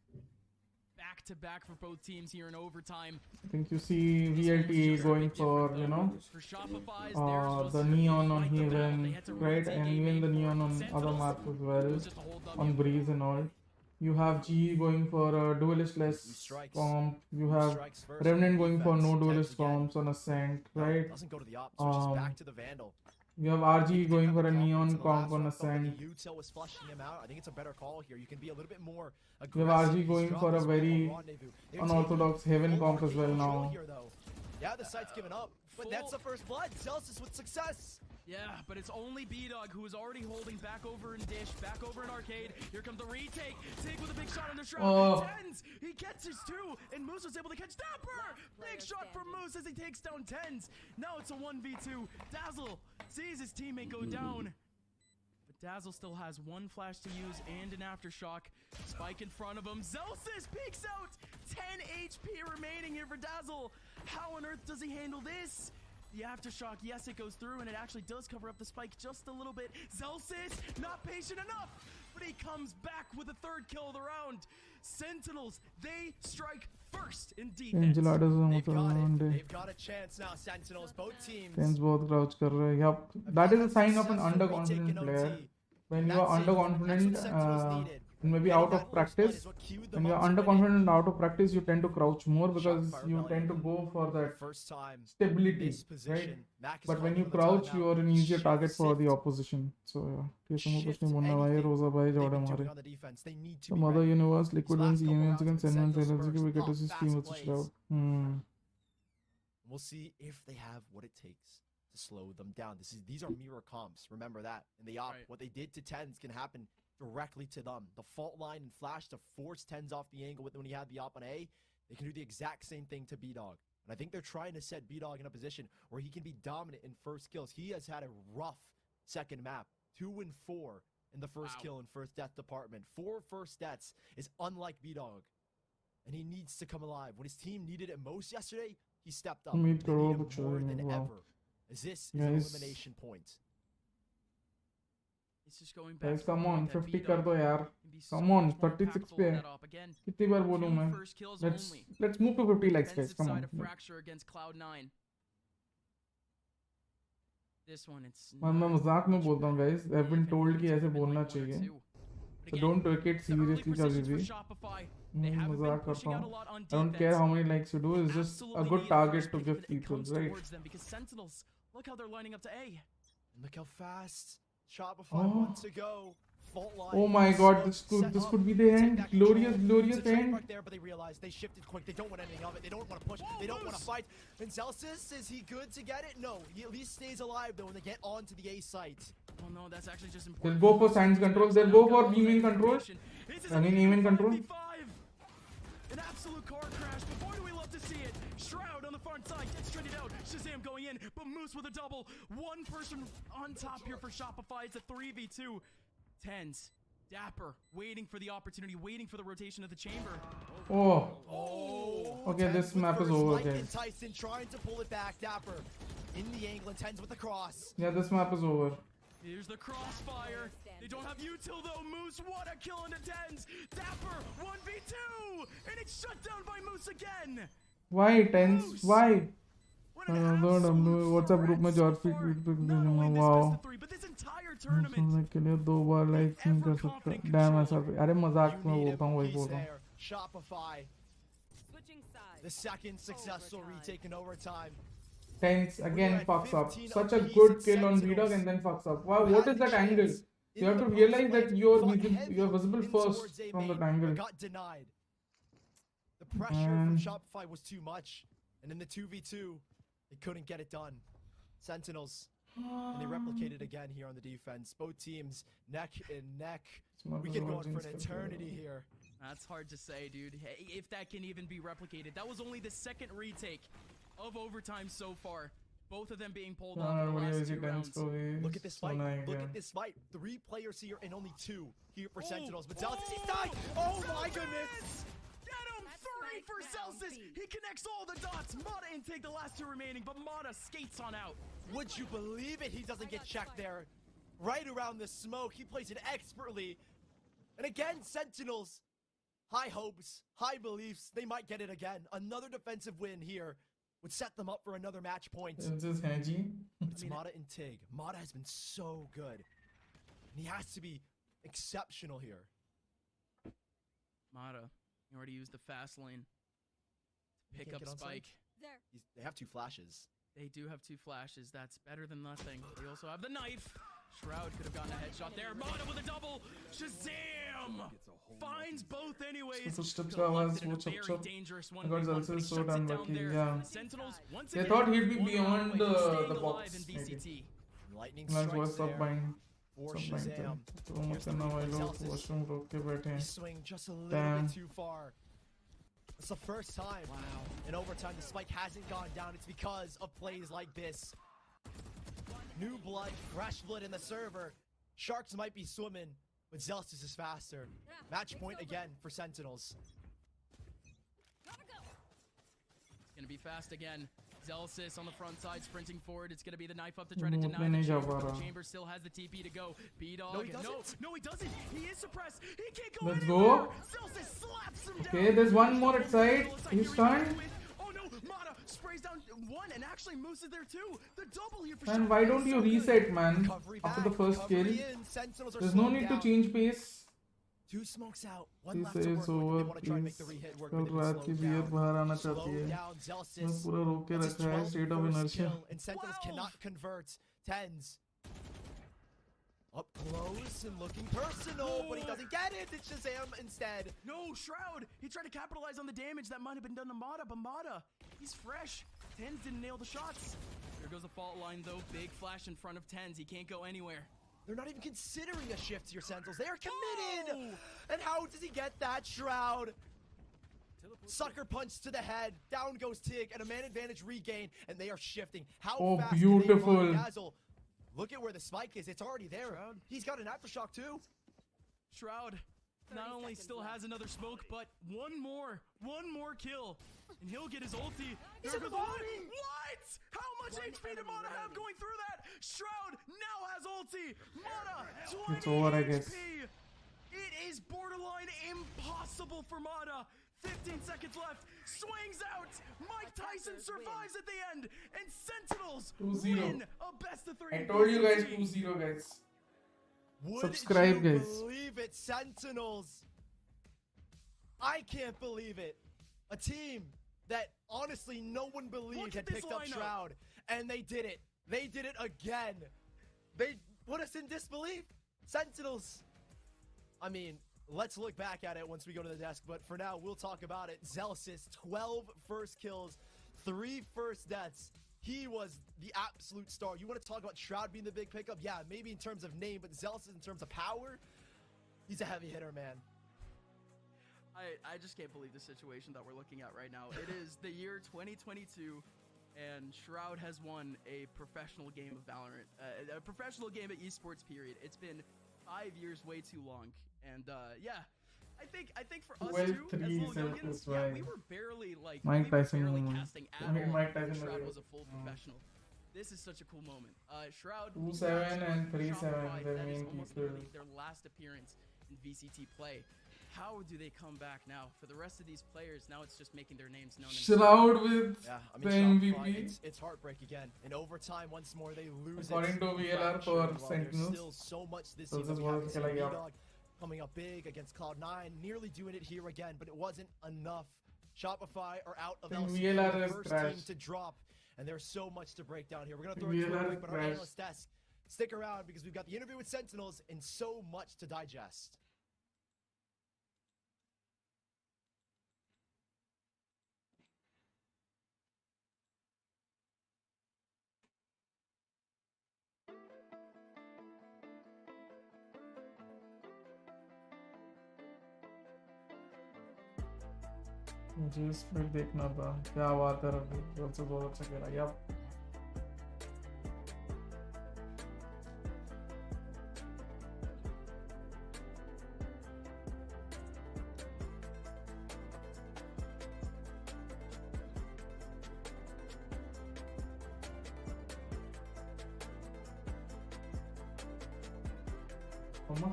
Back to back for both teams here in overtime. I think you see VLT going for For Shopify's, theirs was the neon on quite the battle. They Haven, had to right, rotate and game even the A for neon it. on other Sentinels, maps as it well, was just a whole W. on Breeze and all. You have GE going for a duelist-less strikes. comp. You have Strikes first, Revenant going for defense, no Tens duelist again. comps on Ascent, No, right? doesn't go to the op, switches Um, back to the Vandal. You have RG going for a Confidence neon in the comp last on round, felt like Ascent. Util was flushing him out. I think it's a better call here. You can be a little bit more You aggressive. have RG He's going dropped for a his ball very on Rendezvous. They're unorthodox taking Haven full comp as arcade well control now. here, though. Yeah, the site's given up, but that's the first blood. Celsius with success. Yeah, but it's only B-Dog who is already holding back over in Dish, back over in Arcade. Here comes the retake. Tig with a big shot on the shroud. Oh. Tens, he catches 2, and Moose was able to catch Dapper. Big shot from Moose as he takes down Tens. Now it's a 1v2. Dazzle sees his teammate go down. But Dazzle still has 1 flash to use and an aftershock. Spike in front of him. Zelsis peeks out. 10 HP remaining here for Dazzle. How on earth does he handle this? The aftershock, yes, it goes through, and it actually does cover up the spike just a little bit. Zelsis, not patient enough, but he comes back with a third kill of the round. Sentinels, they strike first in defense. They've got a chance now, Sentinels, both teams. Tens both crouch kar rahe. Yup. That is a sign of an underconfident player. When you are underconfident, maybe out of practice, when you are underconfident and out of practice, you tend to crouch more because you tend to go for that stability, right? But when you crouch, you are an easier target for the opposition. So yeah, the Mother Universe, Liquid wins EMAs against Sentinels, LCQ, we get to see Steam with Shroud. We'll see if they have what it takes to slow them down. These are mirror comps. Remember that. In the op, what they did to Tens can happen directly to them. The fault line and flash to force Tens off the angle when he had the op on A, they can do the exact same thing to B-Dog. And I think they're trying to set B-Dog in a position where he can be dominant in first kills. He has had a rough second map. 2 and 4 in the first kill and first death department. 4 first deaths is unlike B-Dog. And he needs to come alive. When his team needed it most yesterday, he stepped up. They needed more than ever. As this is an elimination point. It's just going back. Guys, come on, 50 kar do yaar. Come on, 36 pe hai. Kitni baar bolu main? Let's move to 50 likes, guys. Come on. Fracture against Cloud9. This one, it's मैं मजाक में बोलता हूँ, guys. I've been told कि ऐसे बोलना चाहिए. So don't take it seriously, कभी भी. मजाक करता हूँ. I don't care how many likes you do. It's just a good target to give people, right? Because Sentinels, look how they're lining up to A. And look how fast Shopify wants to go. Fault line. Oh my God, this could be the end. Glorious end. Right there, but they realized they shifted quick. They don't want anything of it. They don't want to push. They don't want to fight. And Zelsis, is he good to get it? No, he at least stays alive though when they get onto the A site. Oh no, that's actually just important. They'll go for Sands control. They'll go for B main control. I mean A main control. An absolute car crash, but boy do we love to see it. Shroud on the far side gets traded out. Shazam going in, but Moose with a double. One person on top here for Shopify. It's a 3v2. Tens, Dapper, waiting for the opportunity, waiting for the rotation of the chamber. Oh. Okay, this map is over, guys. Tyson trying to pull it back. Dapper in the angle and Tens with the cross. Yeah, this map is over. Here's the crossfire. They don't have util though. Moose, what a kill into Tens. Dapper, 1v2, and it's shut down by Moose again. Why Tens? Why? WhatsApp group में GodspeedxD भेजूंगा. Wow. मैं के लिए 2 बार like नहीं कर सकता. Damn ऐसा. अरे मजाक में बोलता हूँ, वही बोल रहा हूँ. Shopify. The second successful retake in overtime. Tens again fucks up. Such a good kill on B-Dog and then fucks up. Wow, what is that angle? You have to realize that you're visible first from that angle. Got denied. The pressure from Shopify was too much. And in the 2v2, they couldn't get it done. Sentinels. And they replicated again here on the defense. Both teams neck and neck. We could go on for an eternity here. That's hard to say, dude. Hey, if that can even be replicated. That was only the second retake of overtime so far. Both of them being pulled off in the last 2 rounds. Look at this fight. Look at this fight. 3 players here and only 2 here for Sentinels. But Zelsis, he's died. Oh my goodness. Get him! 3 for Zelsis. He connects all the dots. Mata and take the last 2 remaining, but Mata skates on out. Would you believe it? He doesn't get checked there. Right around the smoke. He plays it expertly. And again, Sentinels. High hopes, high beliefs. They might get it again. Another defensive win here would set them up for another match point. It's Mata and Tig. Mata has been so good. And he has to be exceptional here. Mata, you already used the fast lane to pick up Spike. They have 2 flashes. They do have 2 flashes. That's better than nothing. They also have the knife. Shroud could have gotten a headshot there. Mata with a double. Shazam! Finds both anyways. Very dangerous one. So damn lucky. Yeah. Sentinels, they thought he'd be beyond the box. Lightning strikes there. For Shazam. He's swinging just a little bit too far. It's the first time in overtime the spike hasn't gone down. It's because of plays like this. New blood, fresh blood in the server. Sharks might be swimming, but Zelsis is faster. Match point again for Sentinels. Gonna be fast again. Zelsis on the front side, sprinting forward. It's going to be the knife up to try to deny the Chamber. Chamber still has the TP to go. B-Dog. No, he doesn't. He is suppressed. He can't go Let's anywhere. go. Zelsis slaps him down. Okay, there's one more at side. He's stunned. Oh no, Mata sprays down one and actually Moose is there too. The double here for And why don't you reset, man, after the first kill? There's no need to change pace. 2 smokes out. He 1 left to says work with. They over, want to try and make the please. re-hit work, कल but they रात की slow beer down. बाहर आना Slow चाहती है down, मैं Zelsis. पूरा रोक के That's his रखा है 12th state of first inertia kill, and Sentinels cannot convert. Tens. Up close and looking personal, but he doesn't get it. It's Shazam instead. No, Shroud. He tried to capitalize on the damage that might have been done to Mata, but Mata, he's fresh. Tens didn't nail the shots. There goes the fault line though. Big flash in front of Tens. He can't go anywhere. They're not even considering a shift to your Sentinels. They are committed! And how does he get that, Shroud? Sucker punch to the head. Down goes Tig, and a man advantage regain, and they are shifting. How fast beautiful. Can they Dazzle? Look at where the spike is. It's already there. Shroud. He's got an aftershock too. Shroud not only still has another smoke, but one more kill, and he'll get his ulti. He's There goes the body. ulti. What? How much HP did Mata have going through that? Shroud now has ulti. Mata, 20 It's over, I guess. HP. It is borderline impossible for Mata. 15 seconds left. Swings out. Mike Tyson survives at the end, and Sentinels 2-0. win a best of 3. I told you guys 2-0 guys. Would Subscribe, you guys. believe it, Sentinels? I can't believe it. A team that honestly no one believed Look had at this picked up lineup. Shroud, and they did it. They did it again. They put us in disbelief. Sentinels. I mean, let's look back at it once we go to the desk, but for now, we'll talk about it. Zelsis, 12 first kills, 3 first deaths. He was the absolute star. You want to talk about Shroud being the big pickup? Yeah, maybe in terms of name, but Zelsis in terms of power, he's a heavy hitter, man. I just can't believe the situation that we're looking at right now. It is the year 2022, and Shroud has won a professional game of Valorant, a professional game at esports. Period. It's been 5 years, way too long, and yeah. I think for us too, as little youngins, yeah, we were barely like Mike Tyson casting at I mean, all. Mike Tyson Shroud was was a full professional. This is such a cool moment. Shroud 2-7 and 3-7, Shopify, their that is main almost people. literally their last appearance in VCT play. How do they come back now? For the rest of these players, now it's just making their names known. Shroud with Yeah, I the mean, MVP. it's heartbreak again. In overtime, once more, they lose According it. to VLR for While there's Sentinels. still so much this So season. this We was haven't seen like, yeah. B-Dog coming up big against Cloud9, nearly doing it here again, but it wasn't enough. Shopify are out of think LCQ, VLR the is first trash. team to drop, and there's so much to break down here. We're going to throw it to VLR a is break, but our trash. analyst desk, stick around because we've got the interview with Sentinels and so much to digest. मुझे split देखना था क्या बात है रवि सबसे बहुत अच्छा खेला यार मम्मा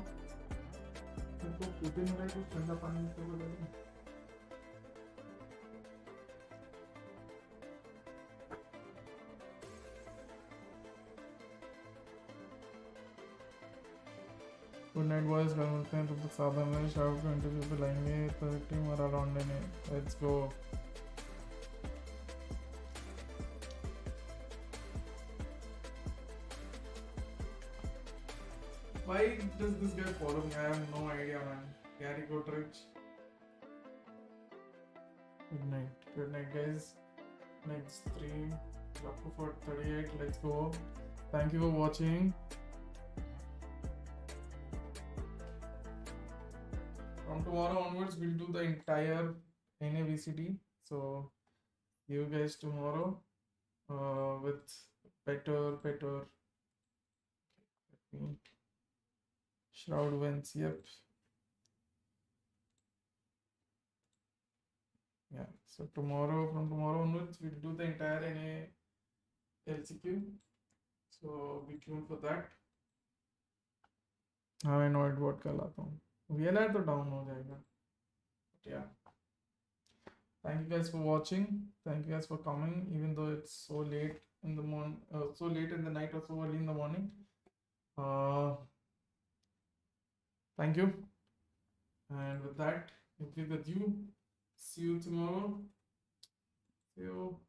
तुमको पुतिन में कुछ ठंडा पानी तो बता दो गुड नाइट बॉयज कल मिलते हैं तो सादा में शाउट को इंटरव्यू पे लाएंगे तो टीम हमारा राउंड लेने let's go Why does this guy follow me? I have no idea, man. Gary Gotrich. Good night, guys. Next stream, up for 38. Let's go. Thank you for watching. From tomorrow onwards, we'll do the entire NA VCT. So, see you guys tomorrow with better. Let me. Shroud wins, yep. Yeah. So tomorrow, from tomorrow onwards, we'll do the entire NA LCQ. So be tuned for that. हाँ मैं नॉइड vote कर लाता हूँ. VLR तो down हो जाएगा. But yeah. Thank you guys for watching. Thank you guys for coming, even though it's so late in the morning, so late in the night or so early in the morning. Thank you. And with that, we'll be with you. See you tomorrow. See you.